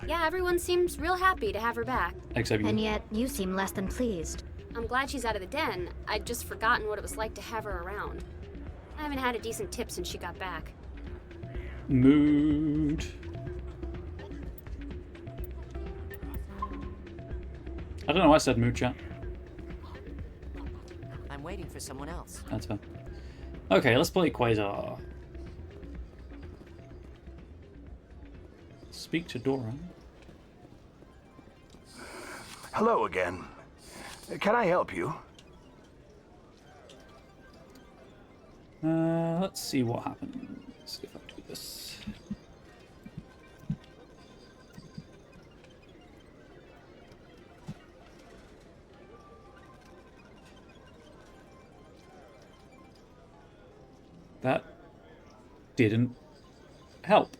Yeah, everyone seems real happy to have her back. Except you. And yet, you seem less than pleased. I'm glad she's out of the den. I'd just forgotten what it was like to have her around. I haven't had a decent tip since she got back. Mood. I don't know why I said mood chat. I'm waiting for someone else. That's fair. Okay, let's play Quasar. Speak to Dora. Hello again. Can I help you? Let's see what happens if I do this. That didn't help.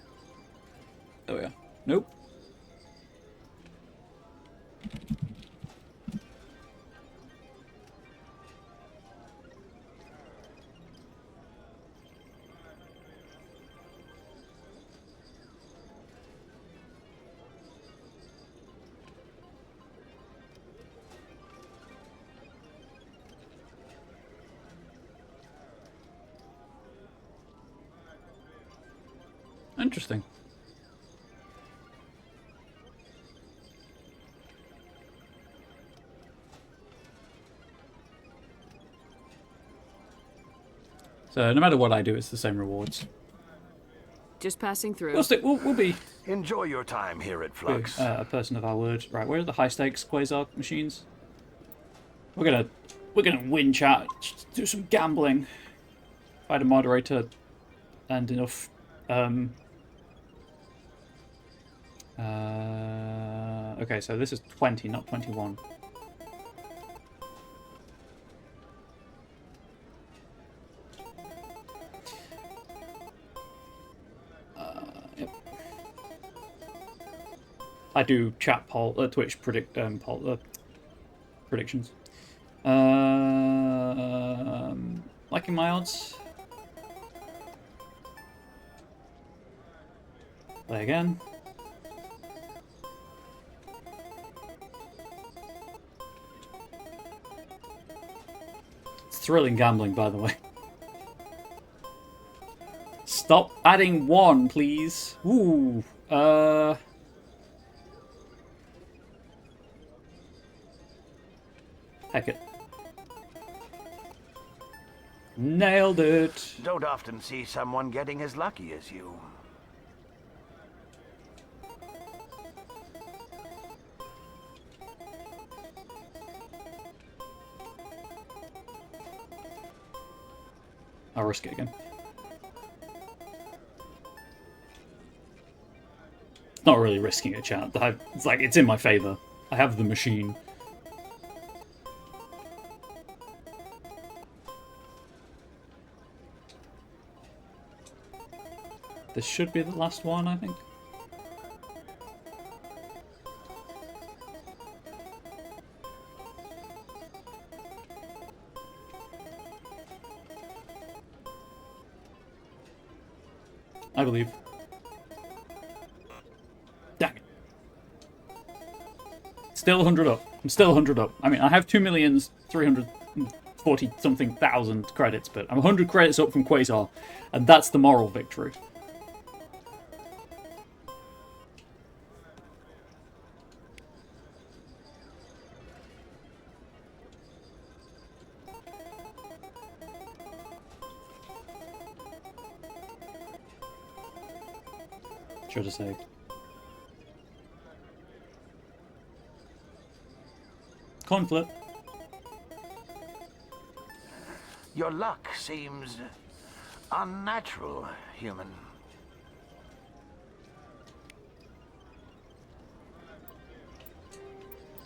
There we are. Nope. Interesting. So no matter what I do, it's the same rewards. Just passing through. We'll be. Enjoy your time here at Flux. A person of our word. Right, where are the high stakes Quasar machines? We're gonna win chat. Just do some gambling. Find a moderator and enough. Okay, so this is 20, not 21. Yep. I do chat poll, Twitch predictions. Liking my odds. Play again. It's thrilling gambling, by the way. Stop adding 1, please. Ooh. Heck it. Nailed it. Don't often see someone getting as lucky as you. I'll risk it again. It's not really risking it, chat. It's like, it's in my favor. I have the machine. This should be the last one, I think. I believe. Dang it. Still 100 up. I'm still 100 up. I mean, I have 2,340 something thousand credits, but I'm 100 credits up from Quasar, and that's the moral victory. Should have saved. Coin flip. Your luck seems unnatural, human.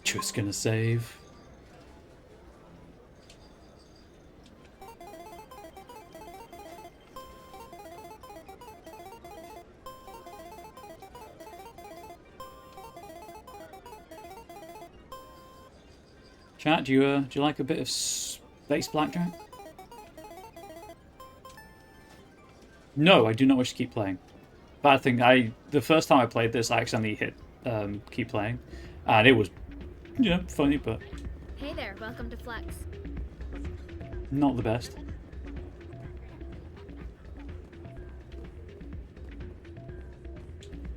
Just gonna save. Chat, do you like a bit of space blackjack? No, I do not wish to keep playing. Bad thing, the first time I played this, I accidentally hit keep playing, and it was, you know, funny, but Hey there, welcome to Flex. not the best.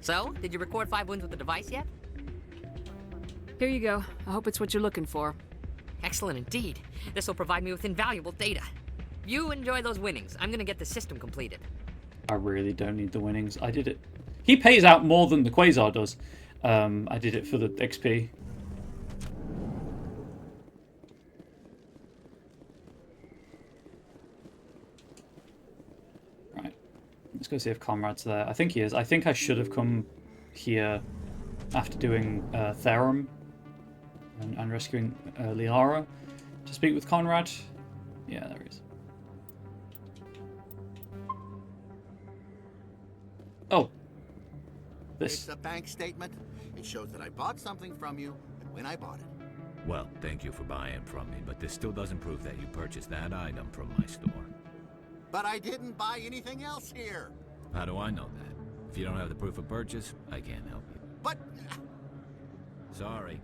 So, did you record 5 wins with the device yet? Here you go. I hope it's what you're looking for. Excellent indeed. This will provide me with invaluable data. You enjoy those winnings. I'm gonna get the system completed. I really don't need the winnings. I did it. He pays out more than the Quasar does. I did it for the XP. Right. Let's go see if Conrad's there. I think he is. I think I should have come here after doing Therum and rescuing Liara to speak with Conrad. Yeah, there he is. Oh. This. It's a bank statement. It shows that I bought something from you and when I bought it. Well, thank you for buying from me, but this still doesn't prove that you purchased that item from my store. But I didn't buy anything else here. How do I know that? If you don't have the proof of purchase, I can't help you. But... Sorry.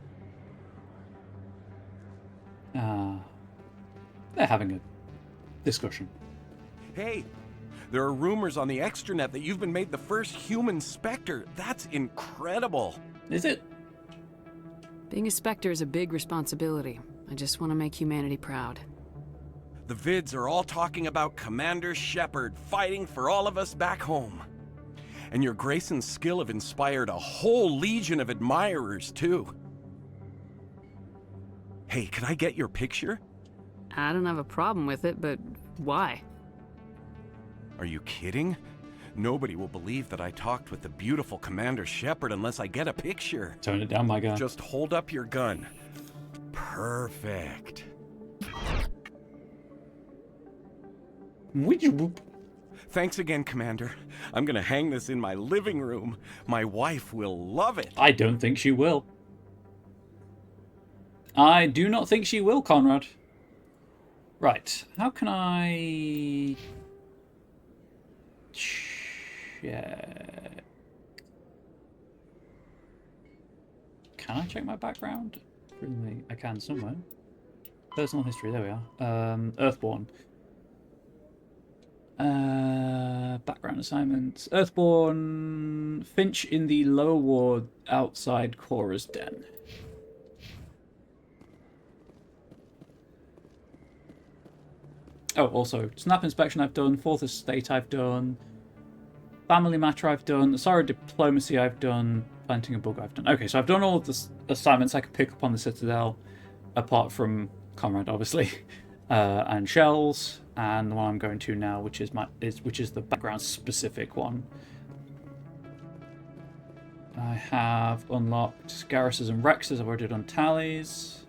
They're having a discussion. Hey, there are rumors on the extranet that you've been made the first human Spectre. That's incredible. Is it? Being a Spectre is a big responsibility. I just want to make humanity proud. The vids are all talking about Commander Shepard fighting for all of us back home. And your grace and skill have inspired a whole legion of admirers, too. Hey, can I get your picture? I don't have a problem with it, but why? Are you kidding? Nobody will believe that I talked with the beautiful Commander Shepard unless I get a picture. Tone it down, my guy. Just hold up your gun. Perfect. Thanks again, Commander. I'm gonna hang this in my living room. My wife will love it. I don't think she will. I do not think she will, Conrad. Right, how can I... check... Can I check my background? Really, I can somewhere. Personal history, there we are. Earthborn. Background. background assignments. Earthborn Finch in the lower ward outside Cora's den. Oh, also, Snap Inspection I've done, Fourth Estate I've done, Family Matter I've done, Sorry Diplomacy I've done, Planting a Bug I've done. Okay, so I've done all of the assignments I could pick up on the Citadel, apart from Comrade, obviously, and Shells, and the one I'm going to now, which is the background specific one. I have unlocked Garruses and Rexes. I've already done tallies.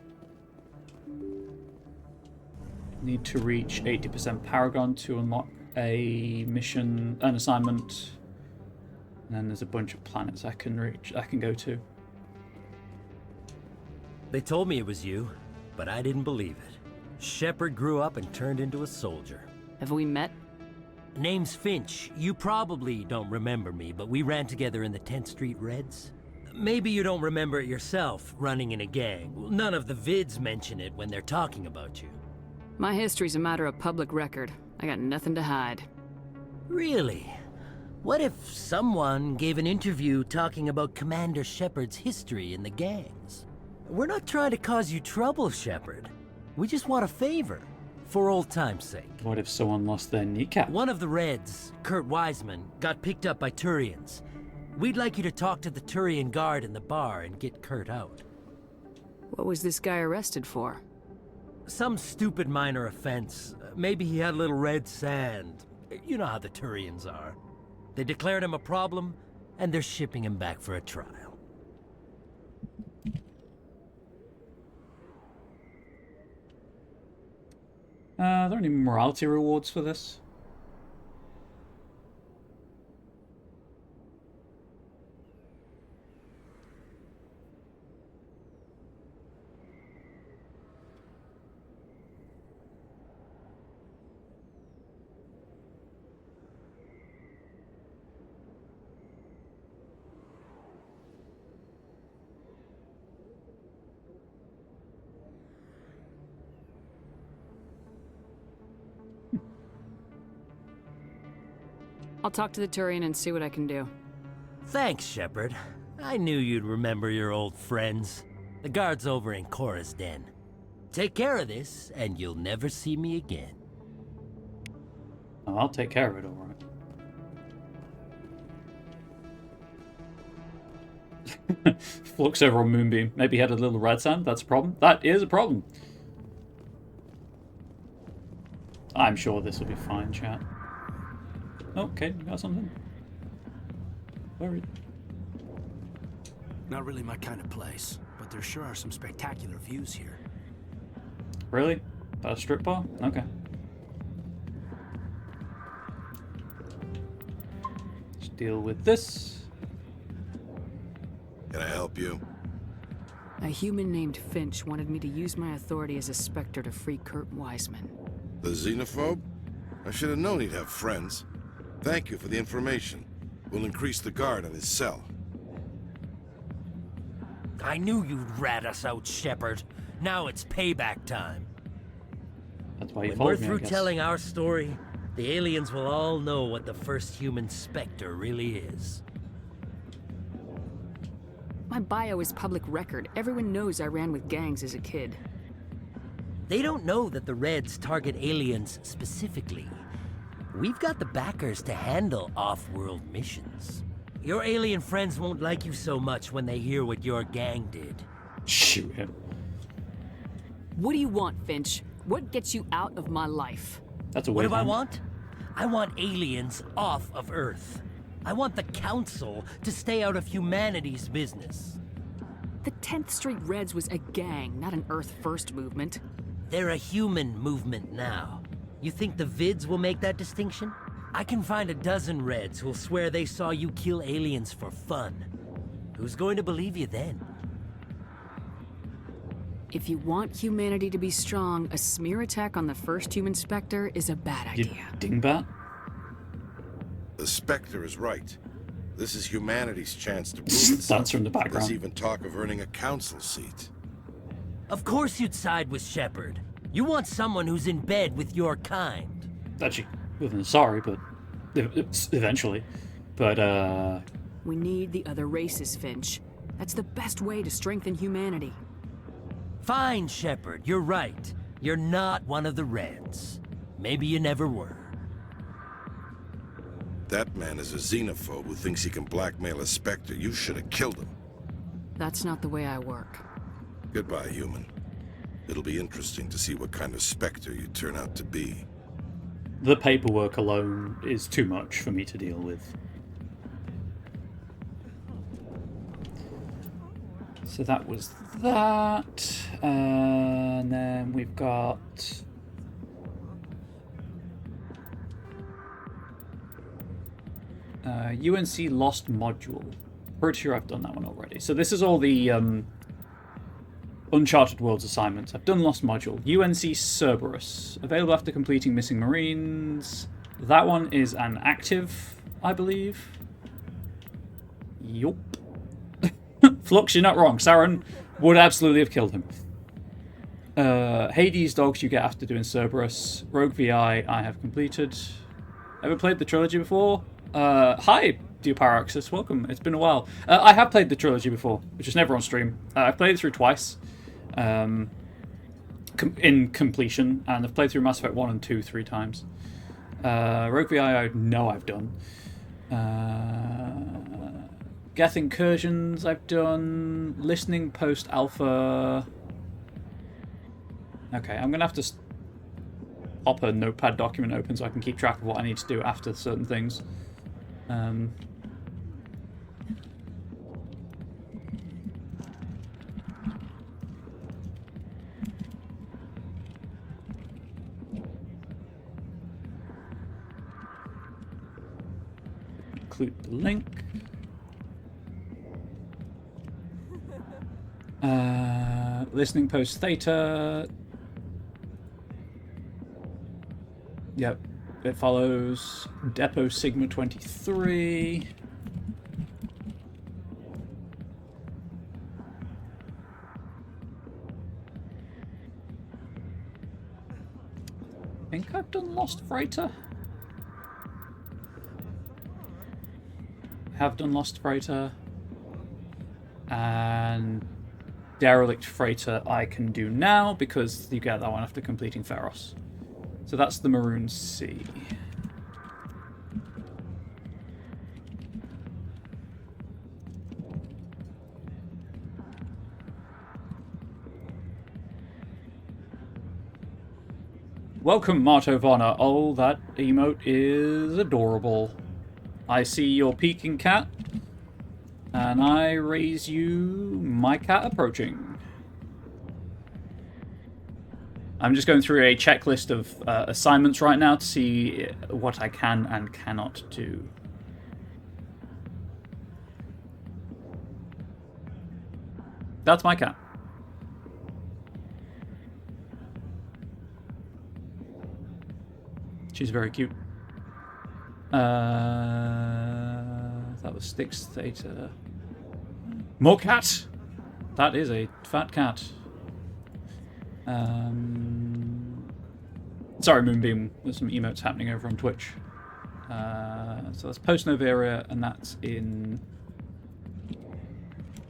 Need to reach 80% Paragon to unlock a mission, an assignment. And then there's a bunch of planets I can go to. They told me it was you, but I didn't believe it. Shepard grew up and turned into a soldier. Have we met? Name's Finch. You probably don't remember me, but we ran together in the 10th Street Reds. Maybe you don't remember it yourself, running in a gang. None of the vids mention it when they're talking about you. My history's a matter of public record. I got nothing to hide. Really? What if someone gave an interview talking about Commander Shepard's history in the gangs? We're not trying to cause you trouble, Shepard. We just want a favor, for old time's sake. What if someone lost their kneecap? One of the Reds, Kurt Wiseman, got picked up by Turians. We'd like you to talk to the Turian guard in the bar and get Kurt out. What was this guy arrested for? Some stupid minor offense. Maybe he had a little red sand. You know how the Turians are. They declared him a problem, and they're shipping him back for a trial. Are there any morality rewards for this? I'll talk to the Turian and see what I can do. Thanks, Shepard. I knew you'd remember your old friends. The guard's over in Cora's den. Take care of this, and you'll never see me again. Oh, I'll take care of it, alright. Looks over on Moonbeam. Maybe he had a little red sand. That's a problem. That is a problem. I'm sure this will be fine, chat. Okay, you got something? Worried. Not really my kind of place, but there sure are some spectacular views here. Really? That a strip bar? Okay. Let's deal with this. Can I help you? A human named Finch wanted me to use my authority as a Spectre to free Kurt Wiseman. The xenophobe? I should have known he'd have friends. Thank you for the information. We'll increase the guard on his cell. I knew you'd rat us out, Shepard. Now it's payback time. That's why you when followed we're me, through I guess. telling our story, the aliens will all know what the first human Spectre really is. My bio is public record. Everyone knows I ran with gangs as a kid. They don't know that the Reds target aliens specifically. We've got the backers to handle off-world missions. Your alien friends won't like you so much when they hear what your gang did. Shoot him. What do you want, Finch? What gets you out of my life? That's a What weird do I hand. want? I want aliens off of Earth. I want the Council to stay out of humanity's business. The 10th Street Reds was a gang, not an Earth First movement. They're a human movement now. You think the vids will make that distinction? I can find a dozen Reds who'll swear they saw you kill aliens for fun. Who's going to believe you then? If you want humanity to be strong, a smear attack on the first human Spectre is a bad idea. Dingbat? The Spectre is right. This is humanity's chance to prove itself. That's from the background. There's even talk of earning a council seat. Of course you'd side with Shepard. You want someone who's in bed with your kind. Actually, other than sorry, but Eventually. But, We need the other races, Finch. That's the best way to strengthen humanity. Fine, Shepard, you're right. You're not one of the Reds. Maybe you never were. That man is a xenophobe who thinks he can blackmail a Spectre. You should have killed him. That's not the way I work. Goodbye, human. It'll be interesting to see what kind of Spectre you turn out to be. the paperwork alone is too much for me to deal with. So that was that, and then we've got UNC Lost Module. Pretty sure I've done that one already. So this is all the Uncharted Worlds assignments. I've done Lost Module. UNC Cerberus. Available after completing Missing Marines. That one is an active, I believe. Yup. Flux, you're not wrong. Saren would absolutely have killed him. Hades dogs you get after doing Cerberus. Rogue VI I have completed. Ever played the trilogy before? Hi, dear Pyraxis. Welcome. It's been a while. I have played the trilogy before, which is never on stream. I've played it through twice. In completion. And I've played through Mass Effect 1 and 2 3 times. Rogue VI I know I've done. Geth Incursions I've done. Listening Post Alpha. Okay, I'm going to have to pop a notepad document open so I can keep track of what I need to do after certain things. Include the link. Listening Post Theta. Yep, it follows Depot Sigma 23. I think I've done Lost Freighter. Have done Lost Freighter. And Derelict Freighter I can do now because you get that one after completing Pharos. So that's the Maroon Sea. Welcome, Marto Vonner. Oh, that emote is adorable. I see your peeking cat, and I raise you my cat approaching. I'm just going through a checklist of assignments right now to see what I can and cannot do. That's my cat. She's very cute. That was Styx Theta. More cat! That is a fat cat. Sorry, Moonbeam. There's some emotes happening over on Twitch. So that's Post Novaria, and that's in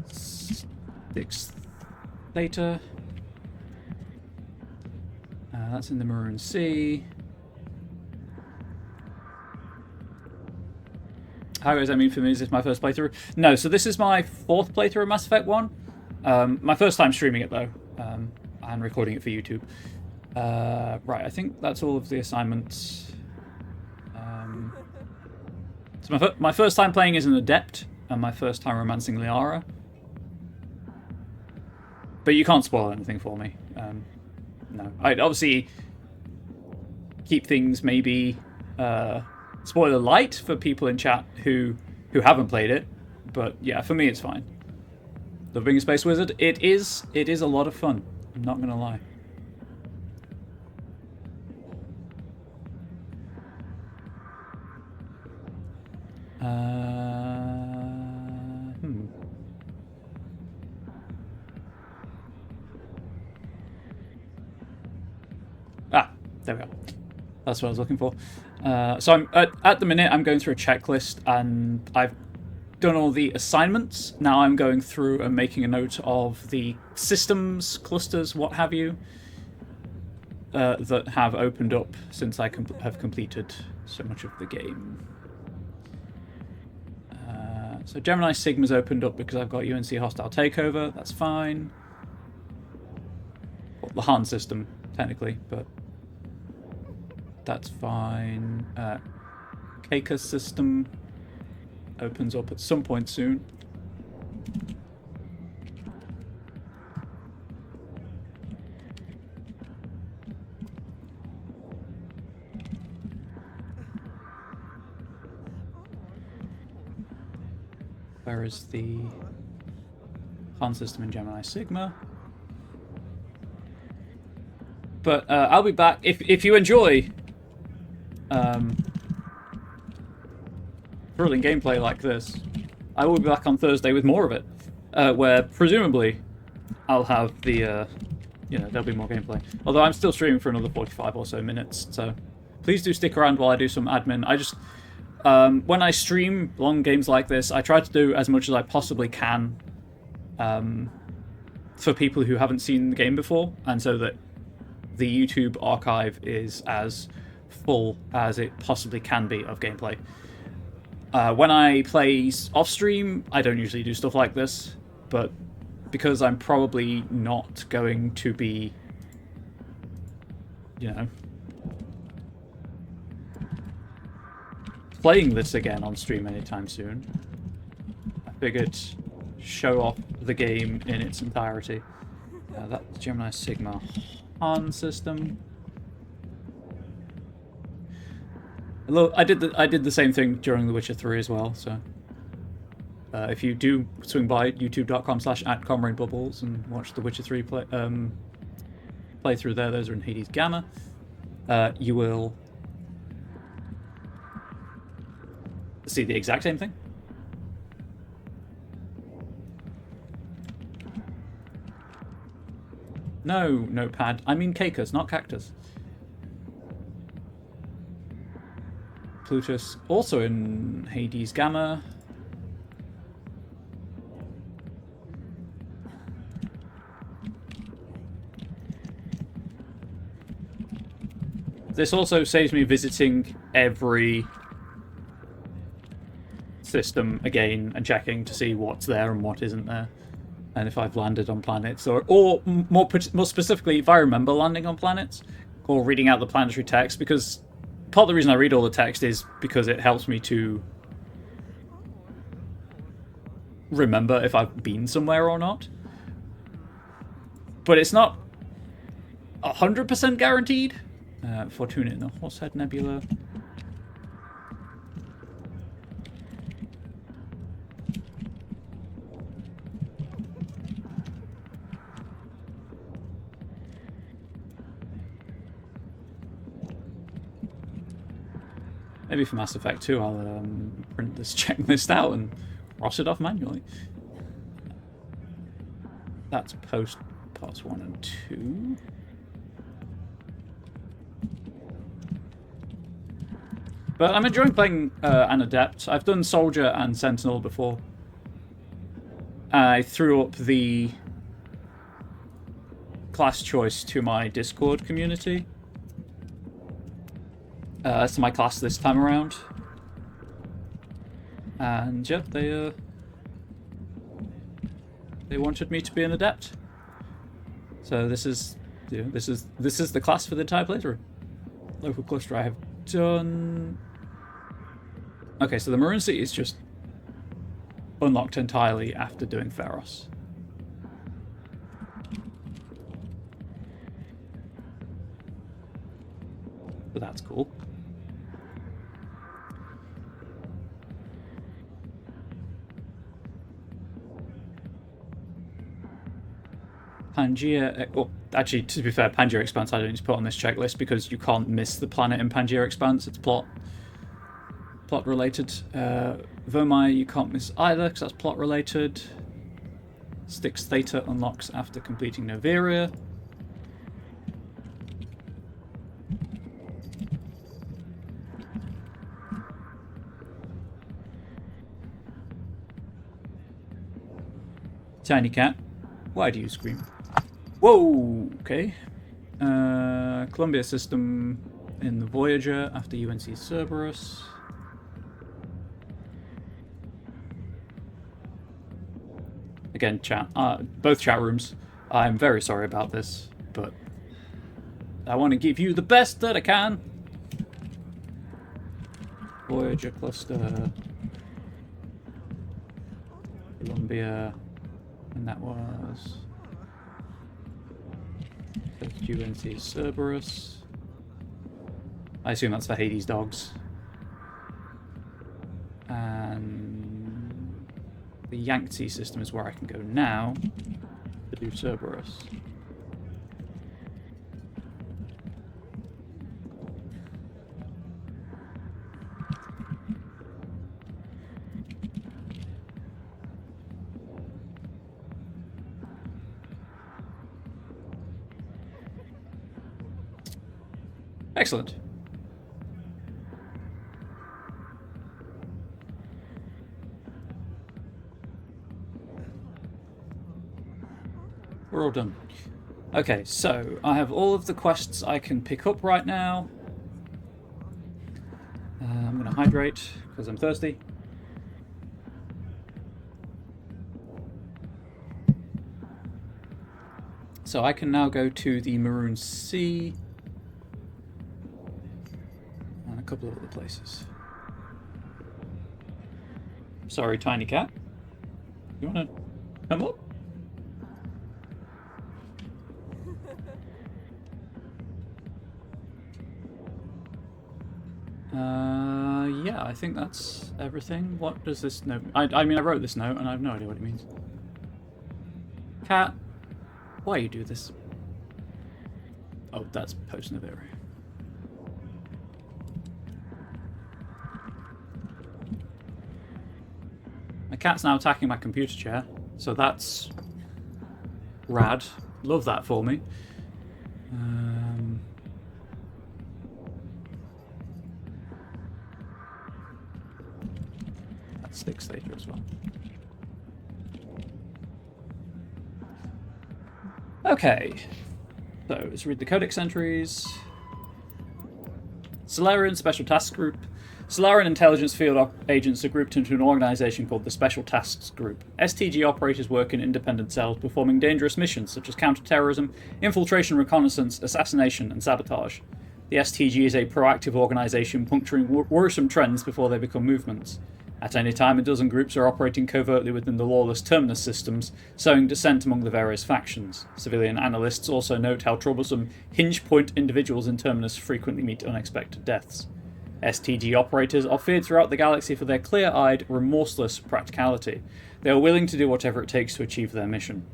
Styx Theta. That's in the Maroon Sea. How does that mean for me? Is this my first playthrough? No, so this is my fourth playthrough of Mass Effect 1. My first time streaming it, though. And recording it for YouTube. Right, I think that's all of the assignments. So my first time playing is an Adept, and my first time romancing Liara. But you can't spoil anything for me. No. I'd obviously keep things maybe spoiler light for people in chat who haven't played it. But yeah, for me it's fine. The being a Space Wizard, it is a lot of fun. I'm not gonna lie. Ah, there we go. That's what I was looking for. So I'm at the minute I'm going through a checklist, and I've done all the assignments. Now I'm going through and making a note of the systems, clusters, what have you, that have opened up since I have completed so much of the game. So Gemini Sigma's opened up because I've got UNC Hostile Takeover. That's fine. Well, the Han system, technically, but that's fine. Keika's system opens up at some point soon. Where is the Han system in Gemini Sigma? But I'll be back. If you enjoy thrilling gameplay like this, I will be back on Thursday with more of it, where presumably I'll have the, there'll be more gameplay. Although I'm still streaming for another 45 or so minutes, so please do stick around while I do some admin. I just, when I stream long games like this, I try to do as much as I possibly can for people who haven't seen the game before, and so that the YouTube archive is as full as it possibly can be of gameplay. When I play off-stream, I don't usually do stuff like this, but because I'm probably not going to be, playing this again on stream anytime soon, I figured show off the game in its entirety. That's Gemini Sigma Han system. Look, I did the same thing during The Witcher 3 as well, so if you do swing by youtube.com/@ComradeBubbles and watch The Witcher 3 play through there, those are in Hades Gamma, you will see the exact same thing. No, notepad. I mean Keika's, not Cactus. Plutus, also in Hades Gamma. This also saves me visiting every system again and checking to see what's there and what isn't there, and if I've landed on planets, or more specifically, if I remember landing on planets, or reading out the planetary text, because part of the reason I read all the text is because it helps me to remember if I've been somewhere or not. But it's not 100% guaranteed. Fortuna in the Horsehead Nebula. Maybe for Mass Effect 2, I'll print this checklist out and cross it off manually. That's post parts 1 and 2. But I'm enjoying playing an Adept. I've done Soldier and Sentinel before. I threw up the class choice to my Discord community. That's my class this time around. And yep, they wanted me to be an Adept. So this is the class for the entire playthrough. Local cluster I have done. Okay, so the Maroon City is just unlocked entirely after doing Pharos. So that's cool. Pangaea, well, actually, to be fair, Pangaea Expanse I don't need to put on this checklist because you can't miss the planet in Pangaea Expanse. It's plot related. Vermeer you can't miss either because that's plot related. Styx Theta unlocks after completing Noveria. Tiny cat, why do you scream? Whoa, okay. Columbia system in the Voyager after UNC Cerberus. Again, chat. Both chat rooms. I'm very sorry about this, but I want to give you the best that I can. Voyager cluster. Columbia. And that was UNC Cerberus. I assume that's for Hades dogs. And the Yangtze system is where I can go now to do Cerberus. Excellent. We're all done. Okay, so I have all of the quests I can pick up right now. I'm going to hydrate because I'm thirsty. So I can now go to the Maroon Sea and a couple of other places. Sorry, tiny cat. You want to come up? Yeah, I think that's everything. What does this note... I mean, I wrote this note, and I have no idea what it means. Cat, why you do this? Oh, that's post-Nibiru. My cat's now attacking my computer chair, so that's rad. Love that for me. That's 6 later as well. Okay, so let's read the codex entries. Solarian Special Tasks Group. Solarian intelligence field agents are grouped into an organization called the Special Tasks Group. STG operators work in independent cells performing dangerous missions such as counterterrorism, infiltration, reconnaissance, assassination, and sabotage. The STG is a proactive organization puncturing worrisome trends before they become movements. At any time, a dozen groups are operating covertly within the lawless Terminus systems, sowing dissent among the various factions. Civilian analysts also note how troublesome hinge-point individuals in Terminus frequently meet unexpected deaths. STG operators are feared throughout the galaxy for their clear-eyed, remorseless practicality. They are willing to do whatever it takes to achieve their mission,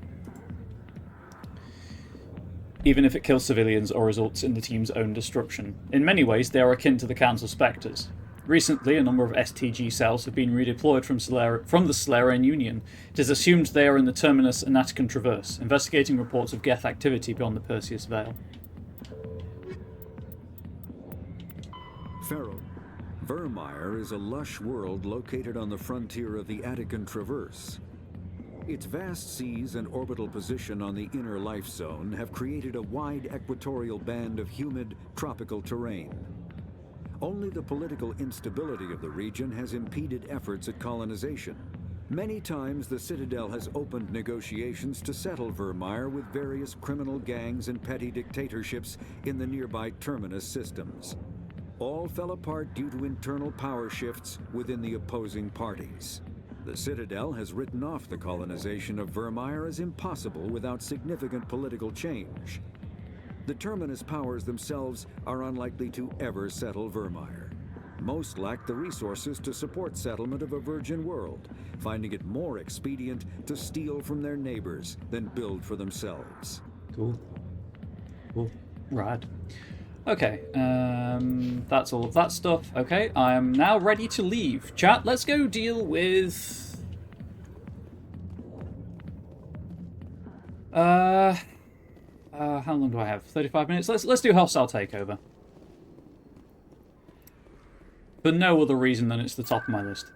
even if it kills civilians or results in the team's own destruction. In many ways, they are akin to the Council Spectres. Recently, a number of STG cells have been redeployed from the Solarian Union. It is assumed they are in the Terminus and Attican Traverse, investigating reports of Geth activity beyond the Perseus Veil. Pharaoh, Vermeer is a lush world located on the frontier of the Attican Traverse. Its vast seas and orbital position on the inner life zone have created a wide equatorial band of humid, tropical terrain. Only the political instability of the region has impeded efforts at colonization. Many times the Citadel has opened negotiations to settle Vermeer with various criminal gangs and petty dictatorships in the nearby Terminus systems. All fell apart due to internal power shifts within the opposing parties. The Citadel has written off the colonization of Vermeer as impossible without significant political change. The Terminus powers themselves are unlikely to ever settle Vermeer. Most lack the resources to support settlement of a virgin world, finding it more expedient to steal from their neighbors than build for themselves. Cool. Cool. Rad. Okay, that's all of that stuff. Okay, I am now ready to leave. Chat, let's go deal with... how long do I have? 35 minutes? Let's do hostile takeover. For no other reason than it's the top of my list.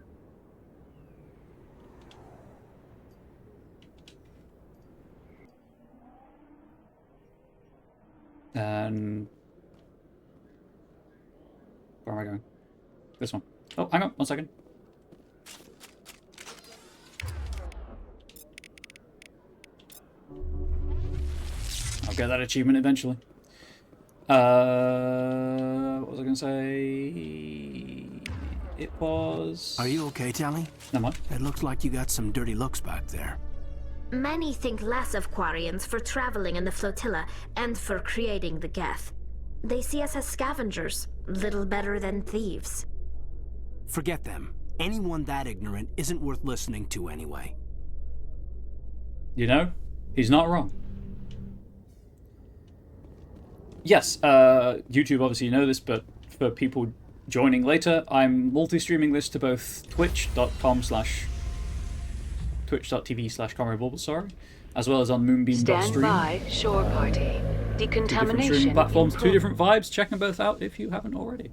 This one. Oh, hang on, 1 second. I'll get that achievement eventually. What was I going to say? It was... Are you okay, Tally? Never mind. It looks like you got some dirty looks back there. Many think less of Quarians for traveling in the flotilla and for creating the Geth. They see us as scavengers, little better than thieves. Forget them. Anyone that ignorant isn't worth listening to anyway. You know, he's not wrong. Yes, YouTube, obviously you know this, but for people joining later, I'm multi-streaming this to both twitch.tv/ConradBulbul, sorry, as well as on moonbeam.stream. Stand by, shore party. Decontamination. 2 different streaming platforms, 2 different vibes. Check them both out if you haven't already.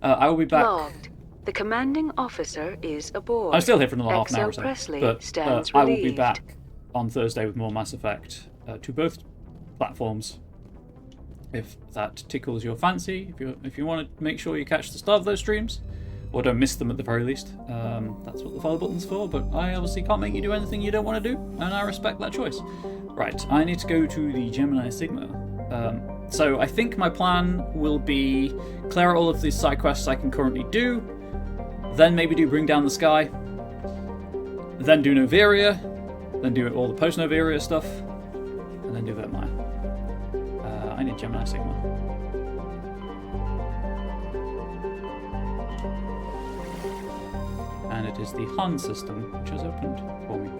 I will be back. Logged. The commanding officer is aboard. I'm still here for another half an hour or so, Presley but stands I will be relieved. back on Thursday with more Mass Effect to both platforms. If that tickles your fancy, if you want to make sure you catch the start of those streams, or don't miss them at the very least, that's what the follow button's for. But I obviously can't make you do anything you don't want to do, and I respect that choice. Right, I need to go to the Gemini Sigma. So I think my plan will be clear out all of these side quests I can currently do, then maybe do Bring Down the Sky, then do Noveria, then do all the post-Noveria stuff, and then do Vermeer. I need Gemini Sigma. And it is the Han system which has opened for me.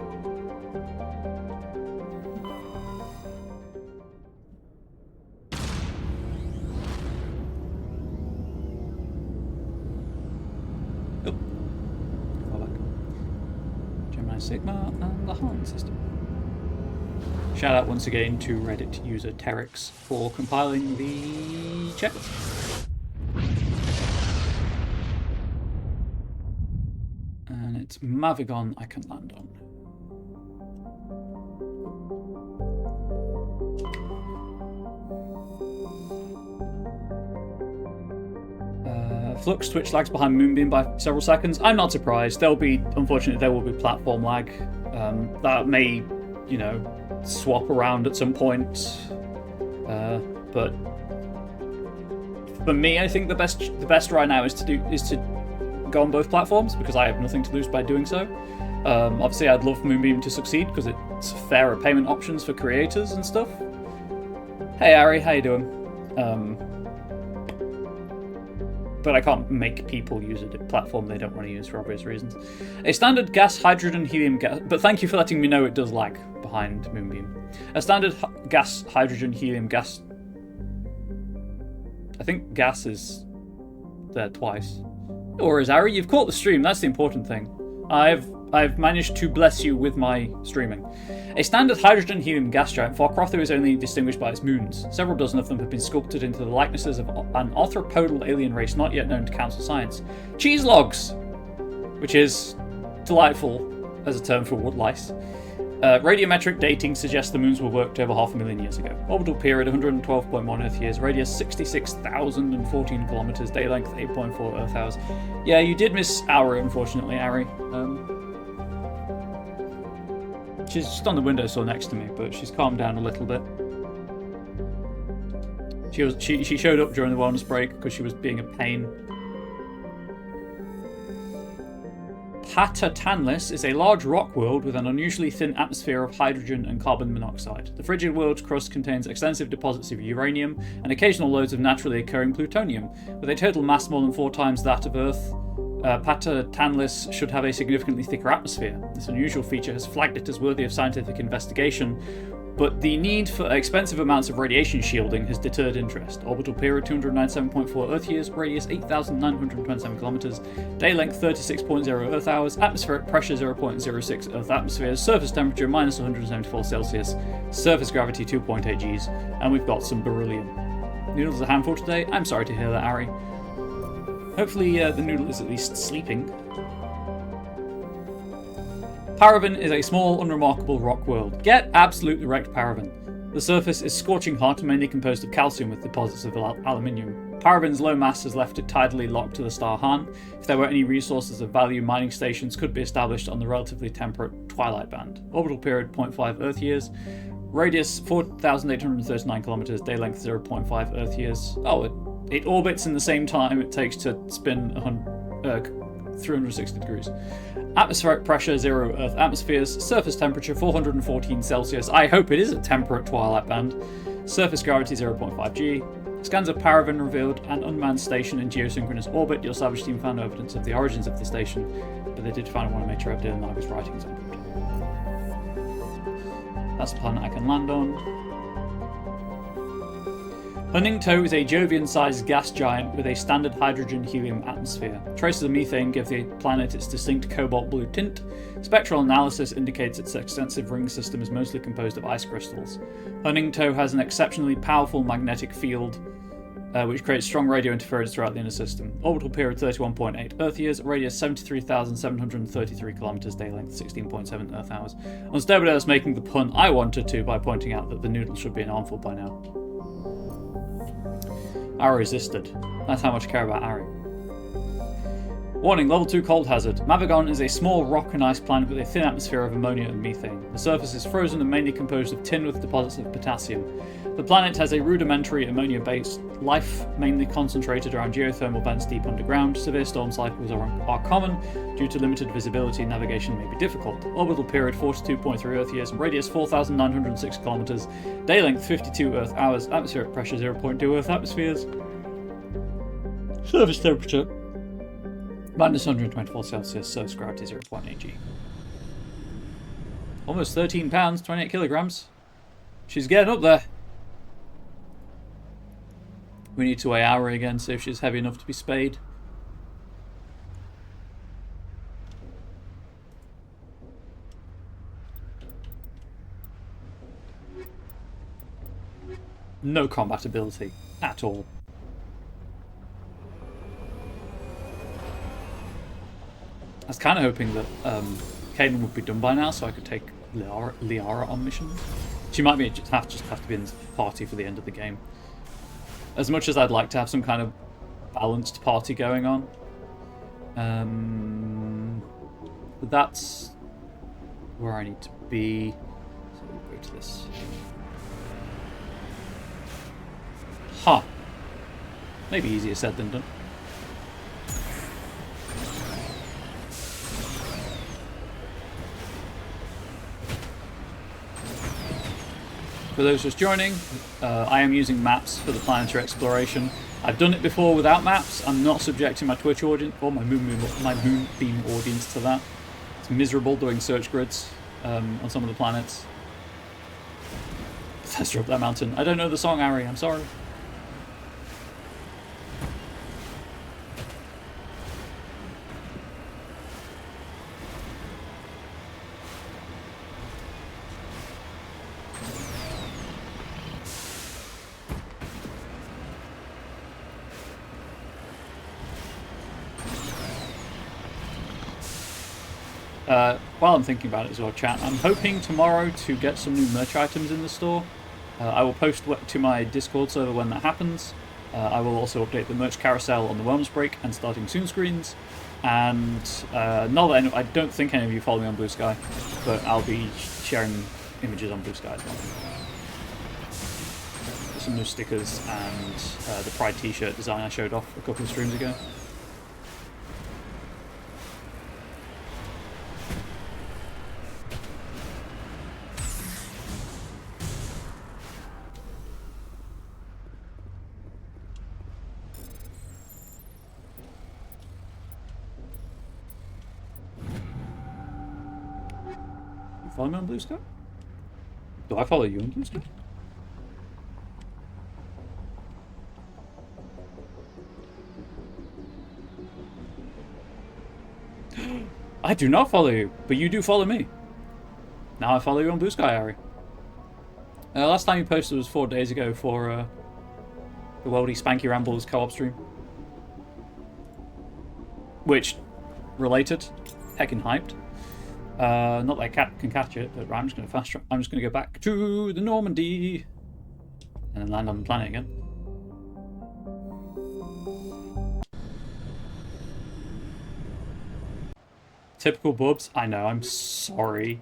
Oh. Go back. Gemini Sigma and the Han system. Shout out once again to Reddit user Terex for compiling the checklist. And it's Mavigon I can land on. Flux Twitch lags behind Moonbeam by several seconds. I'm not surprised. Unfortunately, there will be platform lag. That may, you know, swap around at some point, but for me, I think the best right now is to go on both platforms because I have nothing to lose by doing so. Obviously, I'd love Moonbeam to succeed because it's fairer payment options for creators and stuff. Hey Ari, how you doing? But I can't make people use a platform they don't want to use for obvious reasons. A standard gas, hydrogen, helium gas... But thank you for letting me know it does lag behind Moonbeam. A standard gas, hydrogen, helium gas... I think gas is there twice. Or is Ari? You've caught the stream, that's the important thing. I've managed to bless you with my streaming. A standard hydrogen helium gas giant, Farkrothu is only distinguished by its moons. Several dozen of them have been sculpted into the likenesses of an arthropodal alien race not yet known to council science. Cheese logs! Which is delightful as a term for wood lice. Radiometric dating suggests the moons were worked over 500,000 years ago. Orbital period 112.1 Earth years, radius 66,014 kilometers, day length 8.4 Earth hours. Yeah, you did miss Ari, unfortunately, Ari. She's just on the windowsill next to me, but she's calmed down a little bit. She showed up during the wellness break because she was being a pain. Patatanlis is a large rock world with an unusually thin atmosphere of hydrogen and carbon monoxide. The frigid world's crust contains extensive deposits of uranium and occasional loads of naturally occurring plutonium. With a total mass more than 4 times that of Earth, Patatanlis should have a significantly thicker atmosphere. This unusual feature has flagged it as worthy of scientific investigation, but the need for expensive amounts of radiation shielding has deterred interest. Orbital period 297.4 Earth years, radius 8,927 kilometers, day length 36.0 Earth hours, atmospheric pressure 0.06 Earth atmospheres, surface temperature minus 174 Celsius, surface gravity 2.8 Gs, and we've got some beryllium. Noodle's a handful today. I'm sorry to hear that, Ari. Hopefully the noodle is at least sleeping. Paravan is a small, unremarkable rock world. Get absolutely wrecked, Paravan. The surface is scorching hot and mainly composed of calcium with deposits of aluminium. Paravin's low mass has left it tidally locked to the star Han. If there were any resources of value, mining stations could be established on the relatively temperate Twilight Band. Orbital period 0.5 Earth years. Radius 4,839 kilometers. Day length 0.5 Earth years. Oh, it orbits in the same time it takes to spin 360 degrees. Atmospheric pressure 0 Earth atmospheres. Surface temperature 414 Celsius. I hope it is a temperate Twilight Band. Surface gravity 0.5 G. Scans of Paraven revealed an unmanned station in geosynchronous orbit. Your Savage team found no evidence of the origins of the station, but they did find one and made sure I did, and I was writing something. That's the planet I can land on. Huntington is a Jovian-sized gas giant with a standard hydrogen-helium atmosphere. Traces of methane give the planet its distinct cobalt blue tint. Spectral analysis indicates its extensive ring system is mostly composed of ice crystals. Huntington has an exceptionally powerful magnetic field, which creates strong radio interference throughout the inner system. Orbital period 31.8 Earth years, radius 73,733 kilometers, day length 16.7 Earth hours. Unstable Earth's making the pun I wanted to by pointing out that the noodle should be an armful by now. Ari resisted. That's how much I care about Ari. Warning, level 2 cold hazard. Mavagon is a small rock and ice planet with a thin atmosphere of ammonia and methane. The surface is frozen and mainly composed of tin with deposits of potassium. The planet has a rudimentary ammonia-based life, mainly concentrated around geothermal vents deep underground. Severe storm cycles are common. Due to limited visibility, navigation may be difficult. Orbital period 42.3 Earth years, radius 4,906 kilometers, day length 52 Earth hours, atmospheric pressure 0.2 Earth atmospheres. Surface temperature minus 124 Celsius, surface gravity 0.8 G. Almost 13 pounds, 28 kilograms. She's getting up there. We need to weigh Ari again, see if she's heavy enough to be spayed. No combat ability at all. I was kind of hoping that Kaden would be done by now, so I could take Liara on missions. She might be just have to be in this party for the end of the game. As much as I'd like to have some kind of balanced party going on, but that's where I need to be. So we'll go to this. Huh. Maybe easier said than done. For those just joining, I am using maps for the planetary exploration. I've done it before without maps. I'm not subjecting my Twitch audience or my Moonbeam audience to that. It's miserable doing search grids on some of the planets. Bethesda up that mountain. I don't know the song, Ari. I'm sorry. While I'm thinking about it as well, chat, I'm hoping tomorrow to get some new merch items in the store. I will post to my Discord server when that happens. I will also update the merch carousel on the Worms Break and Starting Soon screens. And not that I don't think any of you follow me on Blue Sky, but I'll be sharing images on Blue Sky as well. Some new stickers and the Pride t-shirt design I showed off a couple of streams ago. Follow me on Blue Sky? Do I follow you on Blue Sky? I do not follow you, but you do follow me. Now I follow you on Blue Sky, Ari. Last time you posted was 4 days ago for the Worldy Spanky Rambles co-op stream. Which, related, heckin' hyped. Not that I can catch it, but right, I'm just going to fast track. I'm just going to go back to the Normandy and then land on the planet again. Typical bubs. I know, I'm sorry.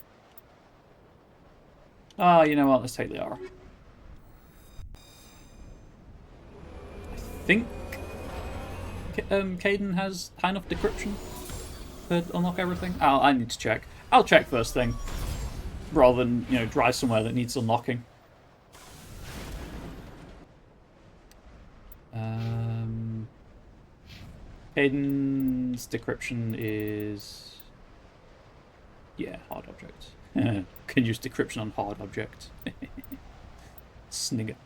Ah, you know what? Let's take Liara. I think Caden has high enough decryption to unlock everything. I need to check. I'll check first thing, rather than, you know, drive somewhere that needs unlocking. Caden's decryption is... yeah, hard objects. Can use decryption on hard objects. Snigger.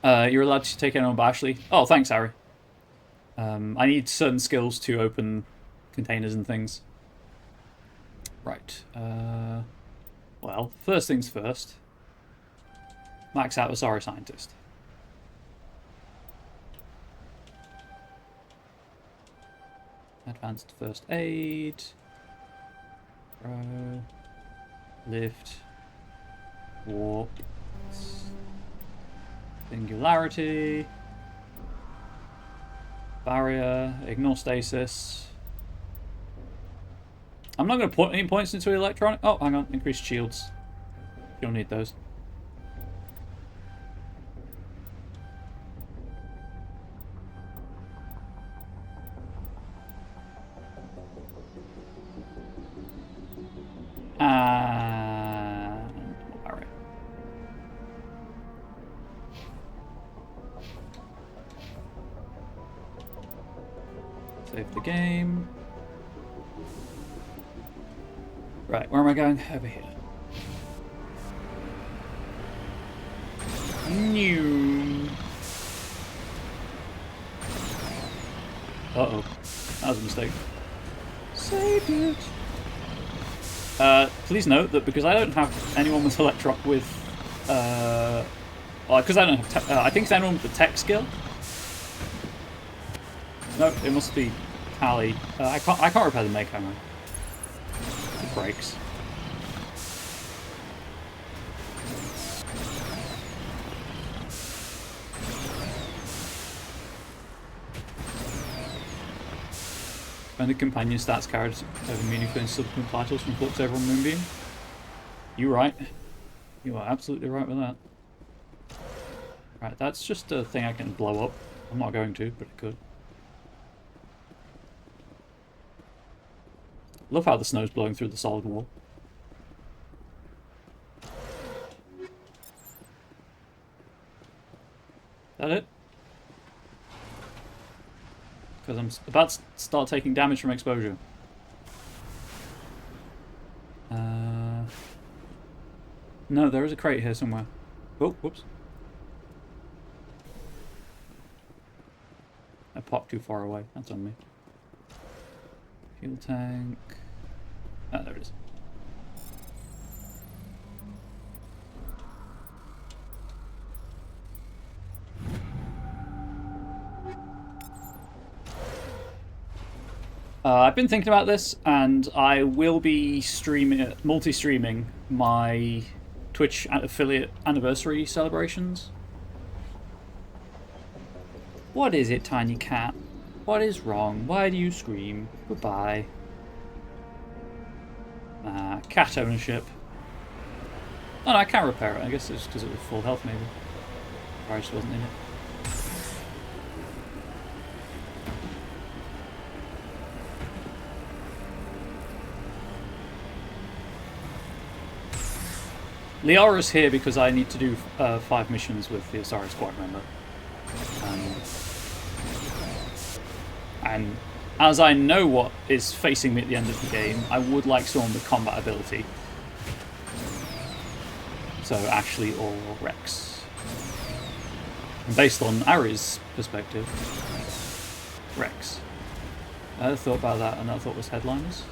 You're allowed to take anyone by Ashley. Oh, thanks, Harry. I need certain skills to open containers and things. Right. Well, first things first. Max out Asari Scientist. Advanced first aid. Throw. Lift. Warp. Singularity. Barrier. Ignore stasis. I'm not going to put any points into electronic. Oh, hang on. Increased shields. You'll need those. And barrier. Save the game. Right, where am I going? Over here. New. Uh-oh. That was a mistake. Saved it. Please note that because I don't have anyone with Electroc with... well, because I don't have... I think it's anyone with the tech skill. No, it must be Tally. I can't repair the make, can I? It breaks. When the companion stats carried over meaningful in subsequent titles from Flux over on Moonbeam. You're right. You are absolutely right with that. Right, that's just a thing I can blow up. I'm not going to, but I could. Love how the snow's blowing through the solid wall. That it? Because I'm about to start taking damage from exposure. No, there is a crate here somewhere. Oh, whoops. I popped too far away. That's on me. Fuel tank. Ah, there it is. I've been thinking about this, and I will be multi-streaming my Twitch affiliate anniversary celebrations. What is it, tiny cat? What is wrong? Why do you scream? Goodbye. Cat ownership. Oh no, I can't repair it. I guess it's because it was full health, maybe. Or I just wasn't in it. Liara's here because I need to do 5 missions with the Asari squad member. And as I know what is facing me at the end of the game, I would like someone with combat ability. So Ashley or Rex. And based on Ari's perspective, Rex. I thought about that, and that thought was headliners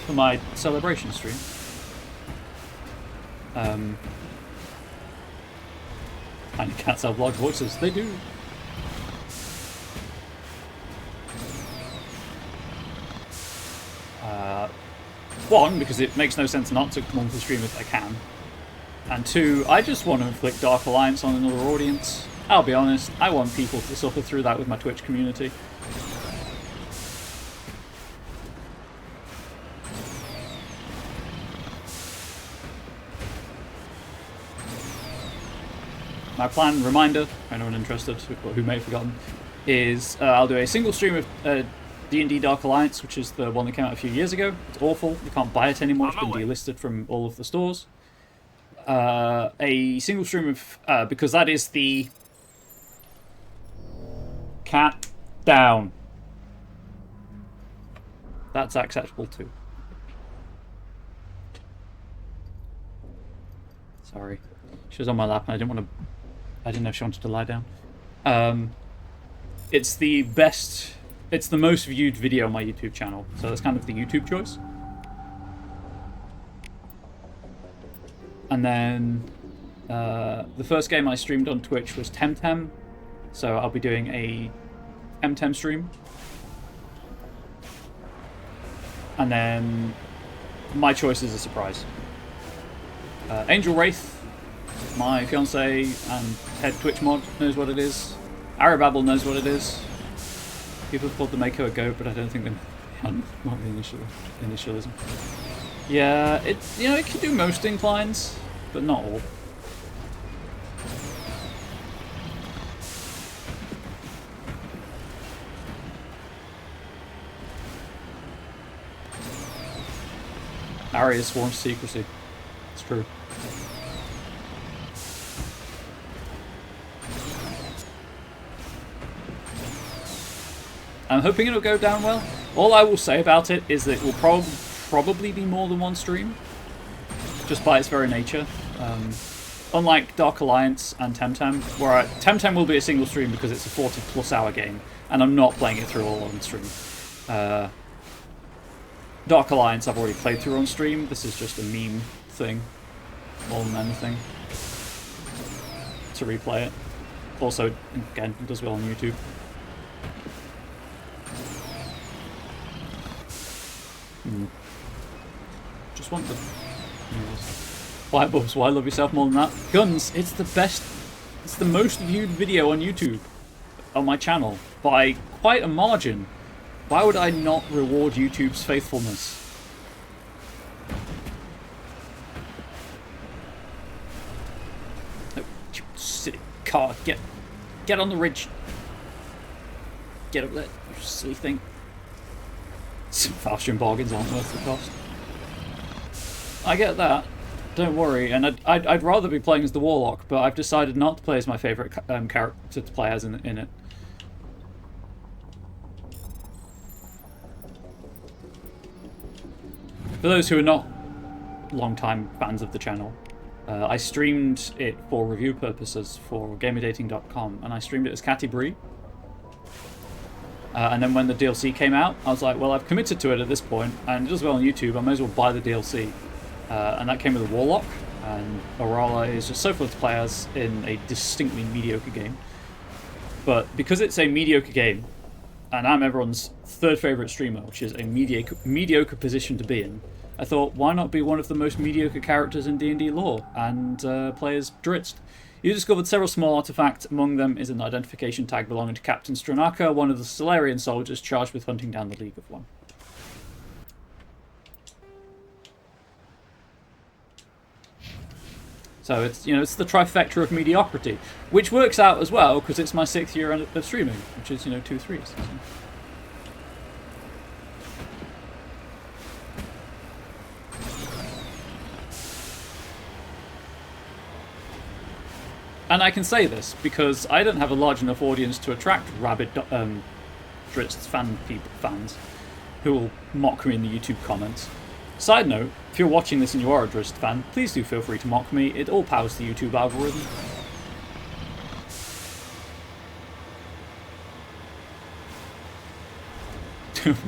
for my celebration stream. Tiny cats have large voices. They do. One, because it makes no sense not to come on the stream if I can. And two, I just want to inflict Dark Alliance on another audience. I'll be honest, I want people to suffer through that with my Twitch community. my plan, reminder, for anyone interested who may have forgotten, is I'll do a single stream of D&D Dark Alliance, which is the one that came out a few years ago. It's awful. You can't buy it anymore. It's been delisted from all of the stores. A single stream of... because that is the... Cat down. That's acceptable too. Sorry. She was on my lap and I didn't know if she wanted to lie down. It's the best... It's the most viewed video on my YouTube channel, so that's kind of the YouTube choice. And then the first game I streamed on Twitch was Temtem, so I'll be doing a Temtem stream. And then my choice is a surprise. Angel Wraith, my fiance and head Twitch mod, knows what it is. Arababble knows what it is. People have called the Mako a goat, but I don't think they want the initialism. Yeah, it can do most inclines, but not all. Arya sworn to secrecy. It's true. I'm hoping it'll go down well. All I will say about it is that it will probably be more than one stream, just by its very nature. Unlike Dark Alliance and Temtem, where Temtem will be a single stream because it's a 40+ hour game, and I'm not playing it through all on stream. Dark Alliance I've already played through on stream. This is just a meme thing, more than anything, to replay it. Also, again, it does well on YouTube. Just want the... Why, Bubs? Why love yourself more than that? Guns, it's the best... It's the most viewed video on YouTube. On my channel. By quite a margin. Why would I not reward YouTube's faithfulness? Oh, you silly car. Get on the ridge. Get up there, you silly thing. Faustian bargains aren't worth the cost. I get that. Don't worry. And I'd rather be playing as the Warlock, but I've decided not to play as my favourite character to play as in it. For those who are not long-time fans of the channel, I streamed it for review purposes for GamerDating.com, and I streamed it as Catty Bree. And then when the DLC came out, I was like, well, I've committed to it at this point, and it does well on YouTube, I may as well buy the DLC. And that came with a Warlock, and Aurora is just so fun to play as in a distinctly mediocre game. But because it's a mediocre game, and I'm everyone's third favourite streamer, which is a mediocre position to be in, I thought, why not be one of the most mediocre characters in D&D lore, and play as Drizzt. You discovered several small artifacts. Among them is an identification tag belonging to Captain Stranaka, one of the Solarian soldiers charged with hunting down the League of One. So it's the trifecta of mediocrity, which works out as well because it's my 6th year of streaming, which is 2 3s. So. And I can say this because I don't have a large enough audience to attract rabid Drizzt fans who will mock me in the YouTube comments. Side note, if you're watching this and you are a Drizzt fan, please do feel free to mock me. It all powers the YouTube algorithm.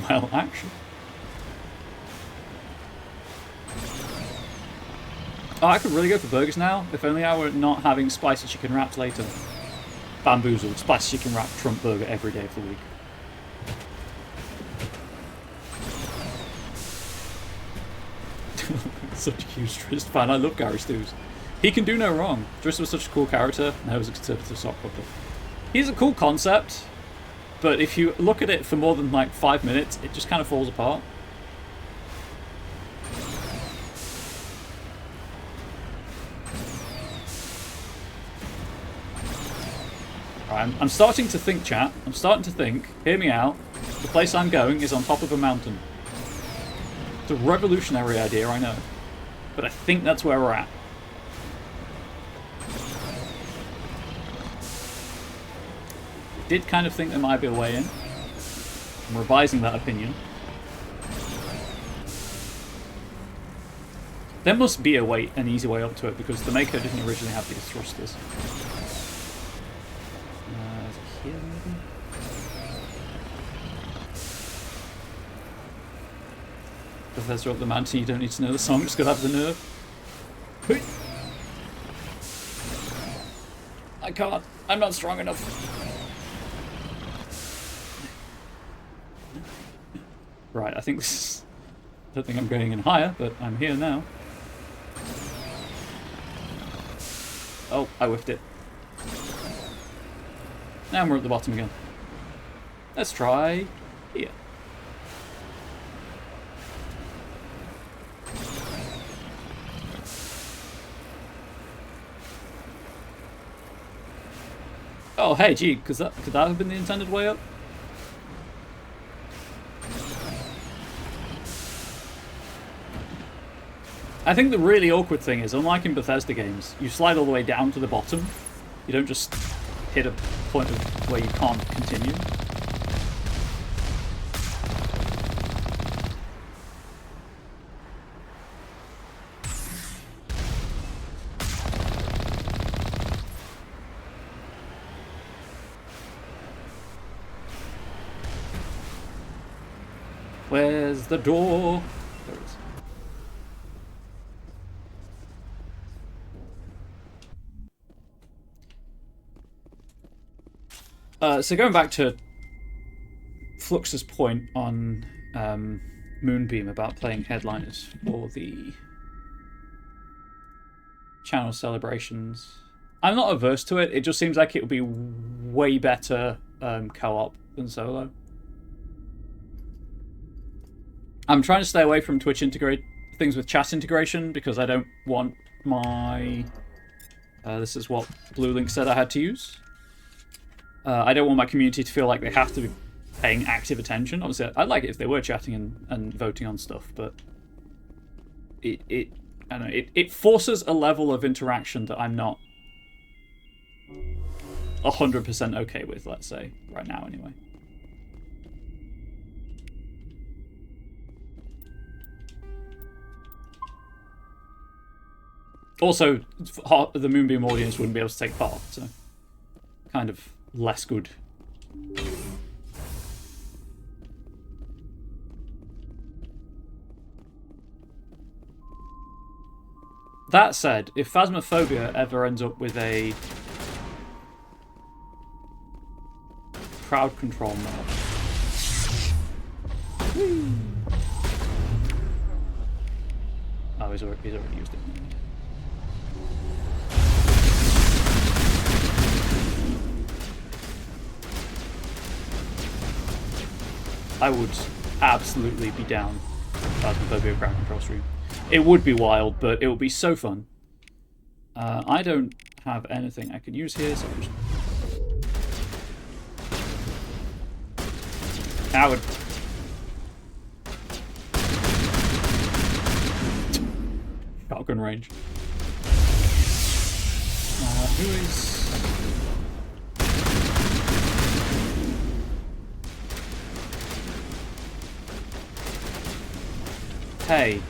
Well, actually. Oh, I could really go for burgers now. If only I were not having spicy chicken wraps later. Bamboozled, spicy chicken wrap Trump burger every day of the week. Such a huge Drizzt fan. I love Gary Stews. He can do no wrong. Drizzt was such a cool character, and I was a conservative sock puppet. He's a cool concept, but if you look at it for more than like 5 minutes, it just kind of falls apart. I'm starting to think, chat. I'm starting to think. Hear me out. The place I'm going is on top of a mountain. It's a revolutionary idea, I know. But I think that's where we're at. I did kind of think there might be a way in. I'm revising that opinion. There must be an easy way up to it, because the Mako didn't originally have these thrusters. Is it here, maybe? Professor up the mountain, you don't need to know the song, just gotta have the nerve. Hey. I can't. I'm not strong enough. Right, I think this is... I don't think I'm going in higher, but I'm here now. Oh, I whiffed it. Now we're at the bottom again. Let's try here. Oh, hey, gee, could that have been the intended way up? I think the really awkward thing is, unlike in Bethesda games, you slide all the way down to the bottom. You don't just hit a point of where you can't continue. Where's the door? There it is. So going back to Flux's point on Moonbeam about playing headliners for the channel celebrations, I'm not averse to it. It just seems like it would be way better co-op than solo. I'm trying to stay away from Twitch integrate things with chat integration because I don't want my... this is what Blue Link said I had to use. I don't want my community to feel like they have to be paying active attention. Obviously, I'd like it if they were chatting and voting on stuff, but I don't know, it forces a level of interaction that I'm not 100% okay with, let's say, right now anyway. Also, the Moonbeam audience wouldn't be able to take part, so kind of less good. That said, if Phasmophobia ever ends up with a crowd control mod... Oh, he's already used it. I would absolutely be down Phasmophobia crowd control stream. It would be wild, but it would be so fun. I don't have anything I can use here, so I'm just... Howard. Shotgun range. Who is... Hey,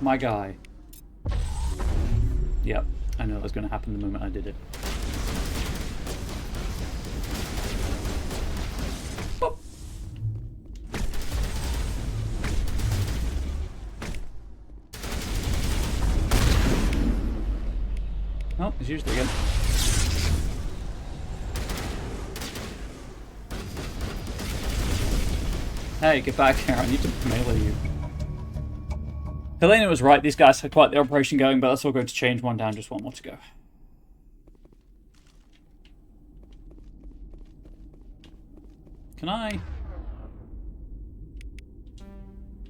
my guy. Yep, I know that was going to happen the moment I did it. Boop. Oh, it's used it again. Hey, get back here, I need to melee you. Helena was right, these guys had quite the operation going, but that's all going to change. One down, just one more to go. Can I... I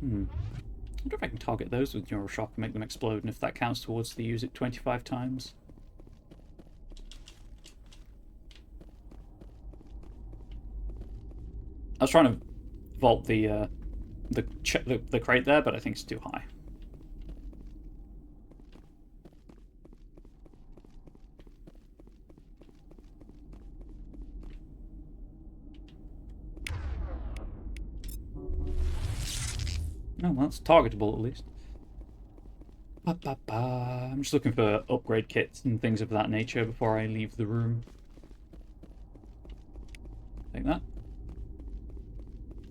wonder if I can target those with Neural Shock and make them explode, and if that counts towards the use it 25 times. I was trying to vault the crate there, but I think it's too high. No, well, that's targetable at least. I'm just looking for upgrade kits and things of that nature before I leave the room. Take that.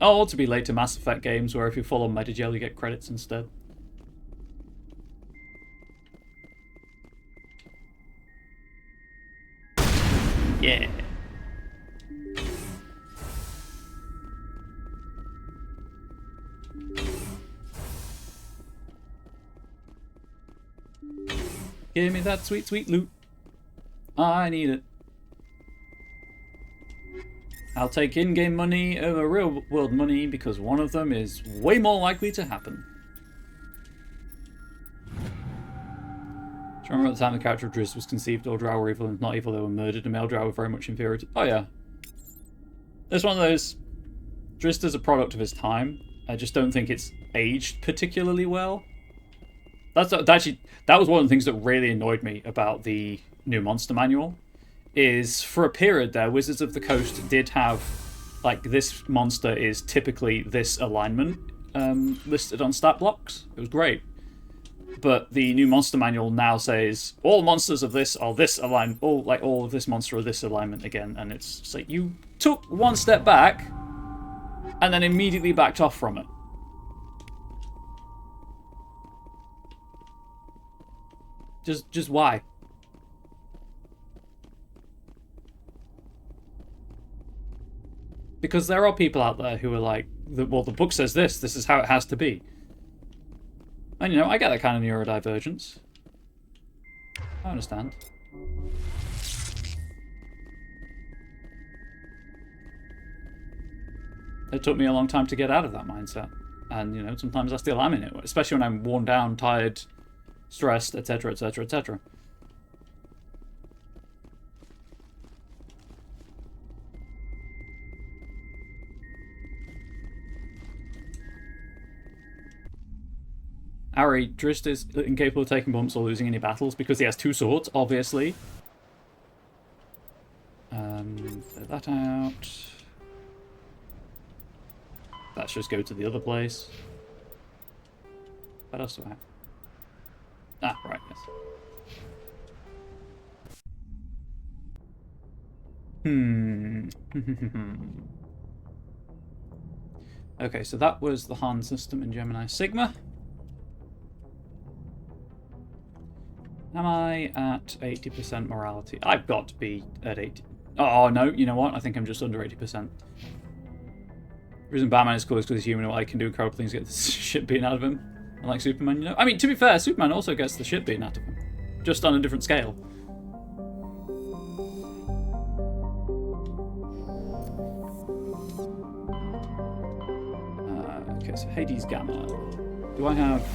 Oh, to be later Mass Effect games where if you follow Medigel you get credits instead. Yeah. Give me that sweet, sweet loot. I need it. I'll take in-game money over real-world money because one of them is way more likely to happen. Do you remember at the time the character of Driz was conceived, all Drow were evil and not evil, they were murdered, and male Drow were very much inferior to... Oh yeah. It's one of those... Driz is a product of his time. I just don't think it's aged particularly well. That was one of the things that really annoyed me about the new monster manual. Is for a period there, Wizards of the Coast did have, like, this monster is typically this alignment listed on stat blocks. It was great. But the new monster manual now says all monsters of this are this alignment, all of this monster are this alignment again, and it's just like you took one step back and then immediately backed off from it. Just why? Because there are people out there who are like, well, the book says this is how it has to be. And, you know, I get that kind of neurodivergence. I understand. It took me a long time to get out of that mindset. And, you know, sometimes I still am in it, especially when I'm worn down, tired, stressed, etc., etc., etc. Ari, Drist is incapable of taking bumps or losing any battles because he has two swords, obviously. Clear that out. Let's just go to the other place. What else do I have? Ah, right, yes. Okay, so that was the Han system in Gemini Sigma. Am I at 80% morality? I've got to be at 80. Oh, no, you know what? I think I'm just under 80%. The reason Batman is cool is because he's human and I can do incredible things to get the shit beaten out of him. Unlike Superman, you know? I mean, to be fair, Superman also gets the shit beaten out of him. Just on a different scale. Okay, so Hades Gamma. Do I have...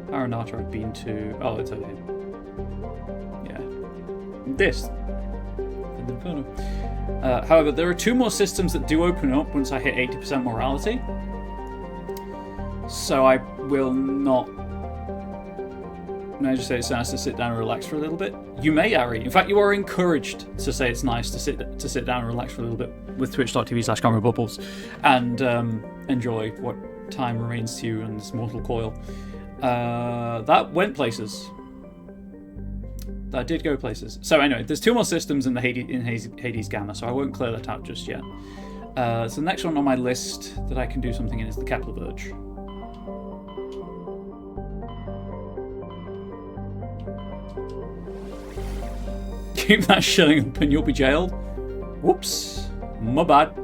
Paranata I've been to... Oh, it's over here. Yeah. This. However, there are two more systems that do open up once I hit 80% morality. So I will not... May I just say it's nice to sit down and relax for a little bit? You may, Ari. In fact, you are encouraged to say it's nice to sit down and relax for a little bit with twitch.tv/CameraBubbles and enjoy what time remains to you in this mortal coil. That went places. That did go places. So anyway, there's two more systems in the Hades Gamma, so I won't clear that out just yet. So the next one on my list that I can do something in is the Kepler Verge. Keep that shilling up and you'll be jailed. Whoops. My bad.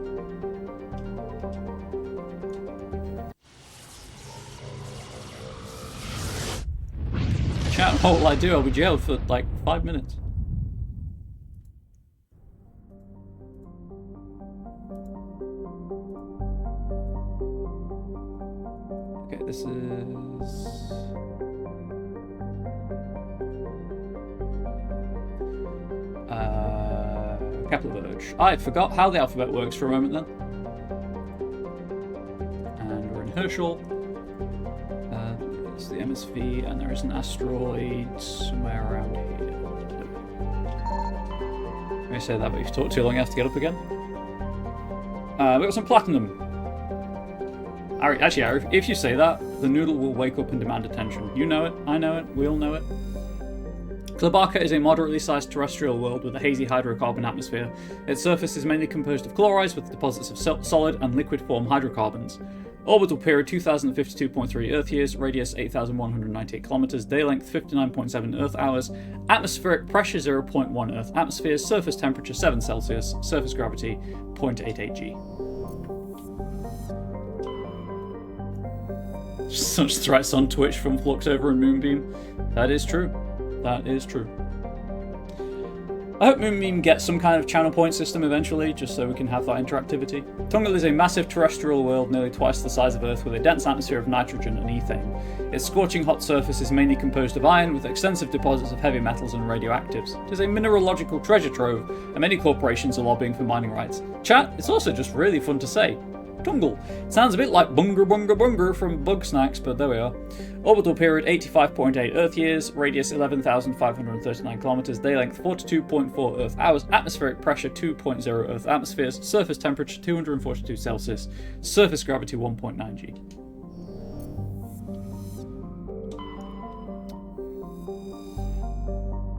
Chat all I do, I'll be jailed for like 5 minutes. Okay, this is... Kepler Verge. I forgot how the alphabet works for a moment then. And we're in Herschel. There's the MSV, and there is an asteroid somewhere around here. Let me say that, but if you talk too long, you have to get up again. We've got some platinum. Actually, Ari, if you say that, the noodle will wake up and demand attention. You know it, I know it, we all know it. Klabaka is a moderately sized terrestrial world with a hazy hydrocarbon atmosphere. Its surface is mainly composed of chlorides with deposits of solid and liquid form hydrocarbons. Orbital period 2052.3 Earth years, radius 8,198 kilometers, day length 59.7 Earth hours, atmospheric pressure 0.1 Earth atmospheres, surface temperature 7 Celsius, surface gravity 0.88 G. Such threats on Twitch from Fluxover and Moonbeam. That is true. That is true. I hope Moonbeam gets some kind of channel point system eventually, just so we can have that interactivity. Tungal is a massive terrestrial world nearly twice the size of Earth with a dense atmosphere of nitrogen and ethane. Its scorching hot surface is mainly composed of iron with extensive deposits of heavy metals and radioactives. It is a mineralogical treasure trove, and many corporations are lobbying for mining rights. Chat, it's also just really fun to say. Tungal. It sounds a bit like Bunga Bunga Bunga from Bug Snacks, but there we are. Orbital period 85.8 Earth years, radius 11,539 kilometers, day length 42.4 Earth hours, atmospheric pressure 2.0 Earth atmospheres, surface temperature 242 Celsius, surface gravity 1.9 G.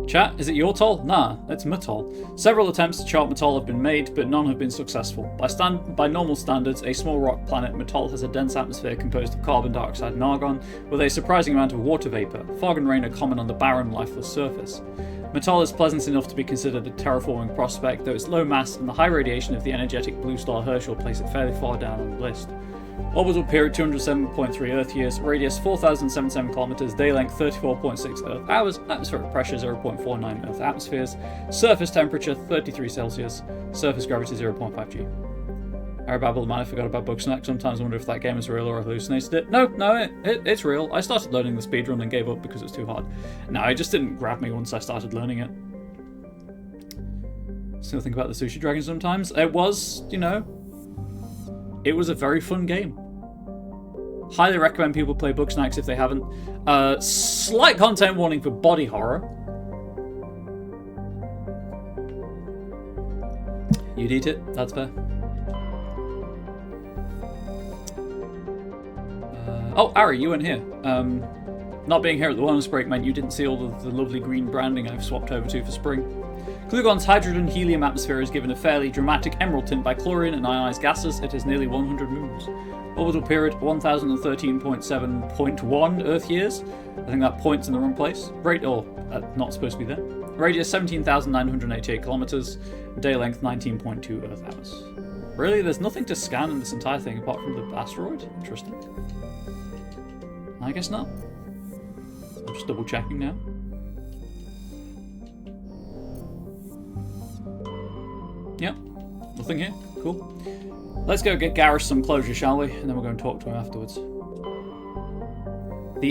Chat, is it your toll? Nah, it's Matol. Several attempts to chart Matol have been made, but none have been successful. By normal standards, a small rock planet, Matol has a dense atmosphere composed of carbon dioxide and argon, with a surprising amount of water vapor. Fog and rain are common on the barren, lifeless surface. Matol is pleasant enough to be considered a terraforming prospect, though its low mass and the high radiation of the energetic blue star Herschel place it fairly far down on the list. Orbital period 207.3 Earth years, radius 4,077 kilometers, day length 34.6 Earth hours, atmospheric pressure 0.49 Earth atmospheres, surface temperature 33 Celsius, surface gravity 0.5 G. Arababble, man, I forgot about Bugsnax. Sometimes I wonder if that game is real or I hallucinated it. No, it's real. I started learning the speedrun and gave up because it was too hard. No, it just didn't grab me once I started learning it. Still think about the Sushi Dragon sometimes. It was, you know, it was a very fun game. Highly recommend people play Bugsnax if they haven't. Slight content warning for body horror. You'd eat it, that's fair. Oh, Ari, you weren't here. Not being here at the wellness break meant you didn't see all of the lovely green branding I've swapped over to for spring. Klugon's hydrogen-helium atmosphere is given a fairly dramatic emerald tint by chlorine and ionized gases. It has nearly 100 moons. Orbital period 1013.7.1 Earth years. I think that point's in the wrong place. Not supposed to be there. Radius 17,988 kilometers. Day length 19.2 Earth hours. Really? There's nothing to scan in this entire thing apart from the asteroid? Interesting. I guess not. I'm just double checking now. Yep, nothing here. Cool. Let's go get Garrus some closure, shall we? And then we're going to talk to him afterwards. The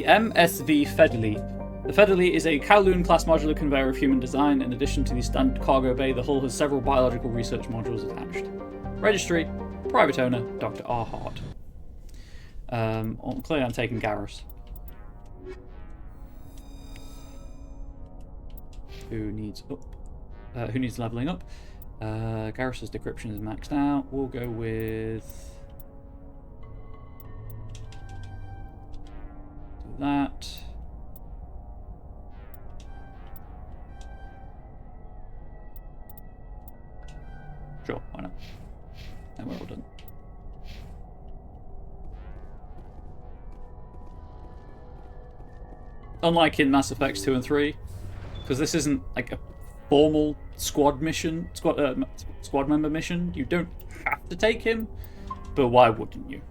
MSV Federle. The Federle is a Kowloon-class modular conveyor of human design. In addition to the standard cargo bay, the hull has several biological research modules attached. Registry, private owner, Dr. R. Hart. Clearly I'm taking Garrus. Who needs leveling up? Garrus's decryption is maxed out. We'll go with that. Sure, why not? And we're all done. Unlike in Mass Effects 2 and 3, because this isn't like a formal squad member mission. You don't have to take him, but why wouldn't you?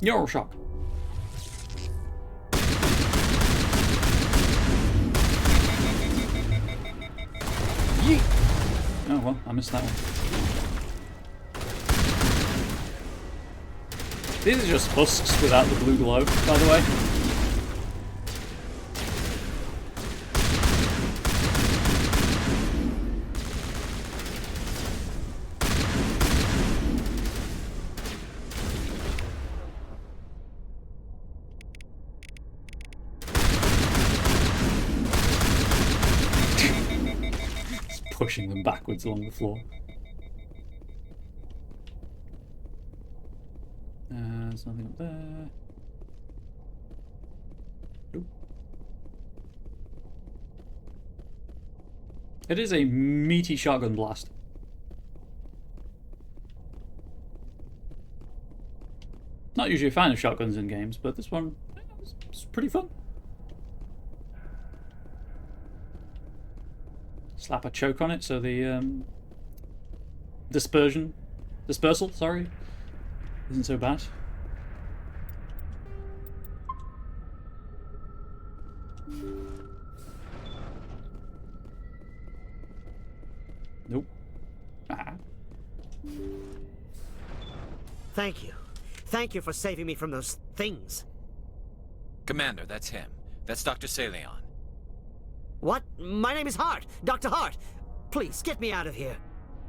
Neural shock. Yeet. Oh well, I missed that one. These are just husks without the blue glow, by the way. Pushing them backwards along the floor. There's nothing up there. Nope. It is a meaty shotgun blast. Not usually a fan of shotguns in games, but this one was pretty fun. Slap a choke on it so the dispersal, sorry, isn't so bad. Nope. Ah. Thank you. Thank you for saving me from those things. Commander, that's him. That's Dr. Saleon. What? My name is Hart. Dr. Hart. Please, get me out of here.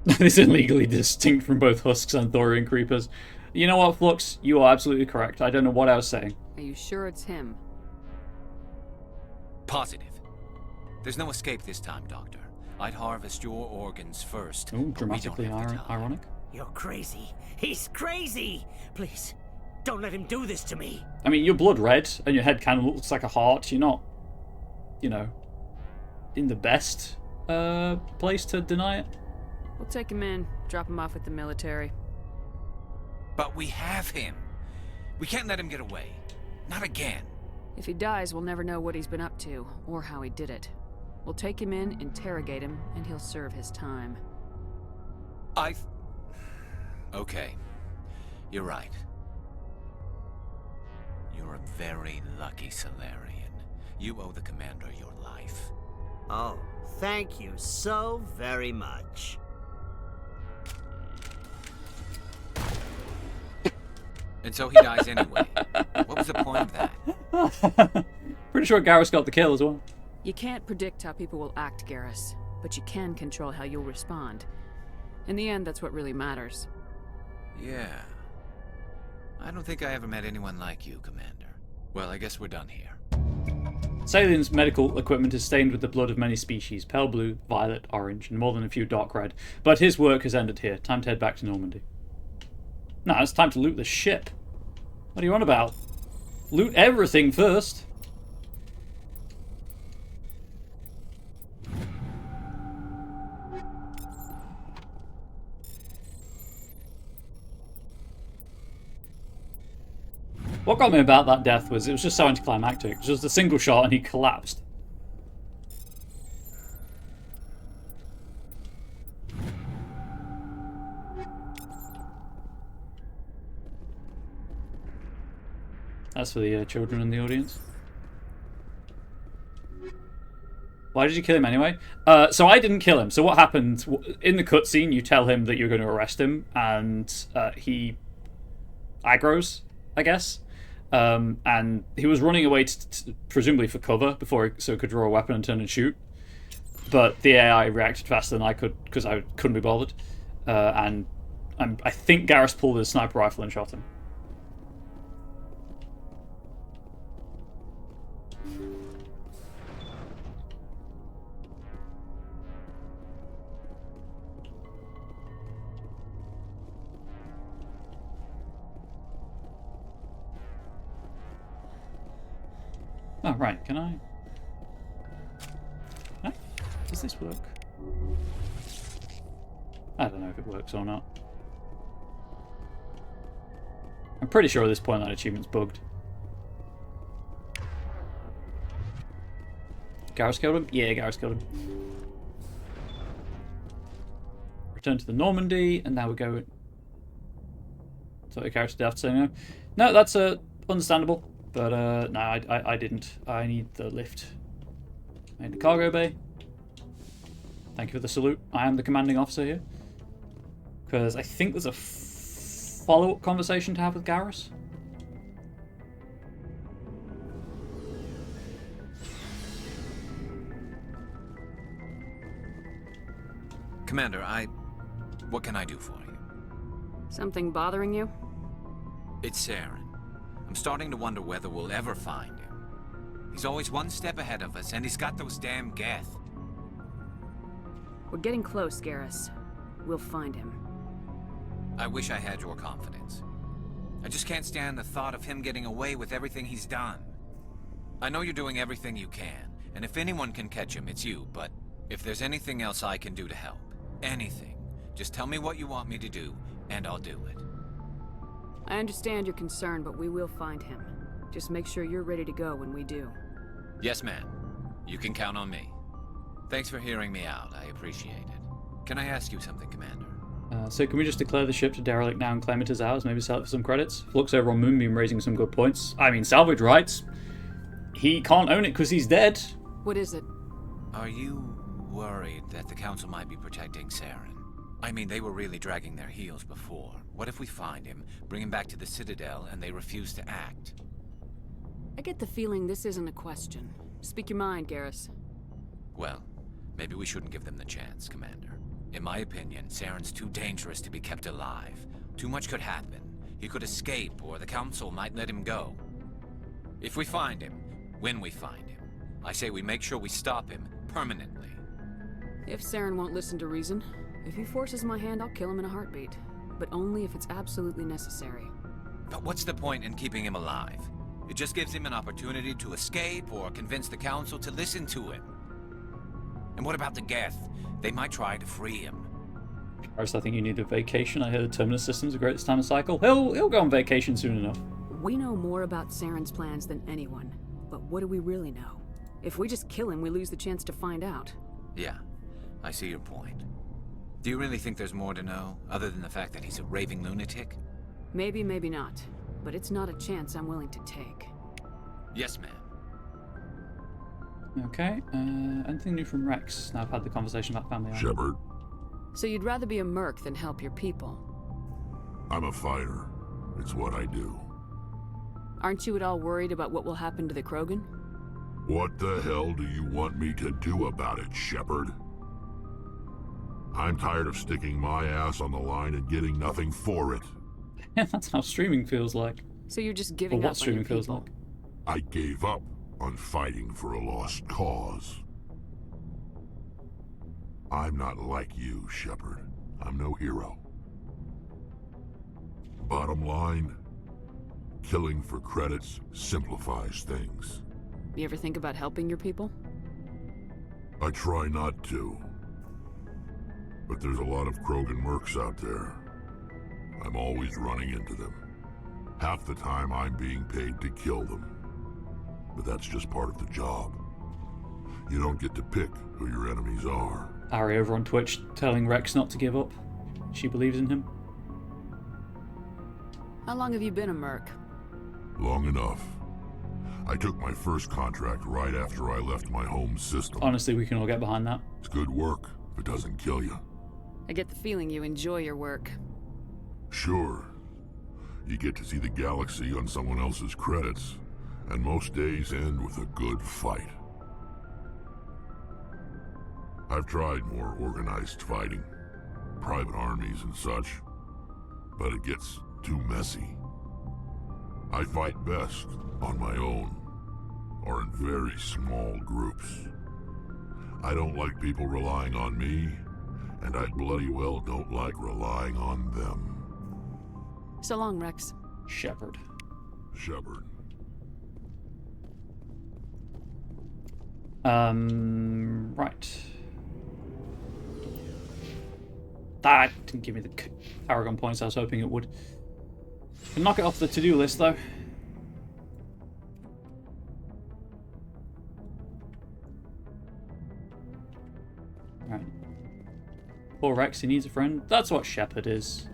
This is legally distinct from both husks and Thorian creepers. You know what, Flux? You are absolutely correct. I don't know what I was saying. Are you sure it's him? Positive. There's no escape this time, Doctor. I'd harvest your organs first. Oh, dramatically ironic. You're crazy. He's crazy. Please, don't let him do this to me. I mean, you're blood red, and your head kind of looks like a heart. You're not, you know, in the best place to deny it. We'll take him in, drop him off with the military. But we have him. We can't let him get away. Not again. If he dies, we'll never know what he's been up to, or how he did it. We'll take him in, interrogate him, and he'll serve his time. Okay. You're right. You're a very lucky Solarian. You owe the Commander your life. Oh, thank you so very much. And so he dies anyway. What was the point of that? Pretty sure Garrus got the kill as well. You can't predict how people will act, Garrus, but you can control how you'll respond. In the end, that's what really matters. Yeah. I don't think I ever met anyone like you, Commander. Well, I guess we're done here. Saleon's medical equipment is stained with the blood of many species, pale blue, violet, orange, and more than a few dark red. But his work has ended here. Time to head back to Normandy. Now it's time to loot the ship. What are you on about? Loot everything first. What got me about that death was it was just so anticlimactic. It was just a single shot and he collapsed. That's for the children in the audience. Why did you kill him anyway? So I didn't kill him. So what happened, in the cutscene you tell him that you're going to arrest him and he aggroes, I guess. And he was running away presumably for cover so he could draw a weapon and turn and shoot. But the AI reacted faster than I could because I couldn't be bothered. And I think Garrus pulled his sniper rifle and shot him. Oh, right, can I? Does this work? I don't know if it works or not. I'm pretty sure at this point that achievement's bugged. Garrus killed him? Yeah, Garrus killed him. Return to the Normandy, and now we go... So Garrus did have to say no. No, that's understandable. But no, I didn't. I need the lift. Made the cargo bay. Thank you for the salute. I am the commanding officer here. Because I think there's a follow-up conversation to have with Garrus. Commander, what can I do for you? Something bothering you? It's Saren. I'm starting to wonder whether we'll ever find him. He's always one step ahead of us, and he's got those damn Geth. We're getting close, Garrus. We'll find him. I wish I had your confidence. I just can't stand the thought of him getting away with everything he's done. I know you're doing everything you can, and if anyone can catch him, it's you, but if there's anything else I can do to help, anything, just tell me what you want me to do, and I'll do it. I understand your concern, but we will find him. Just make sure you're ready to go when we do. Yes, ma'am. You can count on me. Thanks for hearing me out. I appreciate it. Can I ask you something, Commander? So can we just declare the ship to derelict now and claim it as ours? Maybe sell it for some credits? Flux over on Moonbeam raising some good points. I mean, salvage rights. He can't own it because he's dead. What is it? Are you worried that the Council might be protecting Saren? I mean, they were really dragging their heels before. What if we find him, bring him back to the Citadel, and they refuse to act? I get the feeling this isn't a question. Speak your mind, Garrus. Well, maybe we shouldn't give them the chance, Commander. In my opinion, Saren's too dangerous to be kept alive. Too much could happen. He could escape, or the Council might let him go. If we find him, when we find him, I say we make sure we stop him permanently. If Saren won't listen to reason, if he forces my hand, I'll kill him in a heartbeat. But only if it's absolutely necessary. But what's the point in keeping him alive? It just gives him an opportunity to escape or convince the Council to listen to him. And what about the Geth? They might try to free him. First, I think you need a vacation. I heard the Terminus system's the greatest time to cycle. He'll go on vacation soon enough. We know more about Saren's plans than anyone. But what do we really know? If we just kill him, we lose the chance to find out. Yeah, I see your point. Do you really think there's more to know, other than the fact that he's a raving lunatic? Maybe, maybe not. But it's not a chance I'm willing to take. Yes, ma'am. Okay, anything new from Rex? Now I've had the conversation about family. Shepard. So you'd rather be a merc than help your people? I'm a fighter. It's what I do. Aren't you at all worried about what will happen to the Krogan? What the hell do you want me to do about it, Shepard? I'm tired of sticking my ass on the line and getting nothing for it. Yeah, that's how streaming feels like. So you're just giving up on your people? I gave up on fighting for a lost cause. I'm not like you, Shepard. I'm no hero. Bottom line, killing for credits simplifies things. You ever think about helping your people? I try not to. But there's a lot of Krogan mercs out there. I'm always running into them. Half the time I'm being paid to kill them. But that's just part of the job. You don't get to pick who your enemies are. Ari over on Twitch telling Rex not to give up. She believes in him. How long have you been a merc? Long enough. I took my first contract right after I left my home system. Honestly, we can all get behind that. It's good work if it doesn't kill you. I get the feeling you enjoy your work. Sure. You get to see the galaxy on someone else's credits, and most days end with a good fight. I've tried more organized fighting, private armies and such, but it gets too messy. I fight best on my own, or in very small groups. I don't like people relying on me, and I bloody well don't like relying on them. So long, Rex. Shepard. Shepard. Right. That didn't give me the Aragon points I was hoping it would. Can knock it off the to-do list, though. Right. Poor Rex, he needs a friend. That's what Shepard is.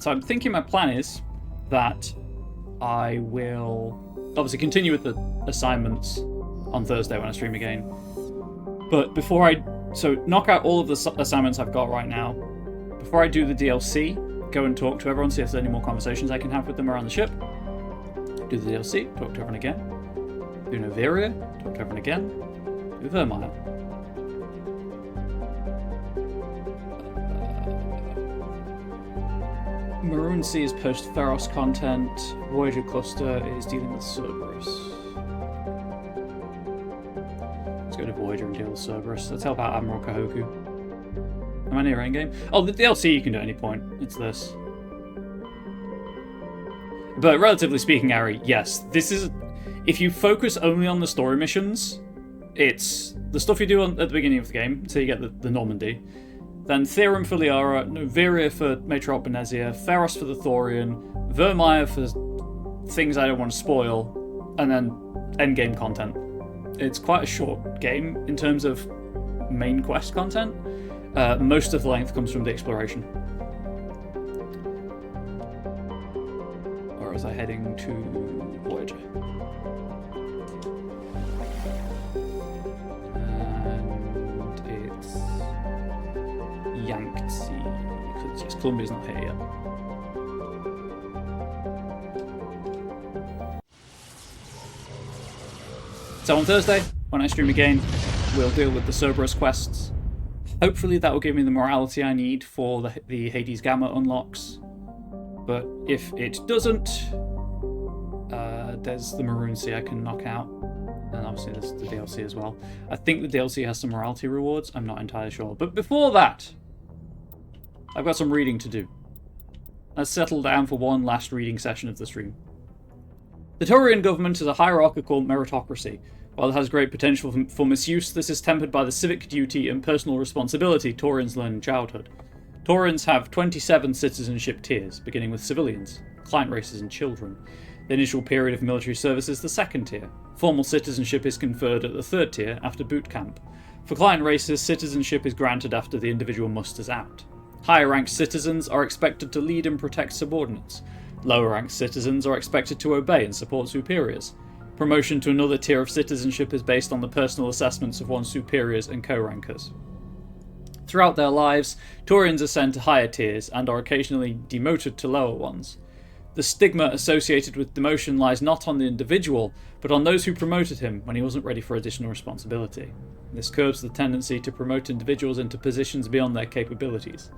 So I'm thinking my plan is that I will obviously continue with the assignments on Thursday when I stream again. But before I... So knock out all of the assignments I've got right now. Before I do the DLC, go and talk to everyone, see if there's any more conversations I can have with them around the ship. Do the DLC, talk to everyone again. Do Noveria, talk to everyone again. Do Vermeer. Maroon Sea is post-Theros content. Voyager Cluster is dealing with Cerberus. Let's go to Voyager and deal with Cerberus. Let's help out Admiral Kahoku. Am I near endgame? Oh, the DLC you can do at any point. It's this. But relatively speaking, Ari, yes, this is... If you focus only on the story missions, it's the stuff you do at the beginning of the game, so you get the Normandy. Then Therum for Liara, Noveria for Matriarch Benezia, Theros for the Thorian, Vermeer for things I don't want to spoil, and then endgame content. It's quite a short game in terms of main quest content. Most of the length comes from the exploration. Or was I heading to Voyager? And it's Yangtze, because yes, Columbia's not here yet. So on Thursday, when I stream again, we'll deal with the Cerberus quests. Hopefully that will give me the morality I need for the Hades Gamma unlocks. But if it doesn't, there's the Maroon Sea I can knock out. And obviously there's the DLC as well. I think the DLC has some morality rewards, I'm not entirely sure. But before that, I've got some reading to do. Let's settle down for one last reading session of the stream. The Taurian government is a hierarchical meritocracy. While it has great potential for misuse, this is tempered by the civic duty and personal responsibility Taurians learn in childhood. Taurians have 27 citizenship tiers, beginning with civilians, client races and children. The initial period of military service is the second tier. Formal citizenship is conferred at the third tier after boot camp. For client races, citizenship is granted after the individual musters out. Higher-ranked citizens are expected to lead and protect subordinates. Lower-ranked citizens are expected to obey and support superiors. Promotion to another tier of citizenship is based on the personal assessments of one's superiors and co-rankers. Throughout their lives, Taurians ascend to higher tiers and are occasionally demoted to lower ones. The stigma associated with demotion lies not on the individual, but on those who promoted him when he wasn't ready for additional responsibility. This curbs the tendency to promote individuals into positions beyond their capabilities.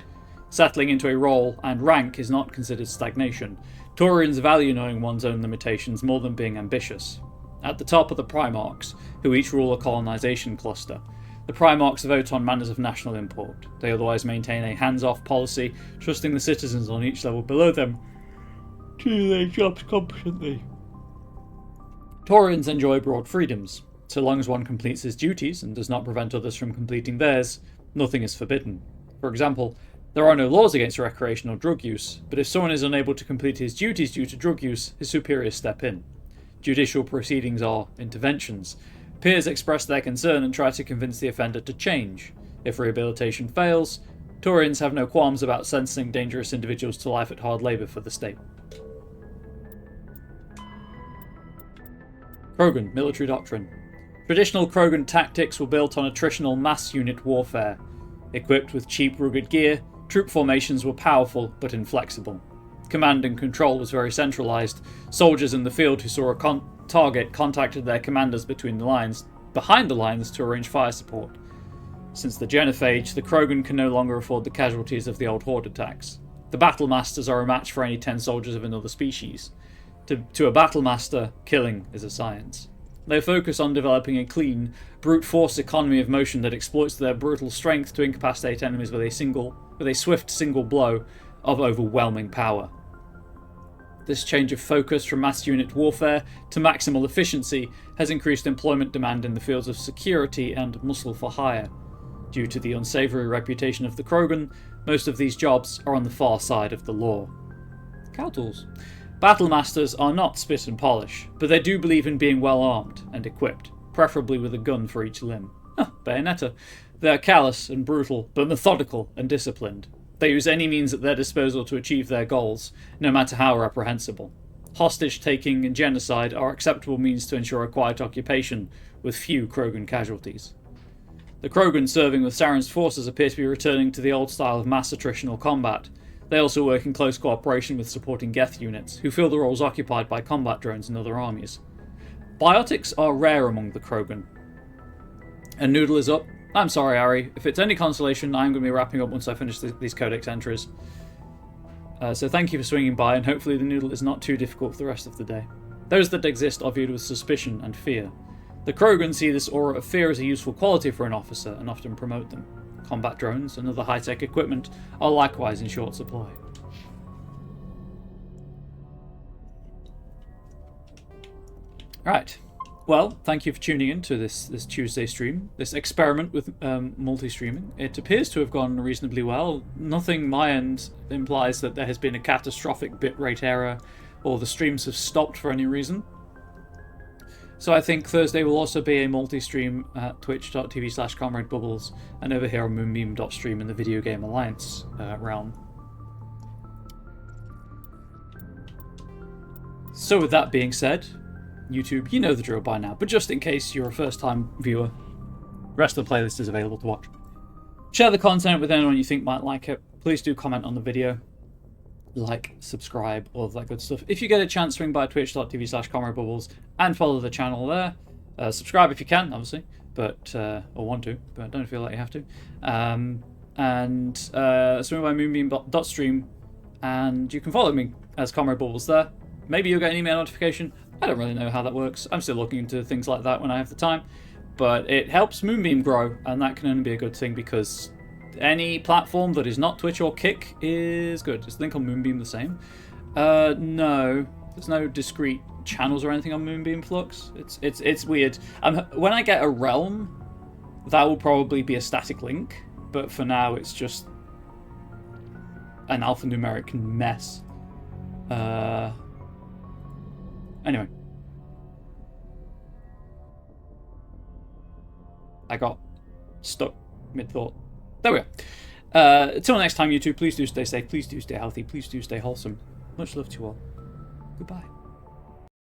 Settling into a role and rank is not considered stagnation. Taurians value knowing one's own limitations more than being ambitious. At the top are the Primarchs, who each rule a colonization cluster. The Primarchs vote on matters of national import. They otherwise maintain a hands-off policy, trusting the citizens on each level below them to do their jobs competently. Taurians enjoy broad freedoms. So long as one completes his duties and does not prevent others from completing theirs, nothing is forbidden. For example, there are no laws against recreational drug use, but if someone is unable to complete his duties due to drug use, his superiors step in. Judicial proceedings are interventions. Peers express their concern and try to convince the offender to change. If rehabilitation fails, Taurians have no qualms about sentencing dangerous individuals to life at hard labour for the state. Krogan military doctrine. Traditional Krogan tactics were built on attritional mass unit warfare. Equipped with cheap, rugged gear, troop formations were powerful but inflexible. Command and control was very centralized. Soldiers in the field who saw a target contacted their commanders behind the lines to arrange fire support. Since the Genophage, the Krogan can no longer afford the casualties of the old Horde attacks. The Battle Masters are a match for any 10 soldiers of another species. To a Battle Master, killing is a science. They focus on developing a clean, brute force economy of motion that exploits their brutal strength to incapacitate enemies with a swift single blow of overwhelming power. This change of focus from mass unit warfare to maximal efficiency has increased employment demand in the fields of security and muscle for hire. Due to the unsavoury reputation of the Krogan, most of these jobs are on the far side of the law. Cow tools. Battle Masters are not spit and polish, but they do believe in being well armed and equipped, preferably with a gun for each limb. Bayonetta. They are callous and brutal, but methodical and disciplined. They use any means at their disposal to achieve their goals, no matter how reprehensible. Hostage-taking and genocide are acceptable means to ensure a quiet occupation, with few Krogan casualties. The Krogan serving with Saren's forces appear to be returning to the old style of mass attritional combat. They also work in close cooperation with supporting Geth units, who fill the roles occupied by combat drones and other armies. Biotics are rare among the Krogan. And Noodle is up. I'm sorry, Ari. If it's any consolation, I'm going to be wrapping up once I finish these codex entries. So thank you for swinging by, and hopefully the Noodle is not too difficult for the rest of the day. Those that exist are viewed with suspicion and fear. The Krogan see this aura of fear as a useful quality for an officer and often promote them. Combat drones and other high-tech equipment are likewise in short supply. Right. Well, thank you for tuning in to this Tuesday stream, this experiment with multi-streaming. It appears to have gone reasonably well. Nothing my end implies that there has been a catastrophic bitrate error or the streams have stopped for any reason. So I think Thursday will also be a multi-stream at twitch.tv/ComradeBubbles and over here on moonbeam.stream in the Video Game Alliance realm. So with that being said, YouTube, you know the drill by now, but just in case you're a first-time viewer, the rest of the playlist is available to watch. Share the content with anyone you think might like it. Please do comment on the video, like, subscribe, all of that good stuff. If you get a chance, swing by twitch.tv/ComradeBubbles and follow the channel there. Subscribe if you can, obviously, but or want to, but don't feel like you have to. And swing by moonbeam.stream, and you can follow me as Comrade Bubbles there. Maybe you'll get an email notification. I don't really know how that works. I'm still looking into things like that when I have the time. But it helps Moonbeam grow, and that can only be a good thing because any platform that is not Twitch or Kick is good. Is the link on Moonbeam the same? No. There's no discrete channels or anything on Moonbeam Flux. It's weird. When I get a realm, that will probably be a static link. But for now, it's just an alphanumeric mess. Anyway. I got stuck mid-thought. There we go. Until next time, YouTube, please do stay safe, please do stay healthy, please do stay wholesome. Much love to you all. Goodbye.